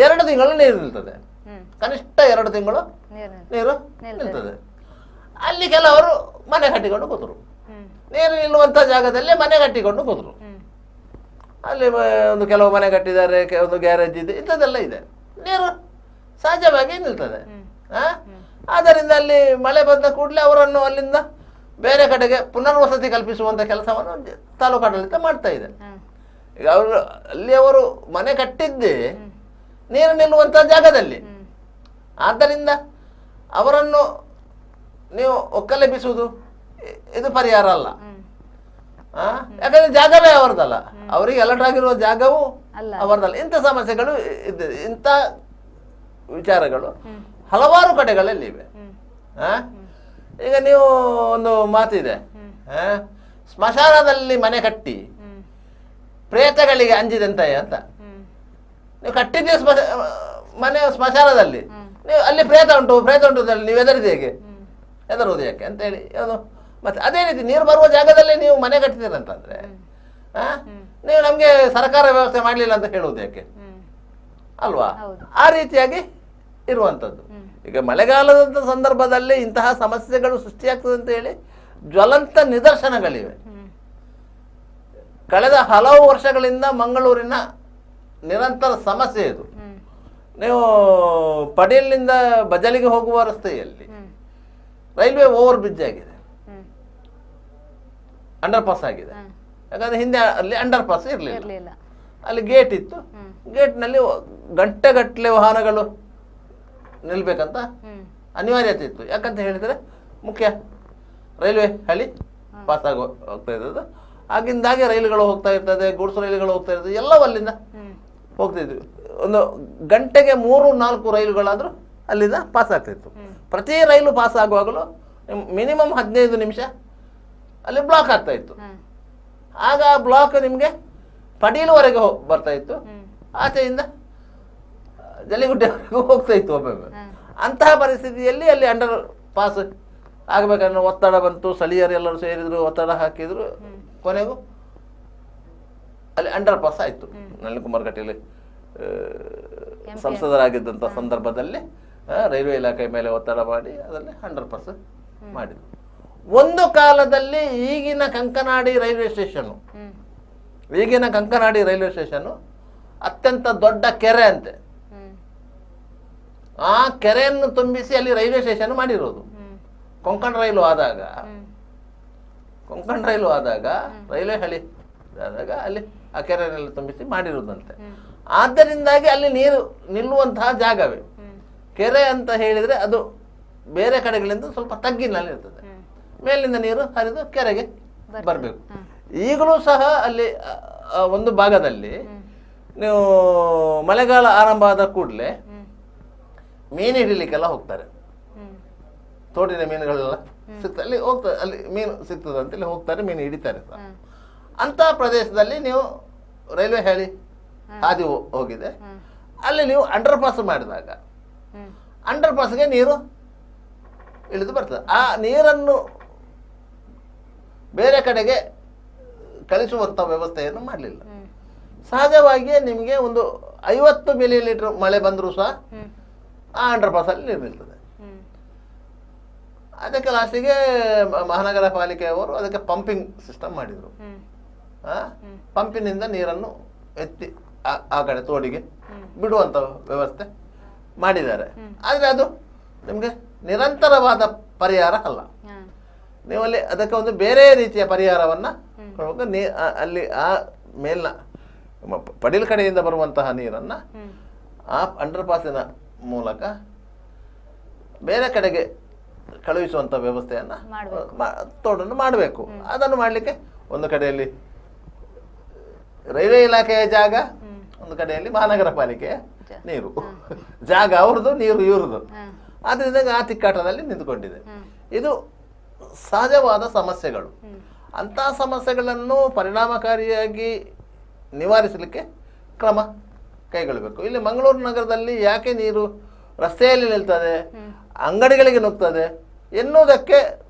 2 ತಿಂಗಳು ನೀರು ನಿಲ್ತದೆ. ಕನಿಷ್ಠ 2 ತಿಂಗಳು ನೀರು ನಿಲ್ತದೆ. ಅಲ್ಲಿ ಕೆಲವರು ಮನೆ ಕಟ್ಟಿಕೊಂಡು ಕೂತರು. ನೀರು ನಿಲ್ಲುವಂಥ ಜಾಗದಲ್ಲೇ ಮನೆ ಕಟ್ಟಿಕೊಂಡು ಕೂತರು. ಅಲ್ಲಿ ಒಂದು ಕೆಲವು ಮನೆ ಕಟ್ಟಿದ್ದಾರೆ, ಒಂದು ಗ್ಯಾರೇಜ್ ಇದೆ, ಇಂಥದ್ದೆಲ್ಲ ಇದೆ. ನೀರು ಸಹಜವಾಗಿ ನಿಲ್ತದೆ. ಆದ್ದರಿಂದ ಅಲ್ಲಿ ಮಳೆ ಬಂದ ಕೂಡಲೇ ಅವರನ್ನು ಅಲ್ಲಿಂದ ಬೇರೆ ಕಡೆಗೆ ಪುನರ್ವಸತಿ ಕಲ್ಪಿಸುವಂಥ ಕೆಲಸವನ್ನು ತಾಲೂಕಾಡಳಿತ ಮಾಡ್ತಾ ಇದೆ. ಈಗ ಅಲ್ಲಿ ಅವರು ಮನೆ ಕಟ್ಟಿದ್ದೇ ನೀರು ನಿಲ್ಲುವಂಥ ಜಾಗದಲ್ಲಿ. ಆದ್ದರಿಂದ ಅವರನ್ನು ನೀವು ಒಕ್ಕಲೆಬ್ಬಿಸುವುದು ಇದು ಪರಿಹಾರ ಅಲ್ಲ. ಯಾಕಂದ್ರೆ ಜಾಗವೇ ಅವರದಲ್ಲ, ಅವರಿಗೆ ಅಲರ್ಟಾಗಿರುವ ಜಾಗವೂ ಅವರದಲ್ಲ. ಇಂಥ ಸಮಸ್ಯೆಗಳು ಇದ್ದಿದೆ. ಇಂಥ ವಿಚಾರಗಳು ಹಲವಾರು ಕಡೆಗಳಲ್ಲಿ ಇವೆ. ಈಗ ನೀವು ಒಂದು ಮಾತಿದೆ, ಸ್ಮಶಾನದಲ್ಲಿ ಮನೆ ಕಟ್ಟಿ ಪ್ರೇತಗಳಿಗೆ ಅಂಜಿದಂತೆ ಅಂತ. ನೀವು ಕಟ್ಟಿದ್ದೀವಿ ಮನೆ ಸ್ಮಶಾನದಲ್ಲಿ, ನೀವು ಅಲ್ಲಿ ಪ್ರೇತ ಉಂಟು ನೀವು ಹೆದರಿದ ಹೇಗೆ, ಹೆದರುವುದು ಯಾಕೆ ಅಂತೇಳಿ ಅದು. ಮತ್ತೆ ಅದೇ ರೀತಿ ನೀರು ಬರುವ ಜಾಗದಲ್ಲೇ ನೀವು ಮನೆ ಕಟ್ಟಿದ್ದೀರಂತಂದ್ರೆ ನೀವು ನಮಗೆ ಸರ್ಕಾರ ವ್ಯವಸ್ಥೆ ಮಾಡಲಿಲ್ಲ ಅಂತ ಹೇಳುವುದು ಯಾಕೆ ಅಲ್ವಾ? ಆ ರೀತಿಯಾಗಿ ಇರುವಂಥದ್ದು. ಈಗ ಮಳೆಗಾಲದಂಥ ಸಂದರ್ಭದಲ್ಲಿ ಇಂತಹ ಸಮಸ್ಯೆಗಳು ಸೃಷ್ಟಿಯಾಗ್ತದೆ ಅಂತ ಹೇಳಿ ಜ್ವಲಂತ ನಿದರ್ಶನಗಳಿವೆ. ಕಳೆದ ಹಲವು ವರ್ಷಗಳಿಂದ ಮಂಗಳೂರಿನ ನಿರಂತರ ಸಮಸ್ಯೆ ಇದು. ನೀವು ಪಡೇಲ್ನಿಂದ ಬಜಲಿಗೆ ಹೋಗುವ ರಸ್ತೆಯಲ್ಲಿ ರೈಲ್ವೆ ಓವರ್ ಬ್ರಿಡ್ಜ್ ಆಗಿದೆ, ಅಂಡರ್ ಪಾಸ್ ಆಗಿದೆ. ಯಾಕಂದ್ರೆ ಹಿಂದೆ ಅಲ್ಲಿ ಅಂಡರ್ ಪಾಸ್ ಇರಲಿಲ್ಲ, ಅಲ್ಲಿ ಗೇಟ್ ಇತ್ತು. ಗೇಟ್ನಲ್ಲಿ ಗಂಟೆಗಟ್ಟಲೆ ವಾಹನಗಳು ನಿಲ್ಬೇಕಂತ ಅನಿವಾರ್ಯತೆ ಇತ್ತು. ಯಾಕಂತ ಹೇಳಿದರೆ ಮುಖ್ಯ ರೈಲ್ವೆ ಹಳಿ ಪಾಸ್ ಹೋಗ್ತಾ ಇದ್ದದ್ದು. ಆಗಿಂದಾಗೆ ರೈಲುಗಳು ಹೋಗ್ತಾ ಇರ್ತದೆ, ಗೂಡ್ಸ್ ರೈಲುಗಳು ಹೋಗ್ತಾ ಇರ್ತದೆ, ಎಲ್ಲವೂ ಅಲ್ಲಿಂದ ಹೋಗ್ತಿದ್ವಿ. ಒಂದು ಗಂಟೆಗೆ 3-4 ರೈಲುಗಳಾದರೂ ಅಲ್ಲಿಂದ ಪಾಸ್ ಆಗ್ತಾಯಿತ್ತು. ಪ್ರತಿ ರೈಲು ಪಾಸ್ ಆಗುವಾಗಲೂ ಮಿನಿಮಮ್ 15 ನಿಮಿಷ ಅಲ್ಲಿ ಬ್ಲಾಕ್ ಆಗ್ತಾ ಇತ್ತು. ಆಗ ಆ ಬ್ಲಾಕ್ ನಿಮಗೆ ಪಡೀಲುವರೆಗೆ ಬರ್ತಾ ಇತ್ತು, ಆಚೆಯಿಂದ ಜಲ್ಲಿಗುಡ್ಡೆವರೆಗೂ ಹೋಗ್ತಾ ಇತ್ತು ಒಮ್ಮೊಮ್ಮೆ. ಅಂತಹ ಪರಿಸ್ಥಿತಿಯಲ್ಲಿ ಅಲ್ಲಿ ಅಂಡರ್ ಪಾಸ್ ಆಗಬೇಕನ್ನೋ ಒತ್ತಡ ಬಂತು. ಸ್ಥಳೀಯರು ಎಲ್ಲರೂ ಸೇರಿದ್ರು, ಒತ್ತಡ ಹಾಕಿದ್ರು. ಕೊನೆಗೂ ಅಲ್ಲಿ ಅಂಡರ್ ಪಾಸ್ ಆಯಿತು. ನಳಿನ್ ಕುಮಾರ್ ಕಟೀಲ್ ಸಂಸದರಾಗಿದ್ದಂಥ ಸಂದರ್ಭದಲ್ಲಿ ರೈಲ್ವೆ ಇಲಾಖೆ ಮೇಲೆ ಒತ್ತಡ ಮಾಡಿ ಅದರಲ್ಲಿ ಅಂಡರ್ ಪಾಸ್ ಮಾಡಿದ್ರು. ಒಂದು ಕಾಲದಲ್ಲಿ ಈಗಿನ ಕಂಕನಾಡಿ ರೈಲ್ವೆ ಸ್ಟೇಷನ್ನು ಅತ್ಯಂತ ದೊಡ್ಡ ಕೆರೆ ಅಂತೆ. ಆ ಕೆರೆಯನ್ನು ತುಂಬಿಸಿ ಅಲ್ಲಿ ರೈಲ್ವೆ ಸ್ಟೇಷನ್ ಮಾಡಿರೋದು. ಕೊಂಕಣ ರೈಲು ಆದಾಗ ರೈಲ್ವೆ ಹಳಿ ಆದಾಗ ಅಲ್ಲಿ ಆ ಕೆರೆಯನ್ನೆಲ್ಲ ತುಂಬಿಸಿ ಮಾಡಿರೋದಂತೆ. ಆದ್ದರಿಂದಾಗಿ ಅಲ್ಲಿ ನೀರು ನಿಲ್ಲುವಂತಹ ಜಾಗವೇ. ಕೆರೆ ಅಂತ ಹೇಳಿದರೆ ಅದು ಬೇರೆ ಕಡೆಗಳಿಂದ ಸ್ವಲ್ಪ ತಗ್ಗಿನಲ್ಲಿ ಇರ್ತದೆ, ಮೇಲಿಂದ ನೀರು ಹರಿದು ಕೆರೆಗೆ ಬರಬೇಕು. ಈಗಲೂ ಸಹ ಅಲ್ಲಿ ಒಂದು ಭಾಗದಲ್ಲಿ ನೀವು ಮಳೆಗಾಲ ಆರಂಭ ಆದ ಕೂಡಲೇ ಮೀನು ಹಿಡಿಲಿಕ್ಕೆಲ್ಲ ಹೋಗ್ತಾರೆ. ತೋಟಿನ ಮೀನುಗಳೆಲ್ಲ ಸಿಗ್ತದೆ, ಅಲ್ಲಿ ಹೋಗ್ತದೆ, ಅಲ್ಲಿ ಮೀನು ಸಿಗ್ತದೆ ಅಂತೇಳಿ ಹೋಗ್ತಾರೆ, ಮೀನು ಹಿಡಿತಾರೆ ಸರ್. ಅಂತಹ ಪ್ರದೇಶದಲ್ಲಿ ನೀವು ರೈಲ್ವೆ ಹಳಿ ಹಾದಿ ಹೋಗಿದೆ, ಅಲ್ಲಿ ನೀವು ಅಂಡರ್ ಪಾಸ್ ಮಾಡಿದಾಗ ಅಂಡರ್ ಪಾಸ್ಗೆ ನೀರು ಇಳಿದು ಬರ್ತದೆ. ಆ ನೀರನ್ನು ಬೇರೆ ಕಡೆಗೆ ಕಳಿಸುವಂಥ ವ್ಯವಸ್ಥೆಯನ್ನು ಮಾಡಲಿಲ್ಲ. ಸಹಜವಾಗಿಯೇ ನಿಮಗೆ ಒಂದು 50 ಮಿಲಿಲೀಟರ್ ಮಳೆ ಬಂದರೂ ಸಹ ಆ ಅಂಡರ್ ಪಾಸಲ್ಲಿ ನೀರು ನಿಲ್ತದೆ. ಅದಕ್ಕೆ ಲಾಸ್ಟಿಗೆ ಮಹಾನಗರ ಪಾಲಿಕೆಯವರು ಅದಕ್ಕೆ ಪಂಪಿಂಗ್ ಸಿಸ್ಟಮ್ ಮಾಡಿದರು. ಪಂಪಿನಿಂದ ನೀರನ್ನು ಎತ್ತಿ ಆ ಕಡೆ ತೋಡಿಗೆ ಬಿಡುವಂಥ ವ್ಯವಸ್ಥೆ ಮಾಡಿದ್ದಾರೆ. ಆದರೆ ಅದು ನಿಮಗೆ ನಿರಂತರವಾದ ಪರಿಹಾರ ಅಲ್ಲ. ನೀವಲ್ಲಿ ಅದಕ್ಕೆ ಒಂದು ಬೇರೆ ರೀತಿಯ ಪರಿಹಾರವನ್ನು ಅಲ್ಲಿ ಆ ಮೇಲಿನ ಪಡಿಲ್ ಕಡೆಯಿಂದ ಬರುವಂತಹ ನೀರನ್ನು ಆ ಅಂಡರ್ ಪಾಸಿನ ಮೂಲಕ ಬೇರೆ ಕಡೆಗೆ ಕಳುಹಿಸುವಂಥ ವ್ಯವಸ್ಥೆಯನ್ನು ತೋಡನ್ನು ಮಾಡಬೇಕು. ಅದನ್ನು ಮಾಡಲಿಕ್ಕೆ ಒಂದು ಕಡೆಯಲ್ಲಿ ರೈಲ್ವೆ ಇಲಾಖೆಯ ಜಾಗ, ಒಂದು ಕಡೆಯಲ್ಲಿ ಮಹಾನಗರ ಪಾಲಿಕೆಯ ನೀರು, ಜಾಗ ಅವ್ರದ್ದು, ನೀರು ಇವ್ರದ್ದು. ಆದ್ದರಿಂದ ಆ ತಿಕ್ಕಾಟದಲ್ಲಿ ನಿಂತುಕೊಂಡಿದೆ. ಇದು ಸಹಜವಾದ ಸಮಸ್ಯೆಗಳು. ಅಂಥ ಸಮಸ್ಯೆಗಳನ್ನು ಪರಿಣಾಮಕಾರಿಯಾಗಿ ನಿವಾರಿಸಲಿಕ್ಕೆ ಕ್ರಮ ಕೈಗೊಳ್ಳಬೇಕು. ಇಲ್ಲಿ ಮಂಗಳೂರು ನಗರದಲ್ಲಿ ಯಾಕೆ ನೀರು ರಸ್ತೆಯಲ್ಲಿ ನಿಲ್ತದೆ, ಅಂಗಡಿಗಳಿಗೆ ನುಗ್ತದೆ ಎನ್ನುವುದಕ್ಕೆ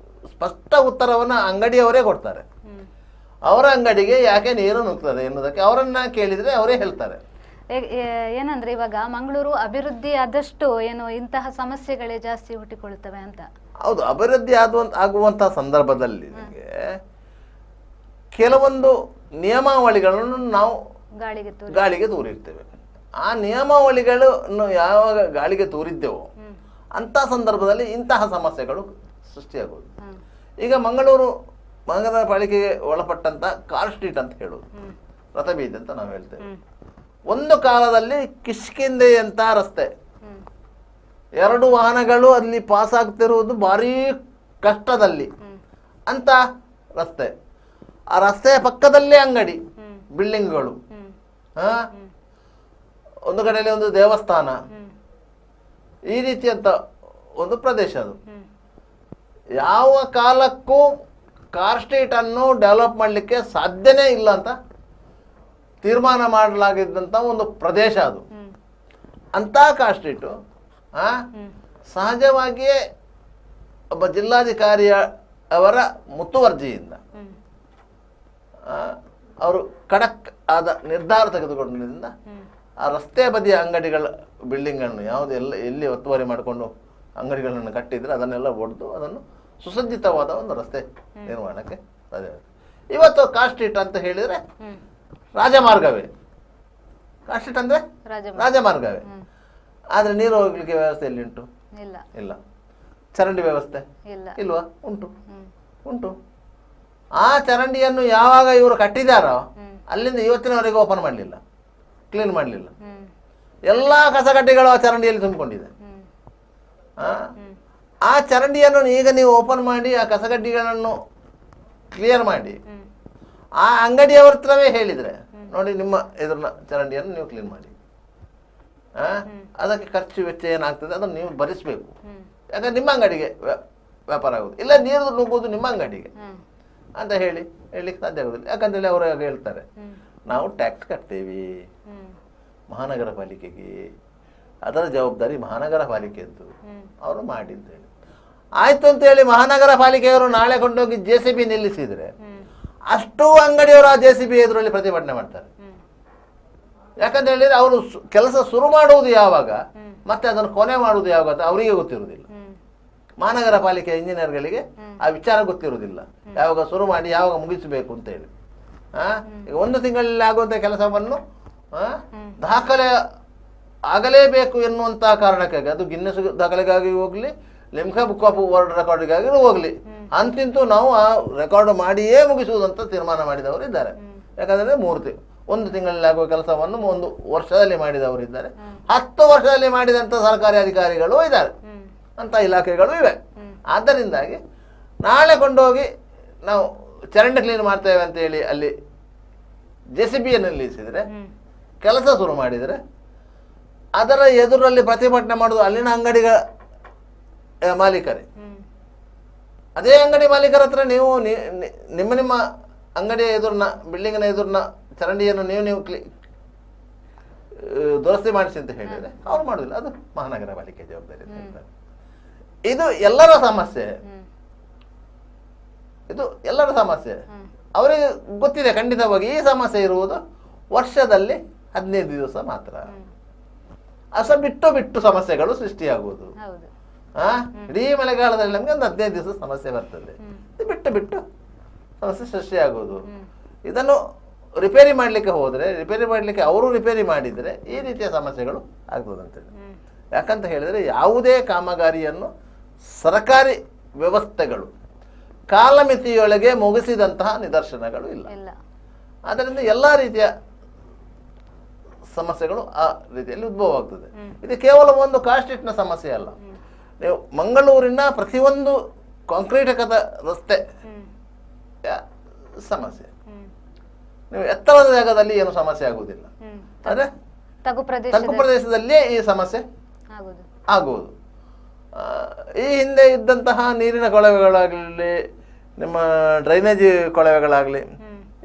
ಸ್ಪಷ್ಟ ಉತ್ತರವನ್ನು ಅಂಗಡಿಯವರೇ ಕೊಡ್ತಾರೆ. ಅವರ ಅಂಗಡಿಗೆ ಯಾಕೆ ನೀರು ನುಗ್ತದೆ ಎನ್ನುವುದಕ್ಕೆ ಅವರನ್ನ ಕೇಳಿದರೆ ಅವರೇ ಹೇಳ್ತಾರೆ. ಏನಂದ್ರೆ ಇವಾಗ ಮಂಗಳೂರು ಅಭಿವೃದ್ಧಿ ಆದಷ್ಟು ಏನು ಇಂತಹ ಸಮಸ್ಯೆಗಳೇ ಜಾಸ್ತಿ ಹುಟ್ಟಿಕೊಳ್ಳುತ್ತವೆ ಅಂತ. ಹೌದು, ಅಭಿವೃದ್ಧಿ ಆಗುವಂತಹ ಸಂದರ್ಭದಲ್ಲಿ ನಿಮಗೆ ಕೆಲವೊಂದು ನಿಯಮಾವಳಿಗಳನ್ನು ನಾವು ಗಾಳಿಗೆ ತೂರಿರ್ತೇವೆ. ಆ ನಿಯಮಾವಳಿಗಳನ್ನು ಯಾವಾಗ ಗಾಳಿಗೆ ತೂರಿದ್ದೆವೋ ಅಂಥ ಸಂದರ್ಭದಲ್ಲಿ ಇಂತಹ ಸಮಸ್ಯೆಗಳು ಸೃಷ್ಟಿಯಾಗುವುದು. ಈಗ ಮಂಗಳೂರು ಮಹಾನಗರ ಪಾಲಿಕೆಗೆ ಒಳಪಟ್ಟಂತ ಕಾರ್ ಸ್ಟ್ರೀಟ್ ಅಂತ ಹೇಳುವುದು, ರಥಬೀದಿ ಅಂತ ನಾವು ಹೇಳ್ತೇವೆ. ಒಂದು ಕಾಲದಲ್ಲಿ ಕಿಷ್ಕಿಂದೆ ಅಂತ ರಸ್ತೆ, 2 ವಾಹನಗಳು ಅಲ್ಲಿ ಪಾಸ್ ಆಗ್ತಿರುವುದು ಭಾರಿ ಕಷ್ಟದಲ್ಲಿ ಅಂತ ರಸ್ತೆ. ಆ ರಸ್ತೆಯ ಪಕ್ಕದಲ್ಲೇ ಅಂಗಡಿ, ಬಿಲ್ಡಿಂಗ್ಗಳು, ಒಂದು ಕಡೆಯಲ್ಲಿ ಒಂದು ದೇವಸ್ಥಾನ, ಈ ರೀತಿಯಂತ ಒಂದು ಪ್ರದೇಶ. ಅದು ಯಾವ ಕಾಲಕ್ಕೂ ಕಾರ್ ಸ್ಟ್ರೀಟ್ ಅನ್ನು ಡೆವಲಪ್ ಮಾಡಲಿಕ್ಕೆ ಸಾಧ್ಯನೇ ಇಲ್ಲ ಅಂತ ತೀರ್ಮಾನ ಮಾಡಲಾಗಿದ್ದಂಥ ಒಂದು ಪ್ರದೇಶ ಅದು. ಅಂಥ ಕಾರ್ ಸ್ಟ್ರೀಟು ಸಹಜವಾಗಿಯೇ ಒಬ್ಬ ಜಿಲ್ಲಾಧಿಕಾರಿ ಅವರ ಮುತುವರ್ಜಿಯಿಂದ ಅವರು ಖಡಕ್ ಆದ ನಿರ್ಧಾರ ತೆಗೆದುಕೊಂಡದಿಂದ ಆ ರಸ್ತೆ ಬದಿಯ ಅಂಗಡಿಗಳ ಬಿಲ್ಡಿಂಗನ್ನು ಎಲ್ಲಿ ಒತ್ತುವರಿ ಮಾಡಿಕೊಂಡು ಅಂಗಡಿಗಳನ್ನು ಕಟ್ಟಿದ್ರೆ ಅದನ್ನೆಲ್ಲ ಒಡೆದು ಅದನ್ನು ಸುಸಜ್ಜಿತವಾದ ಒಂದು ರಸ್ತೆ ನಿರ್ಮಾಣಕ್ಕೆ ಸಾಧ್ಯ. ಇವತ್ತು ಕಾರ್ ಸ್ಟ್ರೀಟ್ ಅಂತ ಹೇಳಿದರೆ ರಾಜಮಾರ್ಗವೇ, ಕಾರ್ ಸ್ಟ್ರೀಟ್ ಅಂದರೆ ರಾಜಮಾರ್ಗವೇ. ಆದರೆ ನೀರು ಹೋಗ್ಲಿಕ್ಕೆ ವ್ಯವಸ್ಥೆ ಎಲ್ಲಿ ಉಂಟು? ಇಲ್ಲ. ಚರಂಡಿ ವ್ಯವಸ್ಥೆ ಇಲ್ವಾ? ಉಂಟು. ಆ ಚರಂಡಿಯನ್ನು ಯಾವಾಗ ಇವರು ಕಟ್ಟಿದಾರೋ ಅಲ್ಲಿಂದ ಇವತ್ತಿನವರೆಗೆ ಓಪನ್ ಮಾಡಲಿಲ್ಲ, ಕ್ಲೀನ್ ಮಾಡಲಿಲ್ಲ. ಎಲ್ಲ ಕಸಗಡ್ಡೆಗಳು ಆ ಚರಂಡಿಯಲ್ಲಿ ತುಂಬಿಕೊಂಡಿದೆ. ಆ ಚರಂಡಿಯನ್ನು ಈಗ ನೀವು ಓಪನ್ ಮಾಡಿ ಆ ಕಸಗಡ್ಡಿಗಳನ್ನು ಕ್ಲಿಯರ್ ಮಾಡಿ ಆ ಅಂಗಡಿಯವರ ಹತ್ರವೇ ಹೇಳಿದರೆ, ನೋಡಿ ನಿಮ್ಮ ಎದುರಿನ ಚರಂಡಿಯನ್ನು ನೀವು ಕ್ಲೀನ್ ಮಾಡಿ, ಅದಕ್ಕೆ ಖರ್ಚು ವೆಚ್ಚ ಏನಾಗ್ತದೆ ಅದನ್ನು ನೀವು ಭರಿಸಬೇಕು. ಯಾಕಂದ್ರೆ ನಿಮ್ಮ ಅಂಗಡಿಗೆ ವ್ಯಾಪಾರ ಆಗೋದು ಇಲ್ಲ, ನೀರು ನುಗ್ಗೋದು ನಿಮ್ಮ ಅಂಗಡಿಗೆ ಅಂತ ಹೇಳಲಿಕ್ಕೆ ಸಾಧ್ಯ ಆಗೋದಿಲ್ಲ. ಯಾಕಂತೇಳಿ ಅವರು ಹೇಳ್ತಾರೆ, ನಾವು ಟ್ಯಾಕ್ಸ್ ಕಟ್ತೇವೆ ಮಹಾನಗರ ಪಾಲಿಕೆಗೆ, ಅದರ ಜವಾಬ್ದಾರಿ ಮಹಾನಗರ ಪಾಲಿಕೆಯದ್ದು, ಅವರು ಮಾಡಿ ಅಂತ ಹೇಳಿ ಆಯ್ತು ಅಂತೇಳಿ ಮಹಾನಗರ ಪಾಲಿಕೆಯವರು ನಾಳೆ ಕೊಂಡೋಗಿ JCB ನಿಲ್ಲಿಸಿದರೆ ಅಷ್ಟು ಅಂಗಡಿಯವರು ಆ JCB ಎದುರಲ್ಲಿ ಪ್ರತಿಭಟನೆ ಮಾಡ್ತಾರೆ. ಯಾಕಂತ ಹೇಳಿದ್ರೆ ಅವರು ಕೆಲಸ ಶುರು ಮಾಡುವುದು ಯಾವಾಗ ಮತ್ತೆ ಅದನ್ನು ಕೊನೆ ಮಾಡುವುದು ಯಾವಾಗ ಅಂತ ಅವರಿಗೆ ಗೊತ್ತಿರುವುದಿಲ್ಲ. ಮಹಾನಗರ ಪಾಲಿಕೆ ಇಂಜಿನಿಯರ್ಗಳಿಗೆ ಆ ವಿಚಾರ ಗೊತ್ತಿರುವುದಿಲ್ಲ, ಯಾವಾಗ ಶುರು ಮಾಡಿ ಯಾವಾಗ ಮುಗಿಸಬೇಕು ಅಂತೇಳಿ. ಈಗ 1 ತಿಂಗಳಲ್ಲಿ ಆಗುವಂಥ ಕೆಲಸವನ್ನು ದಾಖಲೆ ಆಗಲೇಬೇಕು ಎನ್ನುವಂತಹ ಕಾರಣಕ್ಕಾಗಿ, ಅದು ಗಿನ್ನೆಸ್ ದಾಖಲೆಗಾಗಿ ಹೋಗಲಿ, ಲಿಮ್ಕಾ ಬುಕ್ ಆಫ್ ವರ್ಲ್ಡ್ ರೆಕಾರ್ಡ್ಗಾಗಿ ಹೋಗಲಿ, ಅಂತಿಂತೂ ನಾವು ಆ ರೆಕಾರ್ಡ್ ಮಾಡಿಯೇ ಮುಗಿಸುವುದಂತ ತೀರ್ಮಾನ ಮಾಡಿದವರು ಇದ್ದಾರೆ. ಯಾಕಂದರೆ 1 ತಿಂಗಳಲ್ಲಿ ಆಗುವ ಕೆಲಸವನ್ನು 1 ವರ್ಷದಲ್ಲಿ ಮಾಡಿದವರು ಇದ್ದಾರೆ, 10 ವರ್ಷದಲ್ಲಿ ಮಾಡಿದಂಥ ಸರ್ಕಾರಿ ಅಧಿಕಾರಿಗಳು ಇದ್ದಾರೆ, ಅಂತ ಇಲಾಖೆಗಳು ಇವೆ. ಆದ್ದರಿಂದಾಗಿ ನಾಳೆ ನಾವು ಚರಂಡಿ ಕ್ಲೀನ್ ಮಾಡ್ತೇವೆ ಅಂತೇಳಿ ಅಲ್ಲಿ JCBಯನ್ನು ನಿಲ್ಲಿಸಿದರೆ, ಕೆಲಸ ಶುರು ಮಾಡಿದರೆ ಅದರ ಎದುರಲ್ಲಿ ಪ್ರತಿಭಟನೆ ಮಾಡೋದು ಅಲ್ಲಿನ ಅಂಗಡಿಗಳ ಮಾಲೀಕರೇ. ಅದೇ ಅಂಗಡಿ ಮಾಲೀಕರ ಹತ್ರ ನೀವು ನಿಮ್ಮ ಅಂಗಡಿಯ ಎದುರಿನ ಬಿಲ್ಡಿಂಗಿನ ಎದುರಿನ ಚರಂಡಿಯನ್ನು ನೀವು ದುರಸ್ತಿ ಮಾಡಿಸಿ ಅಂತ ಹೇಳಿದರೆ ಅವ್ರು ಮಾಡೋದಿಲ್ಲ, ಅದು ಮಹಾನಗರ ಪಾಲಿಕೆ ಜವಾಬ್ದಾರಿ ಅಂತ ಹೇಳ್ತಾರೆ. ಇದು ಎಲ್ಲರ ಸಮಸ್ಯೆ, ಅವರಿಗೆ ಗೊತ್ತಿದೆ ಖಂಡಿತವಾಗಿ ಈ ಸಮಸ್ಯೆ ಇರುವುದು ವರ್ಷದಲ್ಲಿ 15 ದಿವಸ ಮಾತ್ರ. ಬಿಟ್ಟು ಸಮಸ್ಯೆಗಳು ಸೃಷ್ಟಿಯಾಗುವುದು. ಇಡೀ ಮಳೆಗಾಲದಲ್ಲಿ ನಮಗೆ ಒಂದು 15 ದಿವಸ ಸಮಸ್ಯೆ ಬರ್ತದೆ. ಬಿಟ್ಟು ಸಮಸ್ಯೆ ಸೃಷ್ಟಿಯಾಗುವುದು. ಇದನ್ನು ರಿಪೇರಿ ಮಾಡಲಿಕ್ಕೆ ಹೋದರೆ, ರಿಪೇರಿ ಮಾಡಲಿಕ್ಕೆ ಅವರು ರಿಪೇರಿ ಮಾಡಿದರೆ ಈ ರೀತಿಯ ಸಮಸ್ಯೆಗಳು ಆಗ್ತದಂತೇಳಿ. ಯಾಕಂತ ಹೇಳಿದರೆ ಯಾವುದೇ ಕಾಮಗಾರಿಯನ್ನು ಸರ್ಕಾರಿ ವ್ಯವಸ್ಥೆಗಳು ಕಾಲಮಿತಿಯೊಳಗೆ ಮುಗಿಸಿದಂತಹ ನಿದರ್ಶನಗಳು ಇಲ್ಲ. ಆದ್ದರಿಂದ ಎಲ್ಲ ರೀತಿಯ ಸಮಸ್ಯೆಗಳು ಆ ರೀತಿಯಲ್ಲಿ ಉದ್ಭವ ಆಗ್ತದೆ. ಇದು ಕೇವಲ ಒಂದು ಕಾಸ್ಟ್ನ ಸಮಸ್ಯೆ ಅಲ್ಲ. ನೀವು ಮಂಗಳೂರಿನ ಪ್ರತಿಯೊಂದು ಕಾಂಕ್ರೀಟಕದ ರಸ್ತೆ ಸಮಸ್ಯೆ, ನೀವು ಎತ್ತರದ ಜಾಗದಲ್ಲಿ ಏನು ಸಮಸ್ಯೆ ಆಗುವುದಿಲ್ಲ. ಆದರೆ ತಗ್ಗು ಪ್ರದೇಶದಲ್ಲಿಯೇ ಈ ಸಮಸ್ಯೆ ಆಗುವುದು. ಈ ಹಿಂದೆ ಇದ್ದಂತಹ ನೀರಿನ ಕೊಳವೆಗಳಾಗಲಿ, ನಿಮ್ಮ ಡ್ರೈನೇಜ್ ಕೊಳವೆಗಳಾಗಲಿ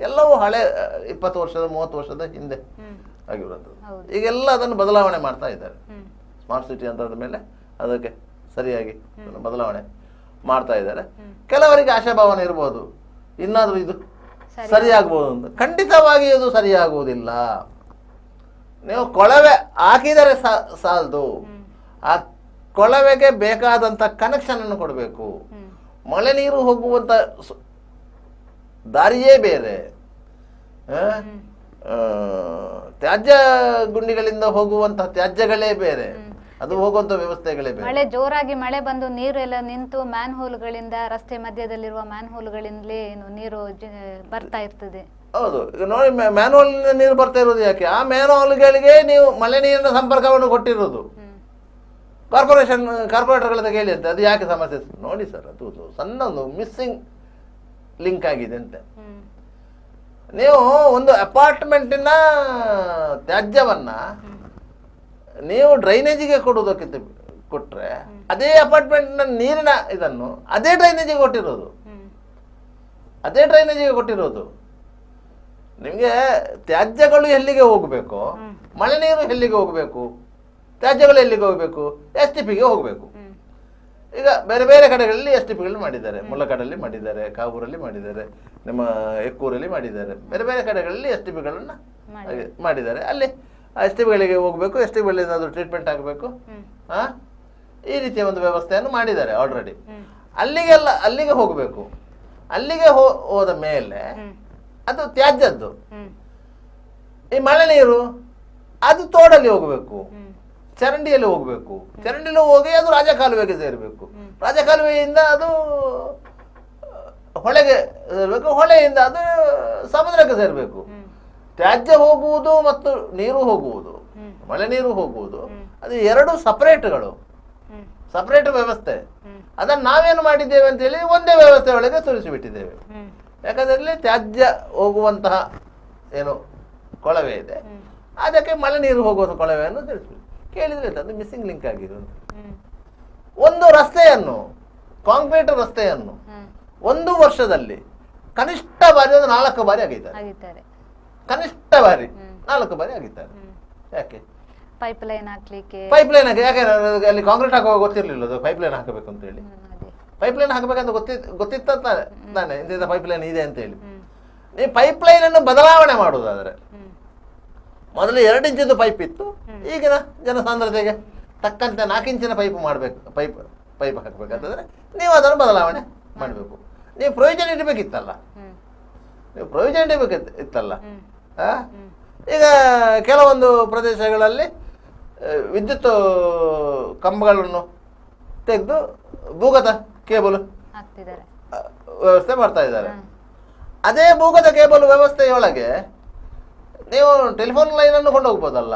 ಎಲ್ಲವೂ ಹಳೆ 20 ವರ್ಷದ 30 ವರ್ಷದ ಹಿಂದೆ ಆಗಿರುವಂಥದ್ದು. ಈಗೆಲ್ಲ ಅದನ್ನು ಬದಲಾವಣೆ ಮಾಡ್ತಾ ಇದ್ದಾರೆ. ಸ್ಮಾರ್ಟ್ ಸಿಟಿ ಅಂತ ಮೇಲೆ ಅದಕ್ಕೆ ಸರಿಯಾಗಿ ಬದಲಾವಣೆ ಮಾಡ್ತಾ ಇದ್ದಾರೆ. ಕೆಲವರಿಗೆ ಆಶಾಭಾವನೆ ಇರ್ಬೋದು, ಇನ್ನಾದರೂ ಇದು ಸರಿಯಾಗಬಹುದು ಅಂತ. ಖಂಡಿತವಾಗಿ ಇದು ಸರಿಯಾಗುವುದಿಲ್ಲ. ನೀವು ಕೊಳವೆ ಹಾಕಿದರೆ ಸಾಲದು, ಆ ಕೊಳವೆಗೆ ಬೇಕಾದಂಥ ಕನೆಕ್ಷನ್ ಅನ್ನು ಕೊಡಬೇಕು. ಮಳೆ ನೀರು ಹೋಗುವಂಥ ದಾರಿಯೇ ಬೇರೆ, ತ್ಯಾಜ್ಯ ಗುಂಡಿಗಳಿಂದ ಹೋಗುವಂತಹ ತ್ಯಾಜ್ಯಗಳೇ ಬೇರೆ, ಅದು ಹೋಗುವಂತ ವ್ಯವಸ್ಥೆಗಳೇ ಬೇರೆ. ಮಳೆ ಜೋರಾಗಿ ಮಳೆ ಬಂದು ನೀರು ಎಲ್ಲ ನಿಂತು ಮ್ಯಾನ್ ಹೋಲ್ಗಳಿಂದ, ರಸ್ತೆ ಮಧ್ಯದಲ್ಲಿರುವ ಮ್ಯಾನ್ ಹೋಲ್ಗಳಿಂದಲೇ ನೀರು ಬರ್ತಾ ಇರ್ತದೆ. ಹೌದು, ಈಗ ನೋಡಿ ಮ್ಯಾನ್ ಹೋಲ್ ನೀರು ಬರ್ತಾ ಇರೋದು ಯಾಕೆ? ಆ ಮ್ಯಾನ್ ಹೋಲ್ಗಳಿಗೆ ನೀವು ಮಳೆ ನೀರಿನ ಸಂಪರ್ಕವನ್ನು ಕೊಟ್ಟಿರೋದು. ಕಾರ್ಪೊರೇಟರ್ಗಳ ಕೇಳಿ ಅಂತ, ಅದು ಯಾಕೆ ಸಮಸ್ಯೆ ನೋಡಿ ಸರ್, ಅದು ಸಣ್ಣ ಒಂದು ಮಿಸ್ಸಿಂಗ್ ಲಿಂಕ್ ಆಗಿದೆ ಅಂತ. ನೀವು ಒಂದು ಅಪಾರ್ಟ್ಮೆಂಟಿನ ತ್ಯಾಜ್ಯವನ್ನ ನೀವು ಡ್ರೈನೇಜಿಗೆ ಕೊಡುವುದಕ್ಕಿಂತ ಕೊಟ್ರೆ, ಅದೇ ಅಪಾರ್ಟ್ಮೆಂಟ್ನ ನೀರಿನ ಇದನ್ನು ಅದೇ ಡ್ರೈನೇಜಿಗೆ ಕೊಟ್ಟಿರೋದು. ನಿಮಗೆ ತ್ಯಾಜ್ಯಗಳು ಎಲ್ಲಿಗೆ ಹೋಗಬೇಕು, ಮಳೆ ನೀರು ಎಲ್ಲಿಗೆ ಹೋಗಬೇಕು, ತ್ಯಾಜ್ಯಗಳು ಎಲ್ಲಿಗೆ ಹೋಗಬೇಕು, STPಗೆ ಹೋಗಬೇಕು. ಈಗ ಬೇರೆ ಬೇರೆ ಕಡೆಗಳಲ್ಲಿ STPಗಳು ಮಾಡಿದ್ದಾರೆ. ಮುಳ್ಳಕಾಡಲ್ಲಿ ಮಾಡಿದ್ದಾರೆ, ಕಾವೂರಲ್ಲಿ ಮಾಡಿದ್ದಾರೆ, ನಿಮ್ಮ ಎಕ್ಕೂರಲ್ಲಿ ಮಾಡಿದ್ದಾರೆ, ಬೇರೆ ಬೇರೆ ಕಡೆಗಳಲ್ಲಿ STPಗಳನ್ನು ಮಾಡಿದ್ದಾರೆ. ಅಲ್ಲಿ STPಗಳಿಗೆ ಹೋಗಬೇಕು, STPಗಳಲ್ಲಿ ಏನಾದರೂ ಟ್ರೀಟ್ಮೆಂಟ್ ಆಗಬೇಕು, ಈ ರೀತಿಯ ಒಂದು ವ್ಯವಸ್ಥೆಯನ್ನು ಮಾಡಿದ್ದಾರೆ ಆಲ್ರೆಡಿ. ಅಲ್ಲಿಗೆ ಹೋಗಬೇಕು. ಅಲ್ಲಿಗೆ ಹೋದ ಮೇಲೆ ಅದು ತ್ಯಾಜ್ಯದ್ದು. ಈ ಮಳೆ ನೀರು ಅದು ತೋಡಲ್ಲಿ ಹೋಗಬೇಕು, ಚರಂಡಿಯಲ್ಲಿ ಹೋಗಬೇಕು. ಚರಂಡಿಯಲ್ಲಿ ಹೋಗಿ ಅದು ರಾಜಕಾಲುವೆಗೆ ಸೇರಬೇಕು. ರಾಜಕಾಲುವೆಯಿಂದ ಅದು ಹೊಳೆಗೆ ಸೇರಬೇಕು, ಹೊಳೆಯಿಂದ ಅದು ಸಮುದ್ರಕ್ಕೆ ಸೇರಬೇಕು. ತ್ಯಾಜ್ಯ ಹೋಗುವುದು ಮತ್ತು ನೀರು ಹೋಗುವುದು, ಮಳೆ ನೀರು ಹೋಗುವುದು, ಅದು ಎರಡು ಸಪರೇಟ್ ವ್ಯವಸ್ಥೆ. ಅದನ್ನು ನಾವೇನು ಮಾಡಿದ್ದೇವೆ ಅಂತ ಹೇಳಿ ಒಂದೇ ವ್ಯವಸ್ಥೆ ಒಳಗೆ ಸುರಿಸಿಬಿಟ್ಟಿದ್ದೇವೆ. ಯಾಕಂದ್ರೆ ತ್ಯಾಜ್ಯ ಹೋಗುವಂತಹ ಏನು ಕೊಳವೆ ಇದೆ, ಅದಕ್ಕೆ ಮಳೆ ನೀರು ಹೋಗುವ ಕೊಳವೆಯನ್ನು ತಿಳಿಸ್ಬೇಕು. ಕೇಳಿದ್ರೆ ಅದು ಮಿಸ್ಸಿಂಗ್ ಲಿಂಕ್ ಆಗಿದೆ. ಒಂದು ರಸ್ತೆಯನ್ನು, ಕಾಂಕ್ರೀಟ್ ರಸ್ತೆಯನ್ನು 1 ವರ್ಷದಲ್ಲಿ ಕನಿಷ್ಠ ಬಾರಿ 4 ಬಾರಿ ಆಗಿದ್ದಾರೆ. ಕನಿಷ್ಠ ಬಾರಿ 4 ಬಾರಿ ಆಗಿದ್ದಾರೆ. ಯಾಕೆ? ಪೈಪ್ಲೈನ್ ಹಾಕ್ಲಿಕ್ಕೆ. ಯಾಕೆ ಅಲ್ಲಿ ಕಾಂಕ್ರೀಟ್ ಹಾಕುವಾಗ ಗೊತ್ತಿರಲಿಲ್ಲ ಅದು ಪೈಪ್ಲೈನ್ ಹಾಕಬೇಕು ಅಂತ ಹೇಳಿ. ಪೈಪ್ಲೈನ್ ಹಾಕಬೇಕಂತ ಗೊತ್ತಿತ್ತ ತಾನೆ, ಇಂಥ ಪೈಪ್ಲೈನ್ ಇದೆ ಅಂತ ಹೇಳಿ. ನೀವು ಪೈಪ್ಲೈನ್ ಅನ್ನು ಬದಲಾವಣೆ ಮಾಡುವುದಾದ್ರೆ, ಮೊದಲು 2 ಇಂಚಿದ್ದು ಪೈಪ್ ಇತ್ತು, ಈಗಿನ ಜನಸಾಂದ್ರತೆಗೆ ತಕ್ಕಂತೆ 4 ಇಂಚಿನ ಪೈಪ್ ಮಾಡಬೇಕು. ಪೈಪ್ ಹಾಕಬೇಕಾದ್ರೆ ನೀವು ಅದನ್ನು ಬದಲಾವಣೆ ಮಾಡಬೇಕು. ನೀವು ಪ್ರಯೋಜನ ಇಡಬೇಕಿತ್ತಲ್ಲ. ಈಗ ಕೆಲವೊಂದು ಪ್ರದೇಶಗಳಲ್ಲಿ ವಿದ್ಯುತ್ ಕಂಬಗಳನ್ನು ತೆಗೆದು ಭೂಗತ ಕೇಬಲ್ ವ್ಯವಸ್ಥೆ ಮಾಡ್ತಾ ಇದ್ದಾರೆ. ಅದೇ ಭೂಗತ ಕೇಬಲ್ ವ್ಯವಸ್ಥೆಯೊಳಗೆ ನೀವು ಟೆಲಿಫೋನ್ ಲೈನನ್ನು ಕೊಂಡೋಗ್ಬೋದಲ್ಲ,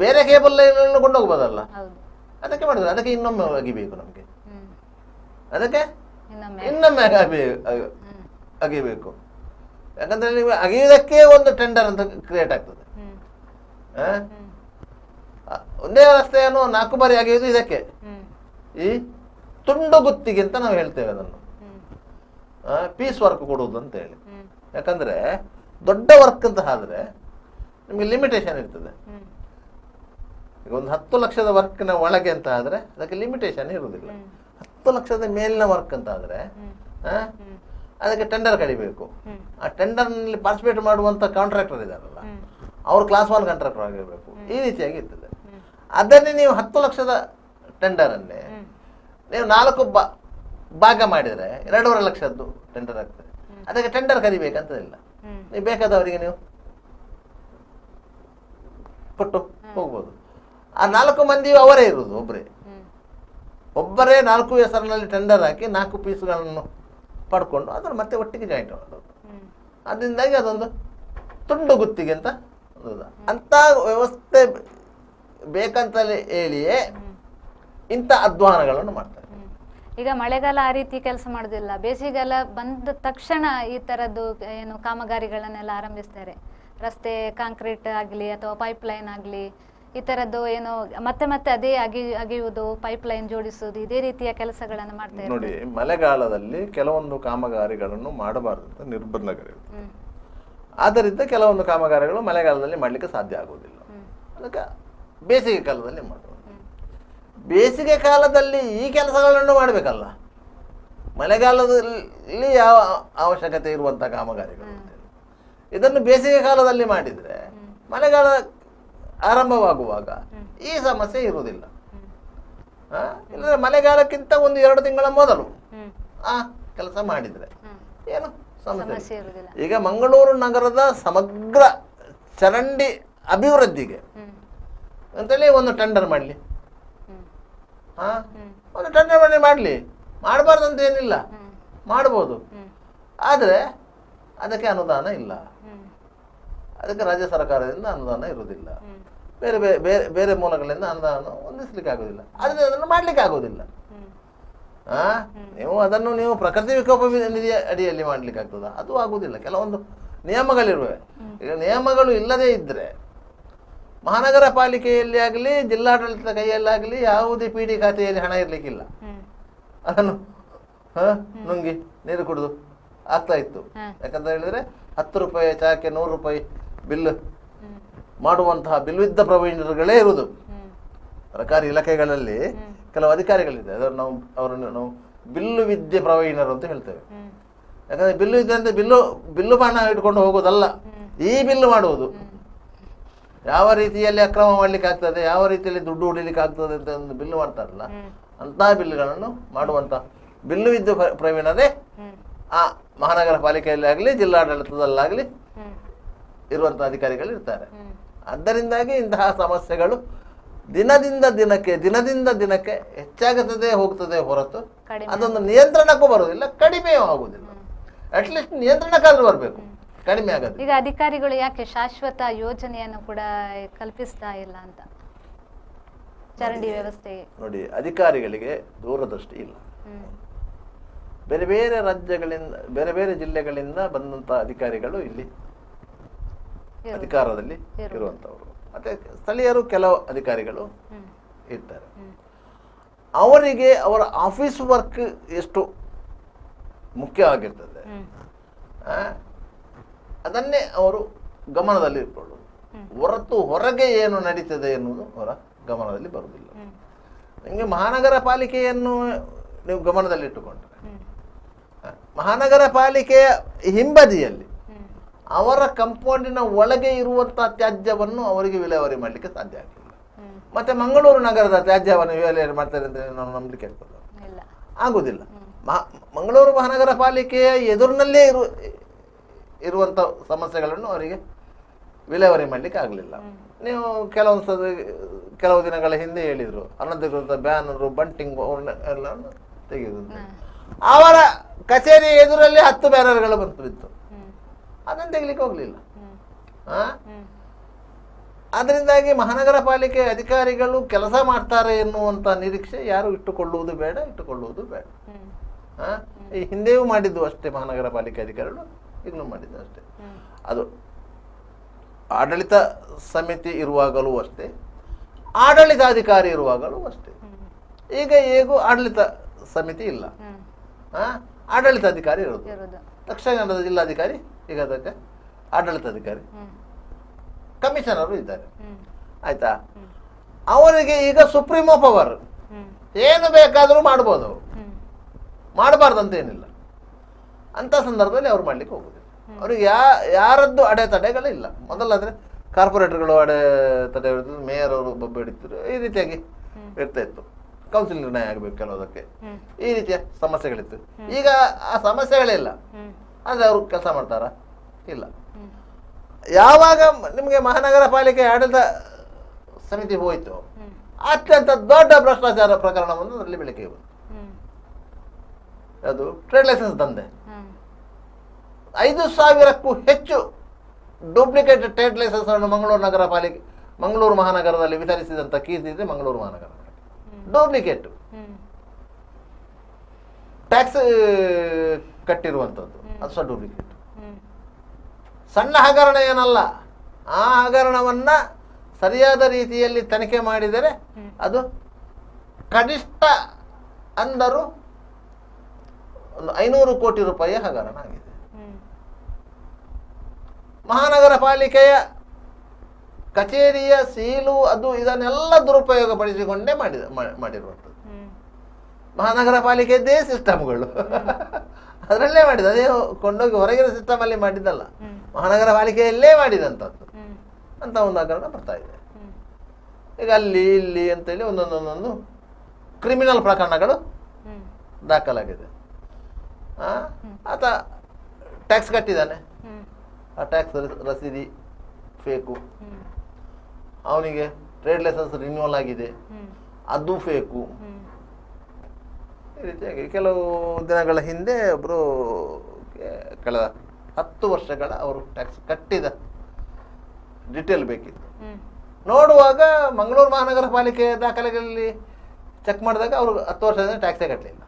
ಬೇರೆ ಕೇಬಲ್ ಲೈನನ್ನು ಕೊಂಡೋಗ್ಬೋದಲ್ಲ. ಅದಕ್ಕೆ ಮಾಡಿದ್ರೆ ಅದಕ್ಕೆ ಇನ್ನೊಮ್ಮೆ ಅಗಿಬೇಕು. ನಮಗೆ ಅದಕ್ಕೆ ಇನ್ನೊಮ್ಮೆ ಅಗಿಬೇಕು. ಯಾಕಂದ್ರೆ ನೀವು ಅಗಿಯುವುದಕ್ಕೆ ಒಂದು ಟೆಂಡರ್ ಅಂತ ಕ್ರಿಯೇಟ್ ಆಗ್ತದೆ. ಒಂದೇ ರಸ್ತೆಯನ್ನು 4 ಬಾರಿ ಅಗಿಯುವುದು ಇದಕ್ಕೆ, ಈ ತುಂಡು ಗುತ್ತಿಗೆ ಅಂತ ನಾವು ಹೇಳ್ತೇವೆ. ಅದನ್ನು ಪೀಸ್ ವರ್ಕ್ ಕೊಡುವುದು ಅಂತ ಹೇಳಿ. ಯಾಕಂದ್ರೆ ದೊಡ್ಡ ವರ್ಕ್ ಅಂತ ಆದ್ರೆ ನಿಮಗೆ ಲಿಮಿಟೇಷನ್ ಇರ್ತದೆ. ಈಗ ಒಂದು 10 ಲಕ್ಷದ ವರ್ಕ್ನ ಒಳಗೆ ಅಂತ ಆದ್ರೆ ಅದಕ್ಕೆ ಲಿಮಿಟೇಷನ್ ಇರುವುದಿಲ್ಲ. 10 ಲಕ್ಷದ ಮೇಲಿನ ವರ್ಕ್ ಅಂತ ಆದ್ರೆ ಅದಕ್ಕೆ ಟೆಂಡರ್ ಕಡಿಬೇಕು. ಆ ಟೆಂಡರ್ನಲ್ಲಿ ಪಾರ್ಟಿಸಿಪೇಟ್ ಮಾಡುವಂತ ಕಾಂಟ್ರಾಕ್ಟರ್ ಇದಾರಲ್ಲ, ಅವರು ಕ್ಲಾಸ್ 1 ಕಾಂಟ್ರಾಕ್ಟರ್ ಆಗಿರಬೇಕು. ಈ ರೀತಿಯಾಗಿ ಇರ್ತದೆ. ಅದನ್ನೇ ನೀವು 10 ಲಕ್ಷದ ಟೆಂಡರನ್ನೇ ನೀವು 4 ಭಾಗ ಮಾಡಿದರೆ 2.5 ಲಕ್ಷದ್ದು ಟೆಂಡರ್ ಆಗ್ತದೆ. ಅದಕ್ಕೆ ಟೆಂಡರ್ ಕರಿಬೇಕಂತದಿಲ್ಲ, ನೀವು ಬೇಕಾದವರಿಗೆ ನೀವು ಕೊಟ್ಟು ಹೋಗ್ಬೋದು. ಆ 4 ಮಂದಿಯು ಅವರೇ ಇರುವುದು, ಒಬ್ಬರೇ 4 ಹೆಸರಿನಲ್ಲಿ ಟೆಂಡರ್ ಹಾಕಿ 4 ಪೀಸ್ಗಳನ್ನು ಪಡ್ಕೊಂಡು ಅದನ್ನು ಮತ್ತೆ ಒಟ್ಟಿಗೆ ಜಾಯಿಂಟ್ ಮಾಡೋದು. ಅದರಿಂದಾಗಿ ಅದೊಂದು ತುಂಡು ಗುತ್ತಿಗೆ ಅಂತ ಅಂತ ವ್ಯವಸ್ಥೆ ಬೇಕಂತಲೇ ಹೇಳಿಯೇ ಇಂಥ ಅಧ್ವಾನಗಳನ್ನು ಮಾಡ್ತಾರೆ. ಈಗ ಮಳೆಗಾಲ ಆ ರೀತಿ ಕೆಲಸ ಮಾಡೋದಿಲ್ಲ, ಬೇಸಿಗೆಗಾಲ ಬಂದ ತಕ್ಷಣ ಈ ಥರದ್ದು ಏನು ಕಾಮಗಾರಿಗಳನ್ನೆಲ್ಲ ಆರಂಭಿಸ್ತಾರೆ. ರಸ್ತೆ ಕಾಂಕ್ರೀಟ್ ಆಗಲಿ ಅಥವಾ ಪೈಪ್ ಲೈನ್ ಆಗಲಿ, ಈ ಥರದ್ದು ಏನು ಮತ್ತೆ ಮತ್ತೆ ಅದೇ ಅಗೆಯುವುದು, ಪೈಪ್ ಲೈನ್ ಜೋಡಿಸುವುದು, ಇದೇ ರೀತಿಯ ಕೆಲಸಗಳನ್ನು ಮಾಡ್ತಾರೆ. ನೋಡಿ, ಮಳೆಗಾಲದಲ್ಲಿ ಕೆಲವೊಂದು ಕಾಮಗಾರಿಗಳನ್ನು ಮಾಡಬಾರದು ಅಂತ ನಿರ್ಬಂಧಗಳಿವೆ. ಆದ್ದರಿಂದ ಕೆಲವೊಂದು ಕಾಮಗಾರಿಗಳು ಮಳೆಗಾಲದಲ್ಲಿ ಮಾಡಲಿಕ್ಕೆ ಸಾಧ್ಯ ಆಗುವುದಿಲ್ಲ. ಅದಕ್ಕೆ ಬೇಸಿಗೆ ಕಾಲದಲ್ಲಿ ಮಾಡುವುದು. ಬೇಸಿಗೆ ಕಾಲದಲ್ಲಿ ಈ ಕೆಲಸಗಳನ್ನು ಮಾಡಬೇಕಲ್ಲ, ಮಳೆಗಾಲದಲ್ಲಿ ಯಾವ ಅವಶ್ಯಕತೆ ಇರುವಂಥ ಕಾಮಗಾರಿಗಳು. ಇದನ್ನು ಬೇಸಿಗೆ ಕಾಲದಲ್ಲಿ ಮಾಡಿದರೆ ಮಳೆಗಾಲ ಆರಂಭವಾಗುವಾಗ ಈ ಸಮಸ್ಯೆ ಇರುವುದಿಲ್ಲ. ಇಲ್ಲದ್ರೆ ಮಳೆಗಾಲಕ್ಕಿಂತ 1-2 ತಿಂಗಳ ಮೊದಲು ಆ ಕೆಲಸ ಮಾಡಿದರೆ ಏನು ಸಮಸ್ಯೆ ಇರುವುದಿಲ್ಲ. ಈಗ ಮಂಗಳೂರು ನಗರದ ಸಮಗ್ರ ಚರಂಡಿ ಅಭಿವೃದ್ಧಿಗೆ ಅಂತೇಳಿ ಒಂದು ಟೆಂಡರ್ ಮಾಡಲಿ, ಒಂದು ಟೆಂಡರ್ ಮಾಡಲಿ, ಮಾಡಬಾರ್ದಂತ ಏನಿಲ್ಲ, ಮಾಡ್ಬೋದು. ಆದರೆ ಅದಕ್ಕೆ ಅನುದಾನ ಇಲ್ಲ, ಅದಕ್ಕೆ ರಾಜ್ಯ ಸರ್ಕಾರದಿಂದ ಅನುದಾನ ಇರುವುದಿಲ್ಲ, ಬೇರೆ ಬೇರೆ ಬೇರೆ ಮೂಲಗಳಿಂದ ಅನುದಾನ ಹೊಂದಿಸ್ಲಿಕ್ಕೆ ಆಗೋದಿಲ್ಲ, ಆದರೆ ಅದನ್ನು ಮಾಡ್ಲಿಕ್ಕೆ ಆಗೋದಿಲ್ಲ. ನೀವು ಪ್ರಕೃತಿ ವಿಕೋಪ ನಿಧಿಯ ಅಡಿಯಲ್ಲಿ ಮಾಡ್ಲಿಕ್ಕೆ ಆಗ್ತದ? ಅದು ಆಗುವುದಿಲ್ಲ. ಕೆಲವೊಂದು ನಿಯಮಗಳಿರುವೆ. ಈಗ ನಿಯಮಗಳು ಇಲ್ಲದೇ ಇದ್ದರೆ ಮಹಾನಗರ ಪಾಲಿಕೆಯಲ್ಲಿ ಆಗಲಿ ಜಿಲ್ಲಾಡಳಿತ ಕೈಯಲ್ಲಾಗಲಿ ಯಾವುದೇ PD ಖಾತೆಯಲ್ಲಿ ಹಣ ಇರ್ಲಿಕ್ಕಿಲ್ಲ. ಅದನ್ನು ನುಂಗಿ ನೀರು ಕುಡಿದು ಆಗ್ತಾ ಇತ್ತು. ಯಾಕಂತ ಹೇಳಿದ್ರೆ 10 ರೂಪಾಯಿ ಚಹಾಕ್ಕೆ 100 ರೂಪಾಯಿ ಬಿಲ್ ಮಾಡುವಂತಹ ಬಿಲ್ವಿದ್ದ ಪ್ರವೀಣರುಗಳೇ ಇರುವುದು. ಸರ್ಕಾರಿ ಇಲಾಖೆಗಳಲ್ಲಿ ಕೆಲವು ಅಧಿಕಾರಿಗಳಿದೆ, ಅವರನ್ನು ನಾವು ಬಿಲ್ಲು ವಿದ್ಯೆ ಪ್ರವೀಣರು ಅಂತ ಹೇಳ್ತೇವೆ. ಯಾಕಂದ್ರೆ ಬಿಲ್ಲು ವಿದ್ಯೆ ಅಂದ್ರೆ ಬಿಲ್ಲು ಬಾಣ ಇಟ್ಕೊಂಡು ಹೋಗೋದಲ್ಲ, ಈ ಬಿಲ್ಲು ಮಾಡುವುದು. ಯಾವ ರೀತಿಯಲ್ಲಿ ಅಕ್ರಮ ಮಾಡ್ಲಿಕ್ಕೆ ಆಗ್ತದೆ, ಯಾವ ರೀತಿಯಲ್ಲಿ ದುಡ್ಡು ಉಳಿಲಿಕ್ಕೆ ಆಗ್ತದೆ ಅಂತ ಒಂದು ಬಿಲ್ಲು ಮಾಡ್ತಾರಲ್ಲ, ಅಂತಹ ಬಿಲ್ಲುಗಳನ್ನು ಮಾಡುವಂತ ಬಿಲ್ಲು ವಿದ್ಯೆ ಪ್ರವೀಣರೇ ಆ ಮಹಾನಗರ ಪಾಲಿಕೆಯಲ್ಲಿ ಆಗಲಿ ಜಿಲ್ಲಾಡಳಿತದಲ್ಲಾಗಲಿ ಇರುವಂತಹ ಅಧಿಕಾರಿಗಳು ಇರ್ತಾರೆ. ಆದ್ದರಿಂದಾಗಿ ಇಂತಹ ಸಮಸ್ಯೆಗಳು ದಿನದಿಂದ ದಿನಕ್ಕೆ ಹೆಚ್ಚಾಗುತ್ತದೆ ಹೋಗ್ತದೆ ಹೊರತು ಅದೊಂದು ನಿಯಂತ್ರಣಕ್ಕೂ ಬರುವುದಿಲ್ಲ, ಕಡಿಮೆಯೂ ಆಗುವುದಿಲ್ಲ. ಅಟ್ಲೀಸ್ಟ್ ನಿಯಂತ್ರಣಕ್ಕಾದ್ರೂ ಬರಬೇಕು, ಕಡಿಮೆ ಆಗೋದು. ಈಗ ಅಧಿಕಾರಿಗಳು ಯಾಕೆ ಶಾಶ್ವತ ಯೋಜನೆಯನ್ನು ಕೂಡ ಕಲ್ಪಿಸ್ತಾ ಇಲ್ಲ ಅಂತ ಚರಂಡಿ ವ್ಯವಸ್ಥೆ? ನೋಡಿ, ಅಧಿಕಾರಿಗಳಿಗೆ ದೂರದೃಷ್ಟಿ ಇಲ್ಲ. ಬೇರೆ ಬೇರೆ ರಾಜ್ಯಗಳಿಂದ ಬೇರೆ ಬೇರೆ ಜಿಲ್ಲೆಗಳಿಂದ ಬಂದಂತ ಅಧಿಕಾರಿಗಳು ಇಲ್ಲಿ ಅಧಿಕಾರದಲ್ಲಿ ಇರುವಂತವರು, ಮತ್ತೆ ಸ್ಥಳೀಯರು ಕೆಲವು ಅಧಿಕಾರಿಗಳು ಇರ್ತಾರೆ. ಅವರಿಗೆ ಅವರ ಆಫೀಸ್ ವರ್ಕ್ ಎಷ್ಟು ಮುಖ್ಯವಾಗಿರ್ತದೆ ಅದನ್ನೇ ಅವರು ಗಮನದಲ್ಲಿ ಇಟ್ಕೊಳ್ಳೋದು ಹೊರತು ಹೊರಗೆ ಏನು ನಡೀತದೆ ಎನ್ನುವುದು ಅವರ ಗಮನದಲ್ಲಿ ಬರುವುದಿಲ್ಲ. ನಿಮಗೆ ಮಹಾನಗರ ಪಾಲಿಕೆಯನ್ನು ನೀವು ಗಮನದಲ್ಲಿಟ್ಟುಕೊಂಡ್ರೆ ಮಹಾನಗರ ಪಾಲಿಕೆಯ ಹಿಂಬದಿಯಲ್ಲಿ ಅವರ ಕಂಪೌಂಡಿನ ಒಳಗೆ ಇರುವಂತಹ ತ್ಯಾಜ್ಯವನ್ನು ಅವರಿಗೆ ವಿಲೇವಾರಿ ಮಾಡಲಿಕ್ಕೆ ಸಾಧ್ಯ ಆಗಿಲ್ಲ. ಮತ್ತೆ ಮಂಗಳೂರು ನಗರದ ತ್ಯಾಜ್ಯವನ್ನು ವಿಲೇವಾರಿ ಮಾಡ್ತಾರೆ ಅಂತ ನಾವು ನಂಬಲಿಕ್ಕೆ ಆಗ್ತದೆ? ಆಗುದಿಲ್ಲ. ಮಂಗಳೂರು ಮಹಾನಗರ ಪಾಲಿಕೆಯ ಎದುರಿನಲ್ಲೇ ಇರುವಂಥ ಸಮಸ್ಯೆಗಳನ್ನು ಅವರಿಗೆ ವಿಲೇವಾರಿ ಮಾಡಲಿಕ್ಕೆ ಆಗಲಿಲ್ಲ. ನೀವು ಕೆಲವು ದಿನಗಳ ಹಿಂದೆ ಹೇಳಿದರು ಅನಧಿಕೃತ ಬ್ಯಾನರು ಬಂಟಿಂಗ್ ಎಲ್ಲ ತೆಗೆಯುವುದು. ಅವರ ಕಚೇರಿ ಎದುರಲ್ಲಿ 10 ಬ್ಯಾನರ್ಗಳು ಬಂತು, ಅದನ್ನು ತೆಗಿಲಿಕ್ಕೆ ಹೋಗ್ಲಿಲ್ಲ. ಅದರಿಂದಾಗಿ ಮಹಾನಗರ ಪಾಲಿಕೆ ಅಧಿಕಾರಿಗಳು ಕೆಲಸ ಮಾಡ್ತಾರೆ ಎನ್ನುವಂತ ನಿರೀಕ್ಷೆ ಯಾರು ಇಟ್ಟುಕೊಳ್ಳುವುದು ಬೇಡ. ಈ ಹಿಂದೆಯೂ ಮಾಡಿದ್ದು ಅಷ್ಟೇ, ಮಹಾನಗರ ಪಾಲಿಕೆ ಅಧಿಕಾರಿಗಳು ಈಗಲೂ ಮಾಡಿದ್ದು ಅಷ್ಟೇ. ಅದು ಆಡಳಿತ ಸಮಿತಿ ಇರುವಾಗಲೂ ಅಷ್ಟೇ, ಆಡಳಿತಾಧಿಕಾರಿ ಇರುವಾಗಲೂ ಅಷ್ಟೇ. ಈಗ ಹೇಗೂ ಆಡಳಿತ ಸಮಿತಿ ಇಲ್ಲ, ಆಡಳಿತಾಧಿಕಾರಿ ಇರೋದು. ದಕ್ಷಿಣ ಜಿಲ್ಲಾಧಿಕಾರಿ, ಈಗ ಅದಕ್ಕೆ ಆಡಳಿತಾಧಿಕಾರಿ, ಕಮಿಷನರು ಇದ್ದಾರೆ. ಆಯ್ತಾ? ಅವರಿಗೆ ಈಗ ಸುಪ್ರೀಮೋ ಪವರ್, ಏನು ಬೇಕಾದರೂ ಮಾಡ್ಬೋದು ಅವರು, ಮಾಡಬಾರ್ದಂತ ಏನಿಲ್ಲ. ಅಂತ ಸಂದರ್ಭದಲ್ಲಿ ಅವ್ರು ಮಾಡ್ಲಿಕ್ಕೆ ಹೋಗುದಿಲ್ಲ. ಅವ್ರಿಗೆ ಯಾರದ್ದು ಅಡೆತಡೆಗಳಿಲ್ಲ. ಮೊದಲಾದ್ರೆ ಕಾರ್ಪೊರೇಟರ್ಗಳು ಅಡೆತಡೆ ಹಿಡಿದ್ರು, ಮೇಯರ್ ಅವರು ಬೊಬ್ಬೆ ಹಿಡಿತಿದ್ರು, ಈ ರೀತಿಯಾಗಿ ಇರ್ತಾ ಇತ್ತು. ಕೌನ್ಸಿಲ್ ನಿರ್ಣಯ ಆಗಬೇಕು ಕೆಲವುದಕ್ಕೆ. ಈ ರೀತಿಯ ಸಮಸ್ಯೆಗಳಿತ್ತು. ಈಗ ಆ ಸಮಸ್ಯೆಗಳಿಲ್ಲ. ಅಂದರೆ ಅವರು ಕೆಲಸ ಮಾಡ್ತಾರಾ? ಇಲ್ಲ. ಯಾವಾಗ ನಿಮಗೆ ಮಹಾನಗರ ಪಾಲಿಕೆ ಆಡಳಿತ ಸಮಿತಿ ಹೋಯಿತು, ಅತ್ಯಂತ ದೊಡ್ಡ ಭ್ರಷ್ಟಾಚಾರ ಪ್ರಕರಣವನ್ನು ಅದರಲ್ಲಿ ಬೆಳಕಿಗೆ ಬಂತು. ಅದು ಟ್ರೇಡ್ ಲೈಸೆನ್ಸ್ ದಂಧೆ. 5,000ಕ್ಕೂ ಹೆಚ್ಚು ಡೂಪ್ಲಿಕೇಟ್ ಟ್ರೇಡ್ ಲೈಸೆನ್ಸ್ ಅನ್ನು ಮಂಗಳೂರು ಮಹಾನಗರದಲ್ಲಿ ವಿತರಿಸಿದಂತ ಕೀರ್ತಿ ಇದೆ ಮಂಗಳೂರು ಮಹಾನಗರ. ಡೂಪ್ಲಿಕೇಟ್ ಟ್ಯಾಕ್ಸ್ ಕಟ್ಟಿರುವಂಥದ್ದು, ಅದು ಸಹ ಡೂಪ್ಲಿಕೇಟ್. ಸಣ್ಣ ಹಗರಣ ಏನಲ್ಲ. ಆ ಹಗರಣವನ್ನ ಸರಿಯಾದ ರೀತಿಯಲ್ಲಿ ತನಿಖೆ ಮಾಡಿದರೆ ಅದು ಕನಿಷ್ಠ ಅಂದರೂ ಒಂದು 500 ಕೋಟಿ ರೂಪಾಯಿಯ ಹಗರಣ ಆಗಿದೆ. ಮಹಾನಗರ ಪಾಲಿಕೆಯ ಕಚೇರಿಯ ಸೀಲು ಅದು ಇದನ್ನೆಲ್ಲ ದುರುಪಯೋಗ ಪಡಿಸಿಕೊಂಡೇ ಮಾಡಿರುವಂಥದ್ದು. ಮಹಾನಗರ ಪಾಲಿಕೆಯದ್ದೇ ಸಿಸ್ಟಮ್ಗಳು ಅದರಲ್ಲೇ ಮಾಡಿದ. ಅದೇ ಕೊಂಡೋಗಿ ಹೊರಗಿನ ಸಿಸ್ಟಮ್ ಅಲ್ಲಿ ಮಾಡಿದ್ದಲ್ಲ, ಮಹಾನಗರ ಪಾಲಿಕೆಯಲ್ಲೇ ಮಾಡಿದಂಥದ್ದು ಅಂತ ಒಂದು ಹಗರಣ ಬರ್ತಾ ಇದೆ. ಈಗ ಅಲ್ಲಿ ಇಲ್ಲಿ ಅಂತೇಳಿ ಒಂದೊಂದೊಂದೊಂದು ಕ್ರಿಮಿನಲ್ ಪ್ರಕರಣಗಳು ದಾಖಲಾಗಿದೆ. ಆತ ಟ್ಯಾಕ್ಸ್ ಕಟ್ಟಿದ್ದಾನೆ, ಆ ಟ್ಯಾಕ್ಸ್ ರಸೀದಿ ಫೇಕು. ಅವನಿಗೆ ಟ್ರೇಡ್ ಲೈಸೆನ್ಸ್ ರಿನ್ಯೂವಲ್ ಆಗಿದೆ, ಅದು ಫೇಕು. ಈ ರೀತಿಯಾಗಿ ಕೆಲವು ದಿನಗಳ ಹಿಂದೆ ಒಬ್ಬರು ಕಳೆದ 10 ವರ್ಷಗಳ ಅವರು ಟ್ಯಾಕ್ಸ್ ಕಟ್ಟಿದ ಡಿಟೇಲ್ ಬೇಕಿತ್ತು. ನೋಡುವಾಗ ಮಂಗಳೂರು ಮಹಾನಗರ ಪಾಲಿಕೆ ದಾಖಲೆಗಳಲ್ಲಿ ಚೆಕ್ ಮಾಡಿದಾಗ ಅವರು 10 ವರ್ಷದಿಂದ ಟ್ಯಾಕ್ಸೇ ಕಟ್ಟಲಿಲ್ಲ.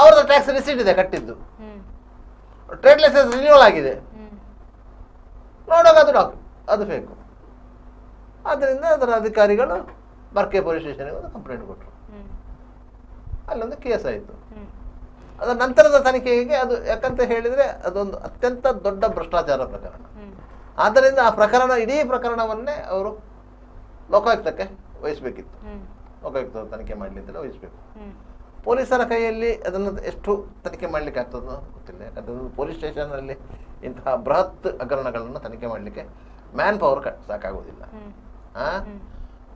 ಅವ್ರದ್ದು ಟ್ಯಾಕ್ಸ್ ರಿಸೀಟ್ ಇದೆ ಕಟ್ಟಿದ್ದು, ಟ್ರೇಡ್ ಲೈಸೆನ್ಸ್ ರಿನ್ಯೂವಲ್ ಆಗಿದೆ. ನೋಡುವಾಗ ಅದು ಫೇಕು. ಆದ್ದರಿಂದ ಅದರ ಅಧಿಕಾರಿಗಳು ಬರ್ಕೆ ಪೊಲೀಸ್ ಸ್ಟೇಷನ್ಗೆ ಒಂದು ಕಂಪ್ಲೇಂಟ್ ಕೊಟ್ಟರು. ಅಲ್ಲೊಂದು ಕೇಸ್ ಆಯಿತು. ಅದರ ನಂತರದ ತನಿಖೆಗೆ ಅದು ಯಾಕಂತ ಹೇಳಿದರೆ ಅದೊಂದು ಅತ್ಯಂತ ದೊಡ್ಡ ಭ್ರಷ್ಟಾಚಾರ ಪ್ರಕರಣ. ಆದ್ದರಿಂದ ಆ ಪ್ರಕರಣ, ಇಡೀ ಪ್ರಕರಣವನ್ನೇ ಅವರು ಲೋಕಾಯುಕ್ತಕ್ಕೆ ವಹಿಸಬೇಕಿತ್ತು. ಲೋಕಾಯುಕ್ತ ತನಿಖೆ ಮಾಡಲಿ ಅಂತೇಳಿ ವಹಿಸಬೇಕು. ಪೊಲೀಸರ ಕೈಯಲ್ಲಿ ಅದನ್ನು ಎಷ್ಟು ತನಿಖೆ ಮಾಡಲಿಕ್ಕೆ ಆಗ್ತದೋ ಗೊತ್ತಿಲ್ಲ. ಯಾಕಂದರೆ ಪೊಲೀಸ್ ಸ್ಟೇಷನಲ್ಲಿ ಇಂತಹ ಬೃಹತ್ ಹಗರಣಗಳನ್ನು ತನಿಖೆ ಮಾಡಲಿಕ್ಕೆ ಮ್ಯಾನ್ ಪವರ್ ಸಾಕಾಗೋದಿಲ್ಲ.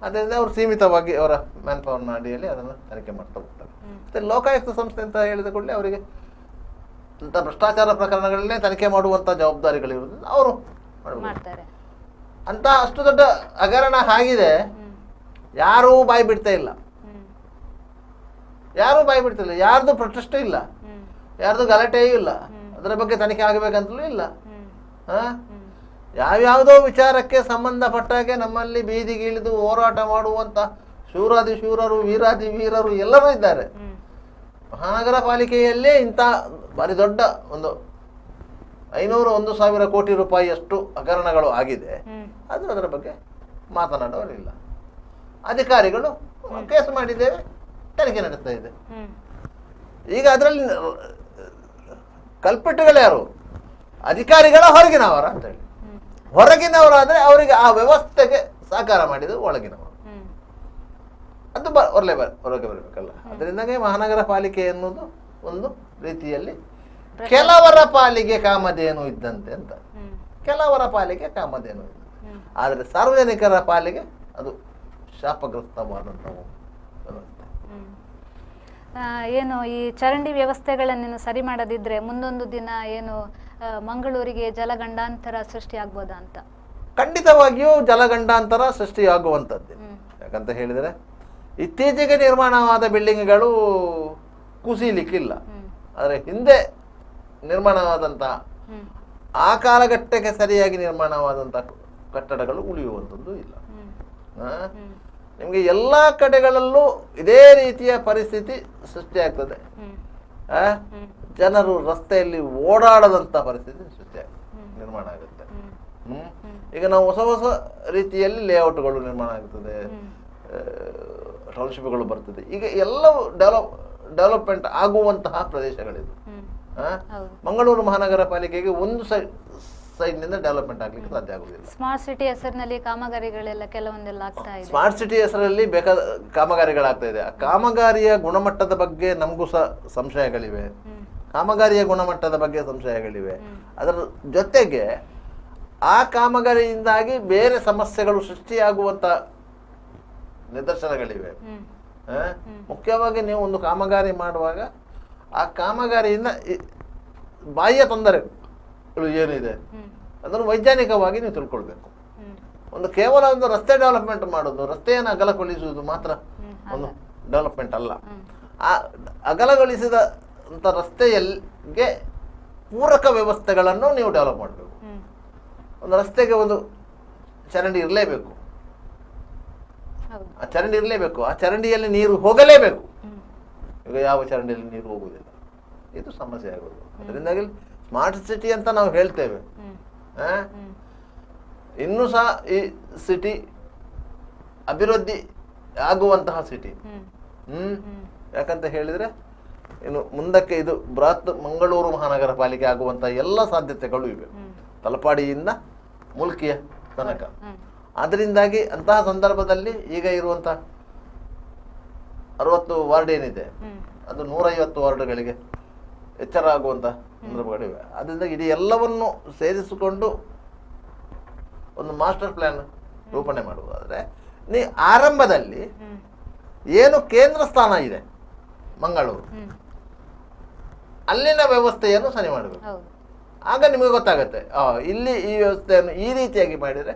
ಅದರಿಂದ ಅವರು ಸೀಮಿತವಾಗಿ ಅವರ ಮ್ಯಾನ್ ಪವರ್ನ ಅಡಿಯಲ್ಲಿ ಅದನ್ನು ತನಿಖೆ ಮಾಡ್ತಾ ಹೋಗ್ತಾರೆ. ಮತ್ತೆ ಲೋಕಾಯುಕ್ತ ಸಂಸ್ಥೆ ಅಂತ ಹೇಳಿದ ಕೂಡಲೇ ಅವರಿಗೆ ಇಂಥ ಭ್ರಷ್ಟಾಚಾರ ಪ್ರಕರಣಗಳನ್ನೇ ತನಿಖೆ ಮಾಡುವಂಥ ಜವಾಬ್ದಾರಿಗಳಿರುವುದರಿಂದ ಅವರು ಮಾಡ್ತಾರೆ. ಅಂತ ಅಷ್ಟು ದೊಡ್ಡ ಹಗರಣ ಆಗಿದೆ, ಯಾರೂ ಬಾಯಿ ಬಿಡ್ತಾ ಇಲ್ಲ. ಯಾರ್ದು ಪ್ರೊಟೆಸ್ಟ್ ಇಲ್ಲ, ಯಾರ್ದು ಗಲಾಟೆಯೂ ಇಲ್ಲ. ಅದರ ಬಗ್ಗೆ ತನಿಖೆ ಆಗಬೇಕಂತಲೂ ಇಲ್ಲ. ಯಾವ್ಯಾವುದೋ ವಿಚಾರಕ್ಕೆ ಸಂಬಂಧಪಟ್ಟಾಗೆ ನಮ್ಮಲ್ಲಿ ಬೀದಿಗೆ ಇಳಿದು ಹೋರಾಟ ಮಾಡುವಂತ ಶೂರಾದಿ ಶೂರರು, ವೀರಾದಿ ವೀರರು ಎಲ್ಲರೂ ಇದ್ದಾರೆ. ಮಹಾನಗರ ಪಾಲಿಕೆಯಲ್ಲೇ ಇಂಥ ಭಾರಿ ದೊಡ್ಡ ಒಂದು 501,000 ಕೋಟಿ ರೂಪಾಯಿಯಷ್ಟು ಹಗರಣಗಳು ಆಗಿದೆ. ಅದರ ಬಗ್ಗೆ ಮಾತನಾಡೋರಿಲ್ಲ. ಅಧಿಕಾರಿಗಳು ಕೇಸ್ ಮಾಡಿದ್ದೇವೆ, ತನಿಖೆ ನಡೆಸ್ತಾ ಇದೆ. ಈಗ ಅದರಲ್ಲಿ ಕಲ್ಪಿಟ್ಟುಗಳು ಯಾರು? ಅಧಿಕಾರಿಗಳ ಹೊರಗಿನವರ ಅಂತೇಳಿ. ಹೊರಗಿನವರಾದ್ರೆ ಅವರಿಗೆ ಆ ವ್ಯವಸ್ಥೆಗೆ ಸಹಕಾರ ಮಾಡಿದ ಒಳಗಿನವರು. ಅದು ಹೊರಗೆ ಬರಬೇಕಲ್ಲ. ಅದರಿಂದಾಗೆ ಮಹಾನಗರ ಪಾಲಿಕೆ ಎನ್ನುವುದು ಒಂದು ರೀತಿಯಲ್ಲಿ ಕೆಲವರ ಪಾಲಿಗೆ ಕಾಮಧೇನು ಇದ್ದಂತೆ ಅಂತ. ಕೆಲವರ ಪಾಲಿಗೆ ಕಾಮಧೇನು ಇದ್ದಂತೆ. ಆದರೆ ಸಾರ್ವಜನಿಕರ ಪಾಲಿಗೆ ಅದು ಶಾಪಗ್ರಸ್ತವಾದಂತಹ ವ್ಯವಸ್ಥೆ. ಏನು ಈ ಚರಂಡಿ ವ್ಯವಸ್ಥೆಗಳನ್ನೇನು ಸರಿ ಮಾಡದಿದ್ರೆ ಮುಂದೊಂದು ದಿನ ಏನು ಮಂಗಳೂರಿಗೆ ಜಲಗಂಡಾಂತರ ಸೃಷ್ಟಿ ಆಗ್ಬೋದಾ ಅಂತ? ಖಂಡಿತವಾಗಿಯೂ ಜಲಗಂಡಾಂತರ ಸೃಷ್ಟಿಯಾಗುವಂಥದ್ದು. ಯಾಕಂತ ಹೇಳಿದರೆ ಇತ್ತೀಚೆಗೆ ನಿರ್ಮಾಣವಾದ ಬಿಲ್ಡಿಂಗ್ಗಳು ಕುಸಿಲಿಕ್ಕಿಲ್ಲ. ಆದರೆ ಹಿಂದೆ ನಿರ್ಮಾಣವಾದಂತಹ ಆ ಕಾಲಘಟ್ಟಕ್ಕೆ ಸರಿಯಾಗಿ ನಿರ್ಮಾಣವಾದಂತಹ ಕಟ್ಟಡಗಳು ಉಳಿಯುವಂಥದ್ದು ಇಲ್ಲ. ನಿಮಗೆ ಎಲ್ಲ ಕಡೆಗಳಲ್ಲೂ ಇದೇ ರೀತಿಯ ಪರಿಸ್ಥಿತಿ ಸೃಷ್ಟಿಯಾಗ್ತದೆ. ಜನರು ರಸ್ತೆಯಲ್ಲಿ ಓಡಾಡದಂತ ಪರಿಸ್ಥಿತಿ ನಿರ್ಮಾಣ ಆಗುತ್ತೆ. ಈಗ ನಾವು ಹೊಸ ಹೊಸ ರೀತಿಯಲ್ಲಿ ಲೇಔಟ್ಗಳು ನಿರ್ಮಾಣ ಆಗ್ತದೆ, ಟೌನ್ಶಿಪ್ಗಳು ಬರ್ತದೆ. ಈಗ ಎಲ್ಲವೂ ಡೆವಲಪ್ಮೆಂಟ್ ಆಗುವಂತಹ ಪ್ರದೇಶಗಳಿದು. ಮಂಗಳೂರು ಮಹಾನಗರ ಪಾಲಿಕೆಗೆ ಒಂದು ಸೈಡ್ನಿಂದ ಡೆವಲಪ್ಮೆಂಟ್ ಆಗ್ಲಿಕ್ಕೆ ಸಾಧ್ಯ ಆಗುದಿಲ್ಲ. ಸ್ಮಾರ್ಟ್ ಸಿಟಿ ಹೆಸರಿನಲ್ಲಿ ಕಾಮಗಾರಿಗಳೆಲ್ಲ ಕೆಲವೊಂದೆಲ್ಲ ಆಗ್ತಾ ಇದೆ. ಸ್ಮಾರ್ಟ್ ಸಿಟಿ ಹೆಸರಲ್ಲಿ ಬೇಕಾದ ಕಾಮಗಾರಿಗಳಾಗ್ತಾ ಇದೆ. ಆ ಕಾಮಗಾರಿಯ ಗುಣಮಟ್ಟದ ಬಗ್ಗೆ ನಮಗೂ ಸಹ ಸಂಶಯಗಳಿವೆ. ಕಾಮಗಾರಿಯ ಗುಣಮಟ್ಟದ ಬಗ್ಗೆ ಸಂಶಯಗಳಿವೆ. ಅದರ ಜೊತೆಗೆ ಆ ಕಾಮಗಾರಿಯಿಂದಾಗಿ ಬೇರೆ ಸಮಸ್ಯೆಗಳು ಸೃಷ್ಟಿಯಾಗುವಂತ ನಿದರ್ಶನಗಳಿವೆ. ಮುಖ್ಯವಾಗಿ ನೀವು ಒಂದು ಕಾಮಗಾರಿ ಮಾಡುವಾಗ ಆ ಕಾಮಗಾರಿಯಿಂದ ಬಾಹ್ಯ ತೊಂದರೆಗಳು ಏನಿದೆ ಅದನ್ನು ವೈಜ್ಞಾನಿಕವಾಗಿ ನೀವು ತಿಳ್ಕೊಳ್ಬೇಕು. ಒಂದು ಕೇವಲ ಒಂದು ರಸ್ತೆ ಡೆವಲಪ್ಮೆಂಟ್ ಮಾಡೋದು, ರಸ್ತೆಯನ್ನು ಅಗಲಗೊಳಿಸುವುದು ಮಾತ್ರ ಒಂದು ಡೆವಲಪ್ಮೆಂಟ್ ಅಲ್ಲ. ಆ ಅಗಲಗೊಳಿಸಿದ ರಸ್ತೆಯಲ್ಲಿಗೆ ಪೂರಕ ವ್ಯವಸ್ಥೆಗಳನ್ನು ನೀವು ಡೆವಲಪ್ ಮಾಡಬೇಕು. ಒಂದು ರಸ್ತೆಗೆ ಒಂದು ಚರಂಡಿ ಇರಲೇಬೇಕು, ಆ ಚರಂಡಿ ಇರಲೇಬೇಕು, ಆ ಚರಂಡಿಯಲ್ಲಿ ನೀರು ಹೋಗಲೇಬೇಕು. ಈಗ ಯಾವ ಚರಂಡಿಯಲ್ಲಿ ನೀರು ಹೋಗುವುದಿಲ್ಲ, ಇದು ಸಮಸ್ಯೆ ಆಗೋದು. ಅದರಿಂದಾಗಿ ಸ್ಮಾರ್ಟ್ ಸಿಟಿ ಅಂತ ನಾವು ಹೇಳ್ತೇವೆ. ಇನ್ನೂ ಸಹ ಈ ಸಿಟಿ ಅಭಿವೃದ್ಧಿ ಆಗುವಂತಹ ಸಿಟಿ. ಯಾಕಂತ ಹೇಳಿದ್ರೆ ಇನ್ನು ಮುಂದಕ್ಕೆ ಇದು ಬೃಹತ್ ಮಂಗಳೂರು ಮಹಾನಗರ ಪಾಲಿಕೆ ಆಗುವಂತಹ ಎಲ್ಲ ಸಾಧ್ಯತೆಗಳು ಇವೆ, ತಲಪಾಡಿಯಿಂದ ಮುಲ್ಕಿಯ ತನಕ. ಅದರಿಂದಾಗಿ ಅಂತಹ ಸಂದರ್ಭದಲ್ಲಿ ಈಗ ಇರುವಂತಹ 60 ವಾರ್ಡ್ ಏನಿದೆ ಅದು 150 ವಾರ್ಡ್ಗಳಿಗೆ ಎಚ್ಚರ ಆಗುವಂತಹ ಸಂದರ್ಭಗಳಿವೆ. ಅದರಿಂದ ಇಡೀ ಎಲ್ಲವನ್ನು ಸೇರಿಸಿಕೊಂಡು ಒಂದು ಮಾಸ್ಟರ್ ಪ್ಲಾನ್ ರೂಪಣೆ ಮಾಡುವುದಾದ್ರೆ ನೀ ಆರಂಭದಲ್ಲಿ ಏನು ಕೇಂದ್ರ ಸ್ಥಾನ ಇದೆ ಮಂಗಳೂರು, ಅಲ್ಲಿನ ವ್ಯವಸ್ಥೆಯನ್ನು ಸರಿ ಮಾಡಬೇಕು. ಆಗ ನಿಮಗೆ ಗೊತ್ತಾಗುತ್ತೆ ಇಲ್ಲಿ ಈ ವ್ಯವಸ್ಥೆಯನ್ನು ಈ ರೀತಿಯಾಗಿ ಮಾಡಿದರೆ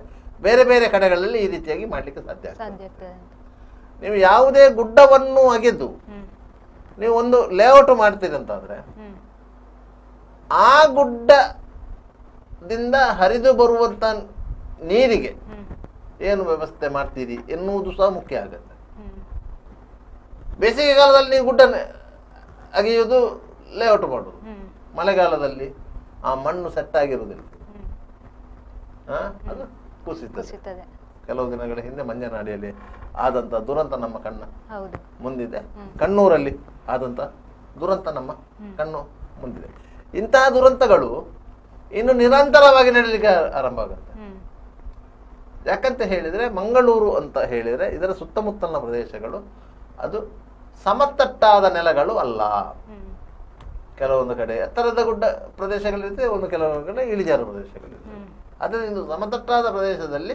ಬೇರೆ ಬೇರೆ ಕಡೆಗಳಲ್ಲಿ ಈ ರೀತಿಯಾಗಿ ಮಾಡಲಿಕ್ಕೆ ಸಾಧ್ಯ ಆಗ್ತದೆ. ನೀವು ಯಾವುದೇ ಗುಡ್ಡವನ್ನು ಅಗೆದು ನೀವು ಒಂದು ಲೇಔಟ್ ಮಾಡ್ತೀರಿ ಅಂತಾದ್ರೆ ಆ ಗುಡ್ಡದಿಂದ ಹರಿದು ಬರುವಂತ ನೀರಿಗೆ ಏನು ವ್ಯವಸ್ಥೆ ಮಾಡ್ತೀರಿ ಎನ್ನುವುದು ಸಹ ಮುಖ್ಯ ಆಗುತ್ತೆ. ಬೇಸಿಗೆ ಕಾಲದಲ್ಲಿ ನೀವು ಗುಡ್ಡ ಅಗೆಯುವುದು, ಲೇಔಟ್ ಮಾಡುದು, ಮಳೆಗಾಲದಲ್ಲಿ ಆ ಮಣ್ಣು ಸೆಟ್ ಆಗಿರುವುದಿಲ್ಲ, ಅದು ಕುಸಿತದೆ. ಕೆಲವು ದಿನಗಳ ಹಿಂದೆ ಮಂಜನಾಡಿಯಲ್ಲಿ ಆದಂತ ದುರಂತ ನಮ್ಮ ಕಣ್ಣ ಮುಂದಿದೆ, ಕಣ್ಣೂರಲ್ಲಿ ಆದಂತ ದುರಂತ ನಮ್ಮ ಕಣ್ಣು ಮುಂದಿದೆ. ಇಂತಹ ದುರಂತಗಳು ಇನ್ನು ನಿರಂತರವಾಗಿ ನಡೀಲಿಕ್ಕೆ ಆರಂಭ ಆಗುತ್ತೆ. ಯಾಕಂತ ಹೇಳಿದ್ರೆ ಮಂಗಳೂರು ಅಂತ ಹೇಳಿದ್ರೆ ಇದರ ಸುತ್ತಮುತ್ತಲಿನ ಪ್ರದೇಶಗಳು ಅದು ಸಮತಟ್ಟಾದ ನೆಲಗಳು ಅಲ್ಲ. ಕೆಲವೊಂದು ಕಡೆ ಎತ್ತರದ ಗುಡ್ಡ ಪ್ರದೇಶಗಳಿರುತ್ತೆ, ಒಂದು ಕೆಲವೊಂದು ಕಡೆ ಇಳಿಜಾರು ಪ್ರದೇಶಗಳಿರುತ್ತೆ. ಅದರಿಂದ ಸಮತಟ್ಟಾದ ಪ್ರದೇಶದಲ್ಲಿ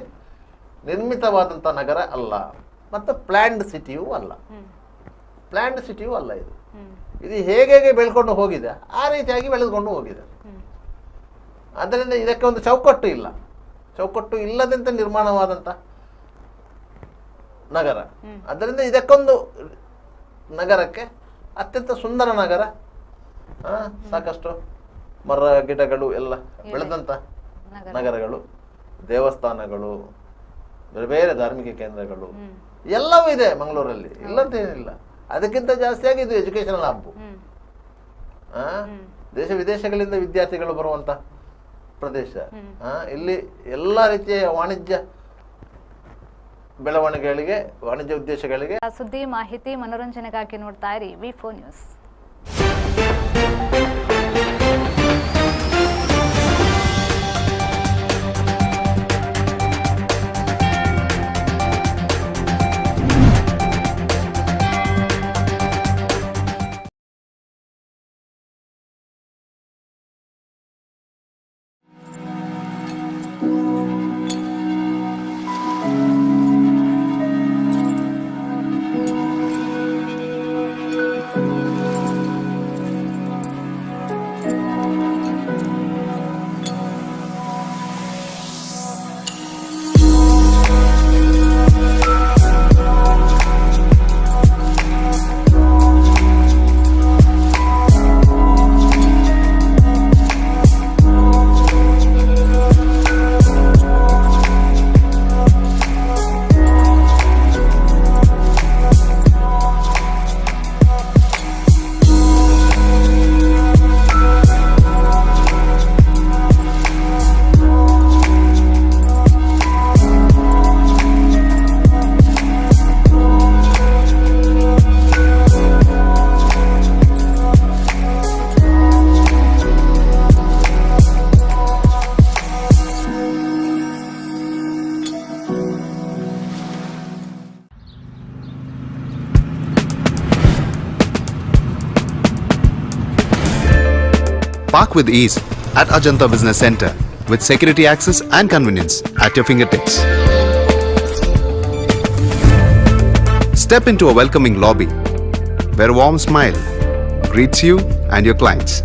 ನಿರ್ಮಿತವಾದಂಥ ನಗರ ಅಲ್ಲ, ಮತ್ತು ಪ್ಲ್ಯಾಂಡ್ ಸಿಟಿಯೂ ಅಲ್ಲ. ಪ್ಲ್ಯಾಂಡ್ ಸಿಟಿಯೂ ಅಲ್ಲ ಇದು. ಇದು ಹೇಗೆ ಬೆಳ್ಕೊಂಡು ಹೋಗಿದೆ ಆ ರೀತಿಯಾಗಿ ಬೆಳೆದುಕೊಂಡು ಹೋಗಿದೆ. ಆದ್ದರಿಂದ ಇದಕ್ಕೆ ಒಂದು ಚೌಕಟ್ಟು ಇಲ್ಲ. ಚೌಕಟ್ಟು ಇಲ್ಲದಂತೆ ನಿರ್ಮಾಣವಾದಂಥ ನಗರ. ಅದರಿಂದ ಇದಕ್ಕೊಂದು ನಗರಕ್ಕೆ ಅತ್ಯಂತ ಸುಂದರ ನಗರ, ಸಾಕಷ್ಟು ಮರ ಗಿಡಗಳು ಎಲ್ಲ ಬೆಳೆದಂಥ ನಗರಗಳು, ದೇವಸ್ಥಾನಗಳು, ಬೇರೆ ಬೇರೆ ಧಾರ್ಮಿಕ ಕೇಂದ್ರಗಳು ಎಲ್ಲವೂ ಇದೆ ಮಂಗಳೂರಲ್ಲಿ, ಇಲ್ಲಂತ ಏನಿಲ್ಲ. ಅದಕ್ಕಿಂತ ಜಾಸ್ತಿಯಾಗಿ ಇದು ಎಜುಕೇಶನಲ್ ಹಬ್. ದೇಶ ವಿದೇಶಗಳಿಂದ ವಿದ್ಯಾರ್ಥಿಗಳು ಬರುವಂತ ಪ್ರದೇಶ. ಇಲ್ಲಿ ಎಲ್ಲ ರೀತಿಯ ವಾಣಿಜ್ಯ ಬೆಳವಣಿಗೆಗಳಿಗೆ, ವಾಣಿಜ್ಯ ಉದ್ದೇಶಗಳಿಗೆ. ಸುದ್ದಿ, ಮಾಹಿತಿ, ಮನೋರಂಜನೆಗಾಗಿ ನೋಡ್ತಾ ಇರಿ V4 news. Park with ease at Ajanta Business Center with security access and convenience at your fingertips. Step into a welcoming lobby where a warm smile greets you and your clients.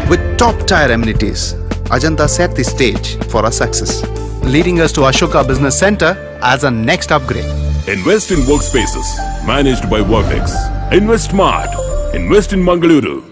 With top-tier amenities, Ajanta set the stage for our success, leading us to Ashoka Business Center as a next upgrade. Invest in workspaces managed by Vertex. Invest Smart. Invest in Mangaluru.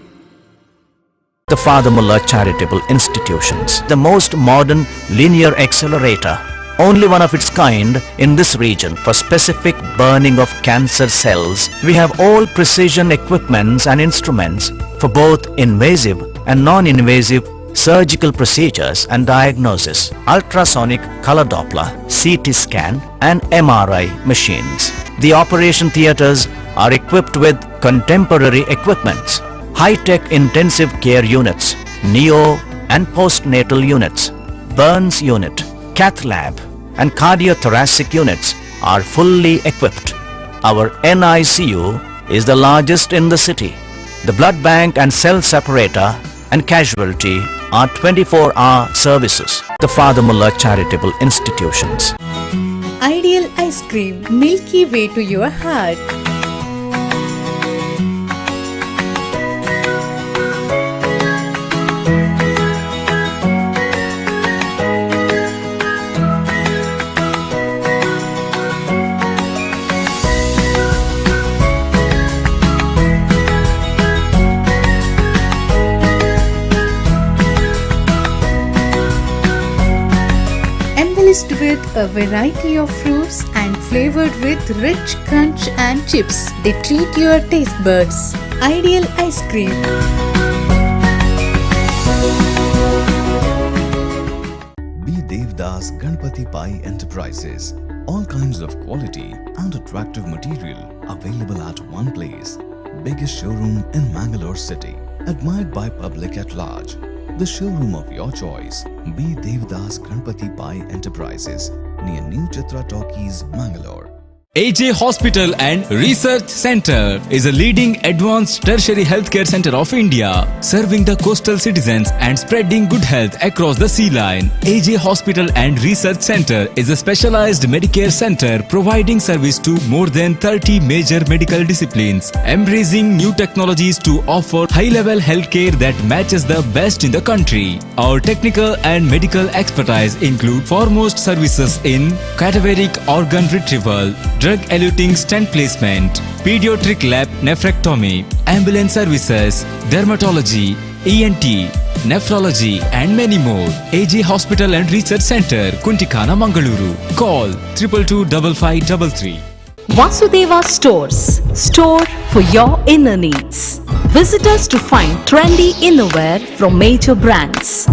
The Father Mullah Charitable Institutions, the most modern linear accelerator, only one of its kind in this region for specific burning of cancer cells. We have all precision equipments and instruments for both invasive and non-invasive surgical procedures and diagnosis, ultrasonic color Doppler, CT scan and MRI machines. The operation theatres are equipped with contemporary equipments, high-tech intensive care units, neo and postnatal units, burns unit, cath lab and cardiothoracic units are fully equipped. Our NICU is the largest in the city. The blood bank and cell separator and casualty are 24-hour services. The Father Mullah Charitable Institutions. Ideal ice cream, milky way to your heart. Embellished with a variety of fruits and flavored with rich crunch and chips, they treat your taste buds. Ideal ice cream. Be Devdas Ganpati Pai Enterprises. All kinds of quality and attractive material available at one place. Biggest showroom in Mangalore city. Admired by public at large. The showroom of your choice. Be Devdas Ganpati Pai Enterprises near New Chitra Talkies, Mangalore. AJ Hospital and Research Center is a leading advanced tertiary healthcare center of India, serving the coastal citizens and spreading good health across the sea line. AJ Hospital and Research Center is a specialized Medicare center providing service to more than 30 major medical disciplines, embracing new technologies to offer high-level healthcare that matches the best in the country. Our technical and medical expertise include foremost services in cadaveric organ retrieval, drug-eluting stent placement, pediatric lab nephrectomy, ambulance services, dermatology, ENT, nephrology and many more. AJ Hospital and Research Center, Kuntikana, Mangaluru. Call 222553. Vasudeva Stores, store for your inner needs. Visit us to find trendy innerwear from major brands.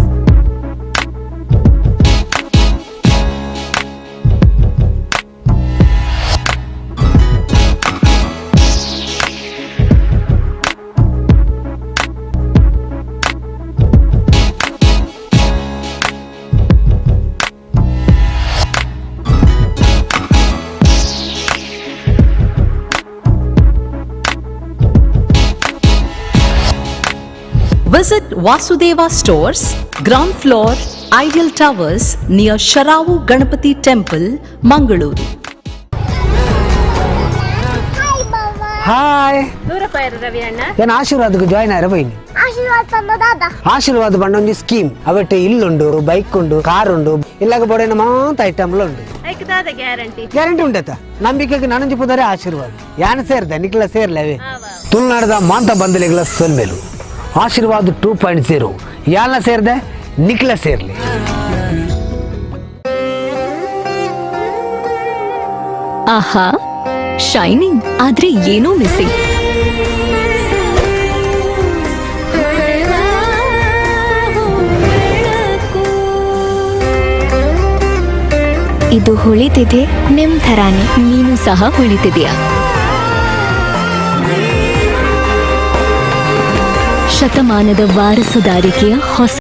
Visit Vasudeva Stores, ground floor, Ideal Towers near Sharavu Ganapati Temple, Mangaluru. Hi ಏನು ಆಶೀರ್ವಾದಕ್ಕೆ join ಆಯ್ರ ಬೈನಿ ಆಶೀರ್ವಾದ ಪಂಡ scheme ಅವಟ್ಟೆ ಇಲ್ಲುಂಡು bike ಉಂಡು car ಉಂಡು ಇಲ್ಲಾಗ ಬೋಡೇನ ಮಾತ ಐಟಮ್ಲು ಉಂಡು guarantee ಉಂಡತ ನಂಬಿಕೆಗೆ ನನಂಜಿ ಪುದರೆ ಆಶೀರ್ವಾದ ಯಾನ್ ಸೇರ್ದೆ ನಿಕ್ಲ ಸೇರ್ಲೇವೆ ತುಳುನಾಡದ ಮಾಂತ ಬಂದಲೆಗಳ ಸೊಲ್ಮೇಲು ಆಶೀರ್ವಾದ 2.0 ಯಾಲ ಸೇರ್ದೆ ನಿಕ್ಲ ಸೇರ್ಲಿ. ಆಹಾ, ಶೈನಿಂಗ್ ಆದ್ರೆ ಏನೋ ಮಿಸ್ಸಿಂಗ್. ಇದು ಹೊಳಿತಿದೆ ನಿಮ್ ಥರಾನೇ, ನೀನು ಸಹ ಹೊಳಿತಿದ್ಯಾ. ಶತಮಾನದ ವಾರಸುದಾರಿಕೆಯ ಹೊಸ